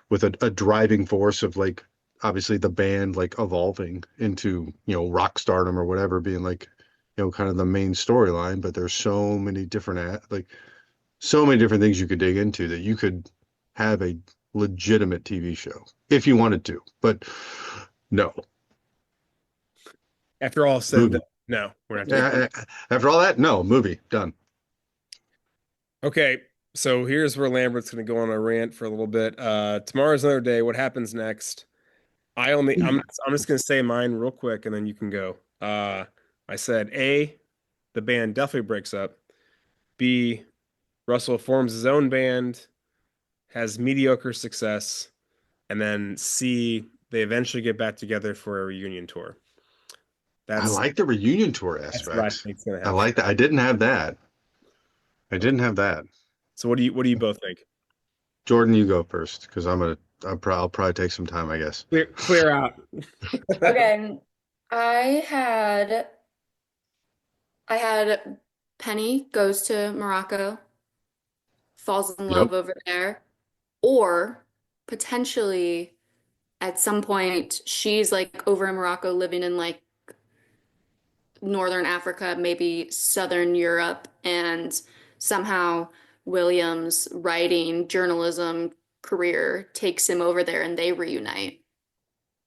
with a driving force of like obviously the band like evolving into, rock stardom or whatever being like, kind of the main storyline, but there's so many different like so many different things you could dig into that you could have a legitimate TV show if you wanted to. But no, after all said, movie. no, we're not doing it. After all that, no, movie done. Okay, so here's where Lambert's going to go on a rant for a little bit. Tomorrow's another day. What happens next? I'm just going to say mine real quick, and then you can go. I said A, the band definitely breaks up. B, Russell forms his own band, has mediocre success, and then C, they eventually get back together for a reunion tour. I That's like the reunion tour that's what I aspects. think's going to I happen. like that. I didn't have that. I didn't have that. So what do you both think? Jordan, you go first because I'll probably take some time, I guess. Clear out. Okay. I had I had Penny goes to Morocco, falls in Yep. love over there, or potentially at some point she's like over in Morocco living in like Northern Africa, maybe Southern Europe, and somehow William's writing journalism career takes him over there and they reunite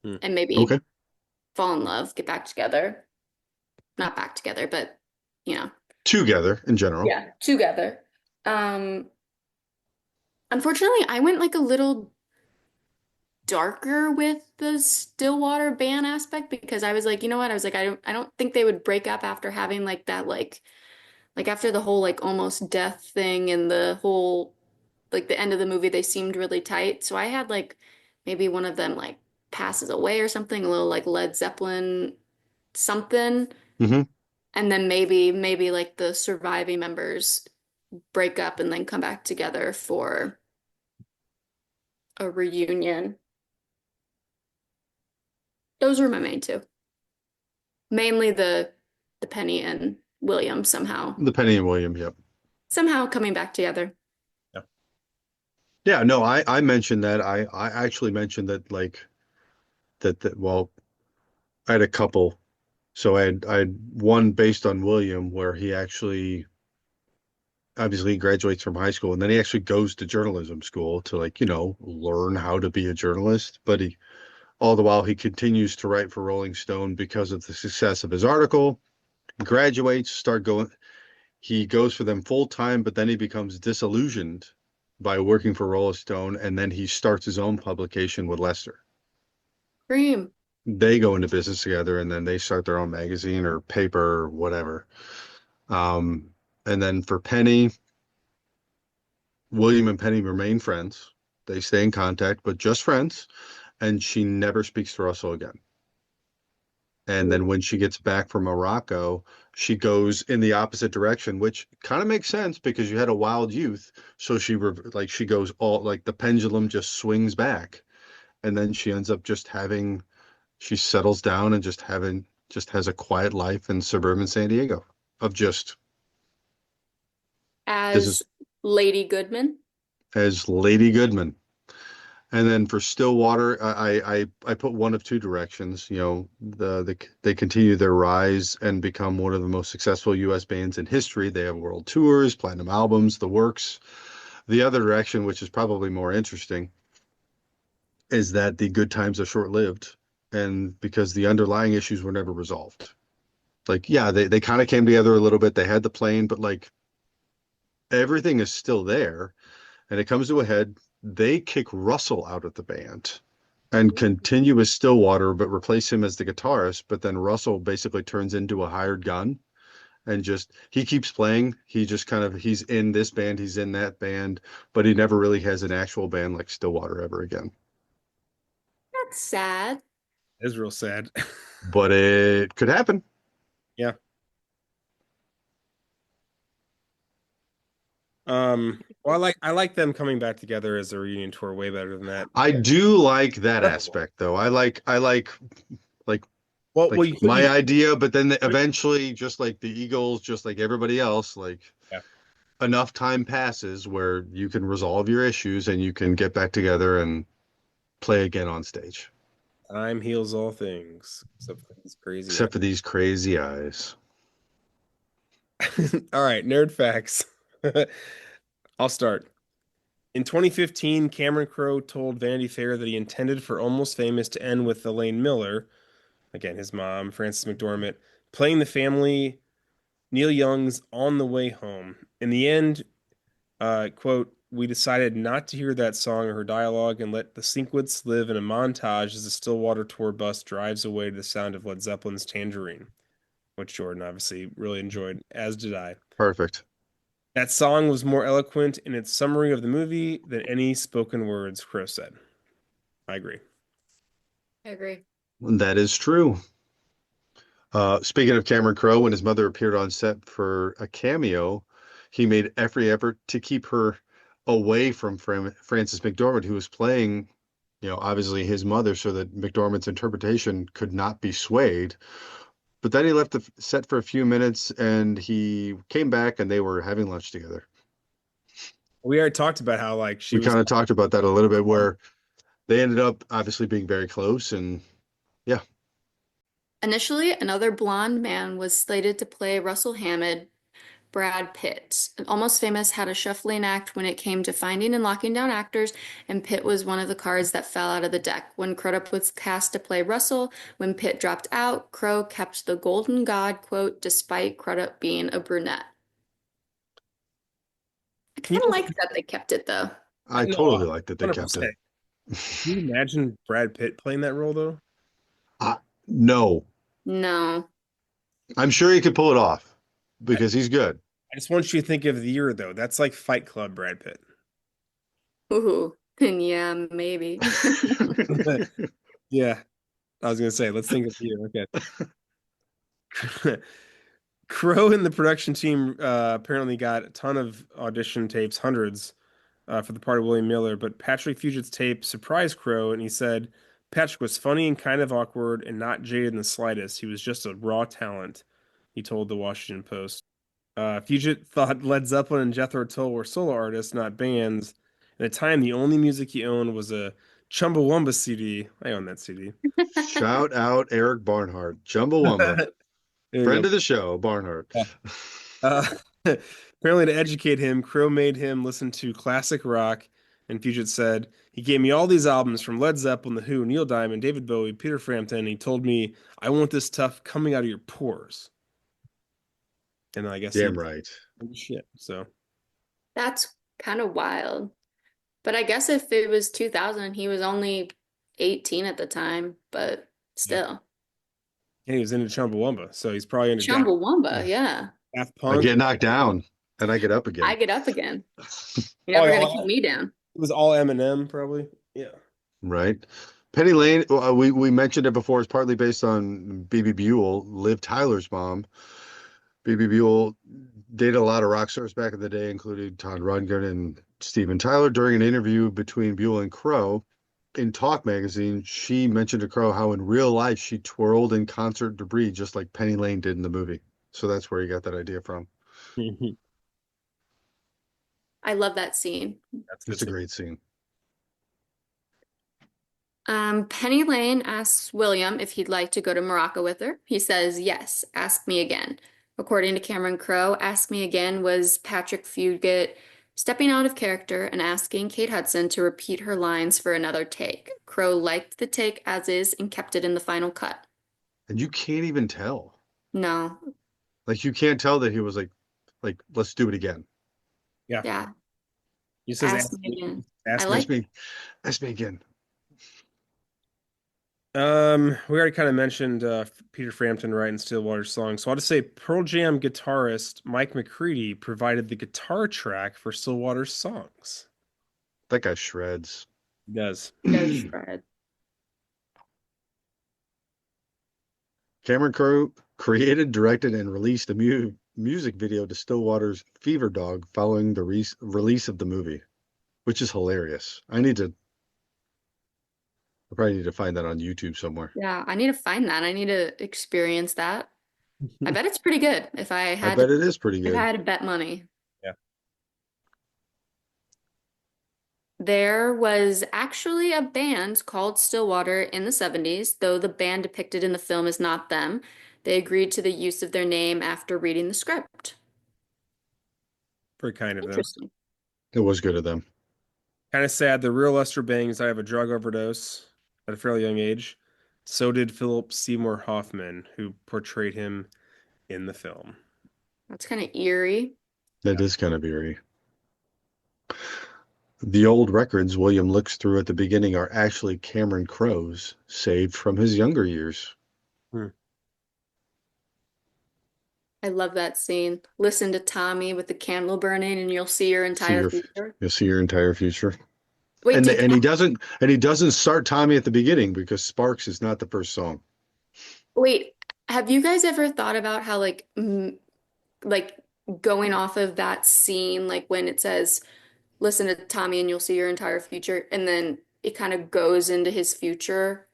Hmm. and maybe Okay. fall in love, get back together. Not back together, but you know, Together in general. yeah, together. Um, Unfortunately, I went like a little darker with the Stillwater band aspect because I was like, you know what? I was like, I don't think they would break up after having like that like after the whole like almost death thing and the whole like the end of the movie they seemed really tight. So I had like maybe one of them like passes away or something, a little like Led Zeppelin something, Hmm. and then maybe like the surviving members break up and then come back together for a reunion. Those were my main two. Mainly the Penny and William The Penny and William, yep. somehow coming back together. Yeah. Yeah, no, I mentioned that. I actually mentioned that like that well, I had a couple. So I had one based on William where he actually obviously he graduates from high school and then he actually goes to journalism school to like, learn how to be a journalist. But he all the while he continues to write for Rolling Stone because of the success of his article. He graduates, he goes for them full time, but then he becomes disillusioned by working for Rolling Stone and then he starts his own publication with Lester. Cream. They go into business together and then they start their own magazine or paper or whatever. Um, and then for Penny, William and Penny remain friends. They stay in contact, but just friends. And she never speaks to Russell again. And then when she gets back from Morocco, she goes in the opposite direction, which kind of makes sense because you had a wild youth. So she goes all like the pendulum just swings back. And then she ends up she settles down and just has a quiet life in suburban San Diego of just this As is Lady Goodman. as Lady Goodman. And then for Stillwater, I put one of two directions. You know, they continue their rise and become one of the most successful U.S. bands in history. They have world tours, platinum albums, the works. The other direction, which is probably more interesting, is that the good times are short-lived, and because the underlying issues were never resolved. Like, yeah, they kind of came together a little bit. They had the plane, but like everything is still there, and it comes to a head. They kick Russell out of the band and continue with Stillwater, but replace him as the guitarist. But then Russell basically turns into a hired gun and just he keeps playing. He just kind of he's in this band, he's in that band, but he never really has an actual band like Stillwater ever again. That's sad. It's real sad. But it could happen. Yeah. Well, I like them coming back together as a reunion tour way better than that. I do like that aspect though. I like Well, like you my idea, but then eventually, just like the Eagles, just like everybody else, like yeah. enough time passes where you can resolve your issues and you can get back together and play again on stage. Time heals all things, except for these crazy. Except for these crazy eyes. All right, nerd facts. I'll start. In 2015, Cameron Crowe told Vanity Fair that he intended for Almost Famous to end with Elaine Miller, again his mom, Frances McDormand, playing the family Neil Young's On the Way Home. In the end, quote, we decided not to hear that song or her dialogue and let the sequence live in a montage as the Stillwater tour bus drives away to the sound of Led Zeppelin's Tangerine, which Jordan obviously really enjoyed, as did I. Perfect. That song was more eloquent in its summary of the movie than any spoken words, Crowe said. I agree. I agree. That is true. Speaking of Cameron Crowe, when his mother appeared on set for a cameo, he made every effort to keep her away from Frances McDormand, who was playing, you know, obviously his mother, so that McDormand's interpretation could not be swayed. But then he left the set for a few minutes and he came back and they were having lunch together. We already talked about how like she We was kind of talked about that a little bit, where they ended up obviously being very close. And yeah, Initially, another blonde man was slated to play Russell Hammond, Brad Pitt. Almost Famous had a shuffling act when it came to finding and locking down actors, and Pitt was one of the cards that fell out of the deck. When Crudup was cast to play Russell, when Pitt dropped out, Crowe kept the Golden God quote despite Crudup being a brunette. I Can kind of you, like that they kept it though. I no, totally liked that they kept 100%. it. Can you imagine Brad Pitt playing that role though? No, No. I'm sure he could pull it off because he's good. I just want you to think of the year though. That's like Fight Club Brad Pitt. Ooh. Then yeah, maybe. Yeah, I was gonna say, let's think of the year. Okay. Crowe and the production team apparently got a ton of audition tapes, hundreds, for the part of William Miller. But Patrick Fugit's tape surprised Crowe, and he said Patrick was funny and kind of awkward and not jaded in the slightest. He was just a raw talent, he told the Washington Post. Fugit thought Led Zeppelin and Jethro Tull were solo artists, not bands. At the time, the only music he owned was a Chumbawamba CD. I own that CD. Shout out Eric Barnhart, Chumbawamba, There you friend go. of the show, Barnhart. Yeah. Uh, apparently, to educate him, Crowe made him listen to classic rock, and Fugit said, he gave me all these albums from Led Zeppelin, The Who, Neil Diamond, David Bowie, Peter Frampton, and he told me, I want this stuff coming out of your pores. And I guess he Damn right. shit. So That's kind of wild. But I guess if it was 2000, he was only 18 at the time, but still. and he was into Chumbawamba, so he's probably into Chumbawamba, yeah. Daft I Punk. get knocked down and I get up I again. get up again. You're never Oh, gonna yeah. keep me down. It was all Eminem, probably. Yeah. Right. Penny Lane, we mentioned it before, it's partly based on BB Buell, Liv Tyler's mom. BB Buell dated a lot of rock stars back in the day, including Todd Rundgren and Steven Tyler. During an interview between Buell and Crowe in Talk magazine, she mentioned to Crowe how in real life she twirled in concert debris just like Penny Lane did in the movie. So that's where he got that idea from. I love that scene. It's a great scene. Penny Lane asks William if he'd like to go to Morocco with her. He says, yes, ask me again. According to Cameron Crowe, Ask Me Again was Patrick Fugit stepping out of character and asking Kate Hudson to repeat her lines for another take. Crowe liked the take as is and kept it in the final cut. And you can't even tell. No. Like you can't tell that he was like, let's do it again. Yeah. He says, Ask me again. ask I me. like Ask me again. We already kind of mentioned Peter Frampton writing Stillwater's song, so I'll just say Pearl Jam guitarist Mike McCready provided the guitar track for Stillwater's songs. That guy shreds. He does. Fred. Cameron Crowe created, directed, and released a music video to Stillwater's Fever Dog following the release of the movie, which is hilarious. I probably need to find that on YouTube somewhere. Yeah, I need to find that. I need to experience that. I bet it's pretty good if I I had bet it is pretty if I good. had to bet money. Yeah. There was actually a band called Stillwater in the 70s, though the band depicted in the film is not them. They agreed to the use of their name after reading the script. Very kind of them. Interesting. It was good of them. Kind of sad. The real Lester Bangs died of a drug overdose at a fairly young age. So did Philip Seymour Hoffman, who portrayed him in the film. That's kind of eerie. That is kind of eerie. The old records William looks through at the beginning are actually Cameron Crowe's, saved from his younger years. I love that scene. Listen to Tommy with the candle burning, and you'll see your entire future. You'll see your entire future. Wait, And he doesn't start Tommy at the beginning because Sparks is not the first song. wait, have you guys ever thought about how like going off of that scene, like when it says, listen to Tommy and you'll see your entire future, and then it kind of goes into his future,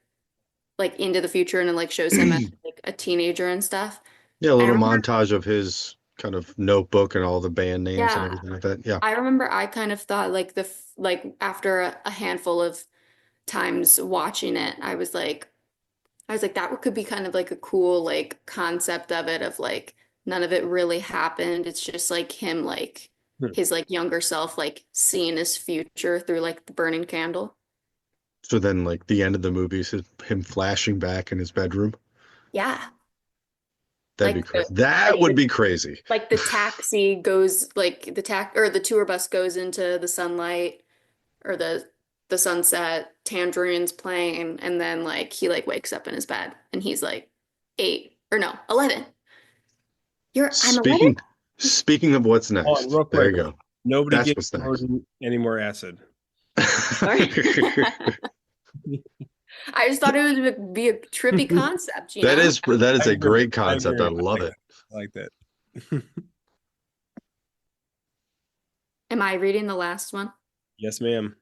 like into the future, and it like shows him as like a teenager and stuff. Yeah, a I little remember, montage of his kind of notebook and all the band names and yeah, everything like that. Yeah. I remember I kind of thought like like after a handful of times watching it, I was like that could be kind of like a cool like concept of it of like none of it really happened. It's just like him like his like younger self like seeing his future through like the burning candle. So then like the end of the movie is him flashing back in his bedroom. Yeah. That'd be Like crazy. That would be crazy. like the taxi goes like or the tour bus goes into the sunlight or the sunset, Tangerine's playing, and then like he like wakes up in his bed and he's like 8 or no, 11. I'm 11? Speaking of what's Oh, next, and real there you quick, go. nobody That's gives what's next. Jordan any more acid. Sorry. I just thought it would be a trippy concept, you That know? is I a agree. great I concept. agree. I love it. I like that. Am I reading the last one? Yes, ma'am.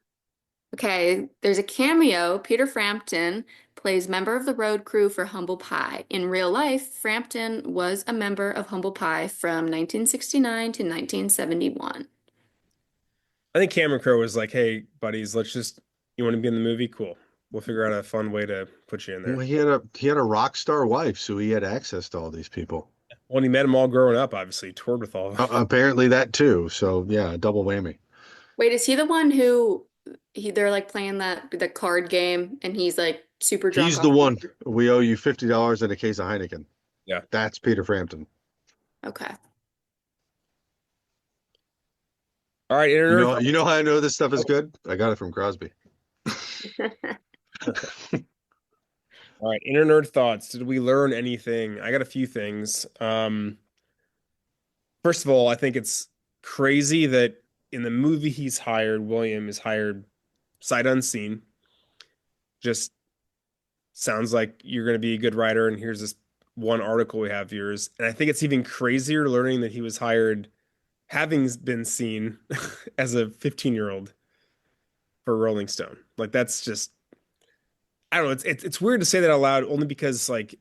Okay, there's a cameo. Peter Frampton plays member of the road crew for Humble Pie. In real life, Frampton was a member of Humble Pie from 1969 to 1971. I think Cameron Crowe was like, "Hey, buddies, you want to be in the movie? Cool. We'll figure out a fun way to put you in there." Well, he had a rock star wife, so he had access to all these people. Well, he met them all growing up, obviously. He toured with all of them. Apparently that too. So yeah, double whammy. Wait, is he the one who they're like playing the card game and he's like super drunk He's off the of one. liquor? We owe you $50 and a case of Heineken. Yeah. That's Peter Frampton. Okay. All right, You know how I know this stuff is good? I got it from Crosby. All right, inner nerd thoughts. Did we learn anything? I got a few things. First of all, I think it's crazy that in the movie he's hired, William is hired sight unseen. Just sounds like you're going to be a good writer, and here's this one article we have yours. And I think it's even crazier learning that he was hired having been seen as a 15-year-old for Rolling Stone. Like that's just I don't know. It's weird to say that out loud, only because like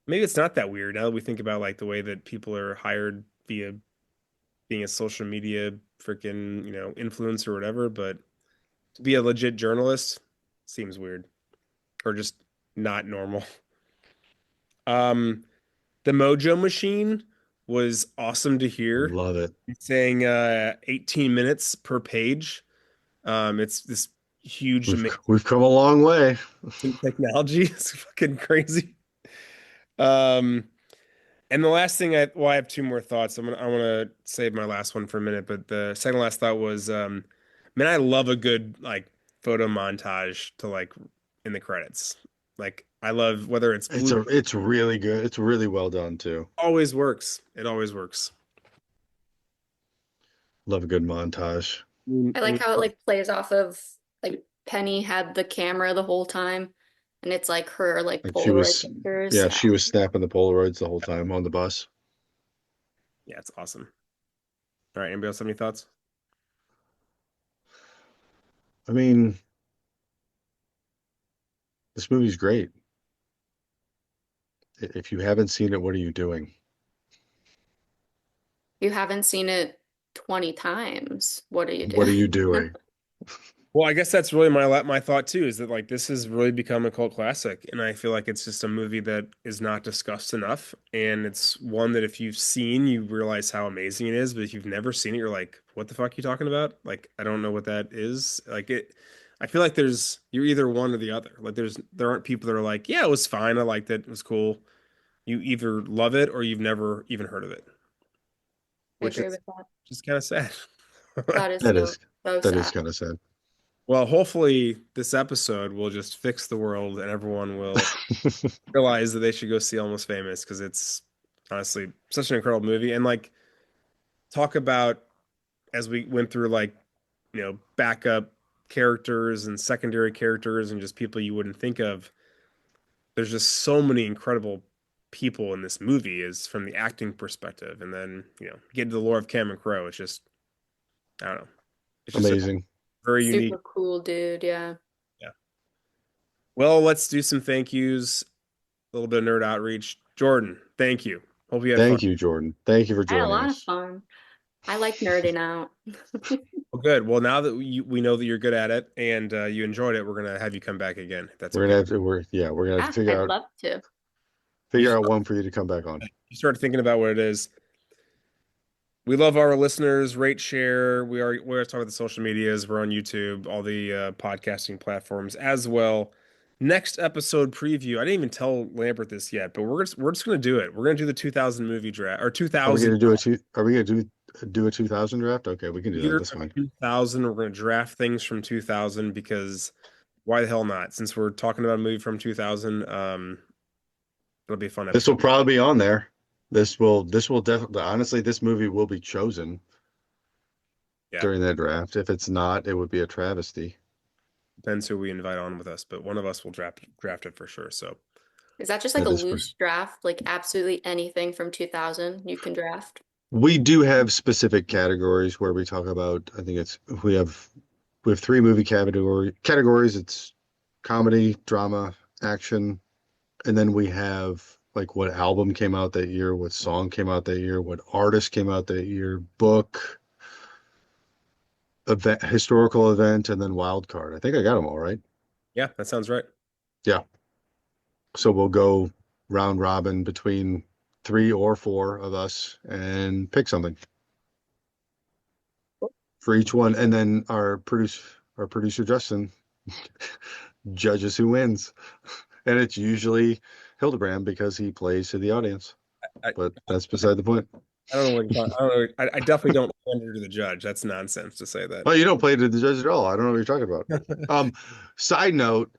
maybe it's not that weird now that we think about like the way that people are hired via being a social media freaking, influencer or whatever, but to be a legit journalist seems weird or just not normal. Um, the Mojo Machine was awesome to hear. Love it. It's saying 18 minutes per page. It's this huge We've come a long way. amazing technology. It's fucking crazy. And the last thing I have two more thoughts. I want to save my last one for a minute, but the second last thought was, man, I love a good like photo montage to like in the credits. Like I love whether it's It's really good. It's really well done too. always works. It always works. Love a good montage. I like how it like plays off of like Penny had the camera the whole time, and it's like her like Like Polaroid pictures. yeah, she was snapping the Polaroids the whole time on the bus. Yeah, it's awesome. All right, anybody else have any thoughts? I mean, this movie's great. If you haven't seen it, what are you doing? You haven't seen it 20 times. What are you What are doing? you doing? Well, I guess that's really my thought too, is that like this has really become a cult classic, and I feel like it's just a movie that is not discussed enough, and it's one that if you've seen, you realize how amazing it is, but if you've never seen it, you're like, what the fuck are you talking about? Like, I don't know what that is. Like it, I feel like you're either one or the other. Like there aren't people that are like, yeah, it was fine, I liked it, it was cool. You either love it or you've never even heard of it, I which agree is with that. just kind of sad. That is That so is so that is sad. kind of sad. Well, hopefully this episode will just fix the world and everyone will realize that they should go see Almost Famous because it's honestly such an incredible movie. And like talk about as we went through like, backup characters and secondary characters and just people you wouldn't think of. There's just so many incredible people in this movie is from the acting perspective. And then, get to the lore of Cameron Crowe. It's just, I don't know. It's just a Amazing. very unique. Super cool dude, yeah. Yeah. Well, let's do some thank yous. A little bit of nerd outreach. Jordan, thank you. Hope you had fun. Thank you, Jordan. Thank you for I had a joining lot of us. fun. I like nerding out. Well, good. Well, now that we know that you're good at it and you enjoyed it, we're gonna have you come back again. If that's We're okay. gonna have to we're gonna have to Yeah, I'd love to. figure out one for you to come back on. You start thinking about what it is. We love our listeners. Rate, share. We're talking about the social medias. We're on YouTube, all the podcasting platforms as well. Next episode preview. I didn't even tell Lambert this yet, but we're just gonna do it. We're gonna do the 2000 movie draft or Are we 2000. gonna do Are we gonna do a 2000 draft? Okay, we can do that. Year That's fine. 2000. We're gonna draft things from 2000 because why the hell not? Since we're talking about a movie from 2000, it'll be a fun This will episode. probably be on there. This will definitely, honestly, this movie will be chosen Yeah. during that draft. If it's not, it would be a travesty. Depends who we invite on with us, but one of us will draft it for sure. So Is that just like That a is loose draft? Like absolutely anything from 2000 you can draft? We do have specific categories where we talk about, I think we have 3 movie categories. It's comedy, drama, action, and then we have like what album came out that year, what song came out that year, what artist came out that year, book, event, historical event, and then wild card. I think I got them all right. yeah, that sounds right. Yeah. So we'll go round robin between 3 or 4 of us and pick something for each one, and then our producer Justin judges who wins, and it's usually Hildebrand because he plays to the audience. But that's beside the point. I don't know what you're talking. I don't know. I definitely don't pander to the judge. That's nonsense to say that. Oh, you don't play to the judge at all. I don't know what you're talking about. Side note,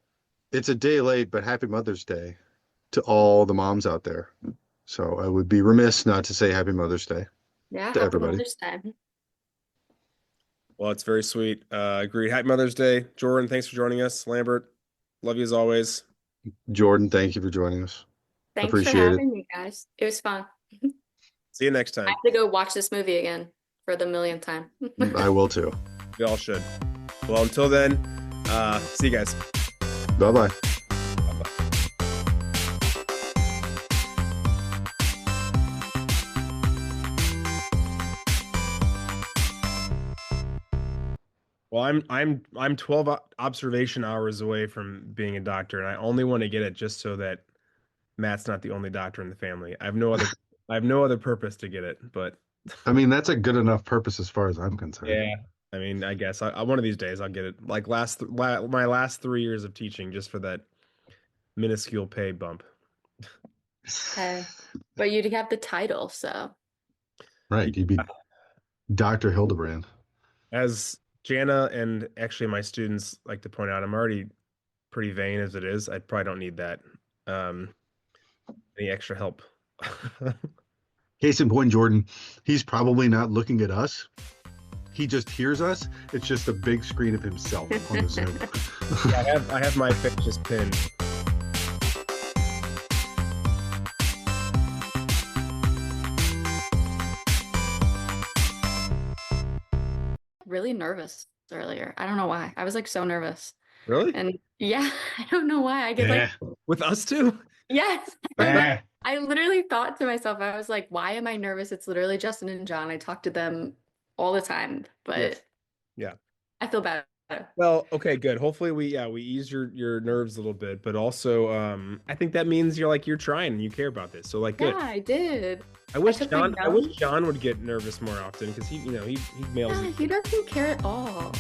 it's a day late, but happy Mother's Day to all the moms out there. So I would be remiss not to say happy Mother's Day. Yeah, To happy everybody. Mother's Day. Well, it's very sweet. Agreed. Happy Mother's Day, Jordan. Thanks for joining us. Lambert, love you as always. Jordan, thank you for joining us. Thanks for Appreciate it. having me, guys. It was fun. See you next I time. have to go watch this movie again for the millionth time. I will too. We all should. Well, until then, see you guys. Bye-bye. Well, I'm 12 observation hours away from being a doctor, and I only want to get it just so that Matt's not the only doctor in the family. I have no other purpose to get it, but I mean, that's a good enough purpose as far as I'm concerned. yeah. I mean, I guess one of these days I'll get it. Like my last 3 years of teaching, just for that minuscule pay bump. Okay. But you'd have the title, so Right. You'd be Dr. Hildebrand. As Jana and actually my students like to point out, I'm already pretty vain as it is. I probably don't need that. Um, any extra help? Case in point, Jordan, he's probably not looking at us. He just hears us. It's just a big screen of himself on the Zoom. I have my face just pinned. really nervous earlier. I don't know why. I was like so nervous. Really? And yeah, I don't know why. I get like, With us too? yes. Eh. I literally thought to myself, I was like, why am I nervous? It's literally Justin and John. I talk to them all the time, but Yes. Yeah. I feel better. Well, okay, good. Hopefully we ease your nerves a little bit, but also I think that means you're trying and you care about this. So like good. Yeah, I did. I wish took my John notes. would get nervous more often because he he'd mails. Yeah, he doesn't care at all.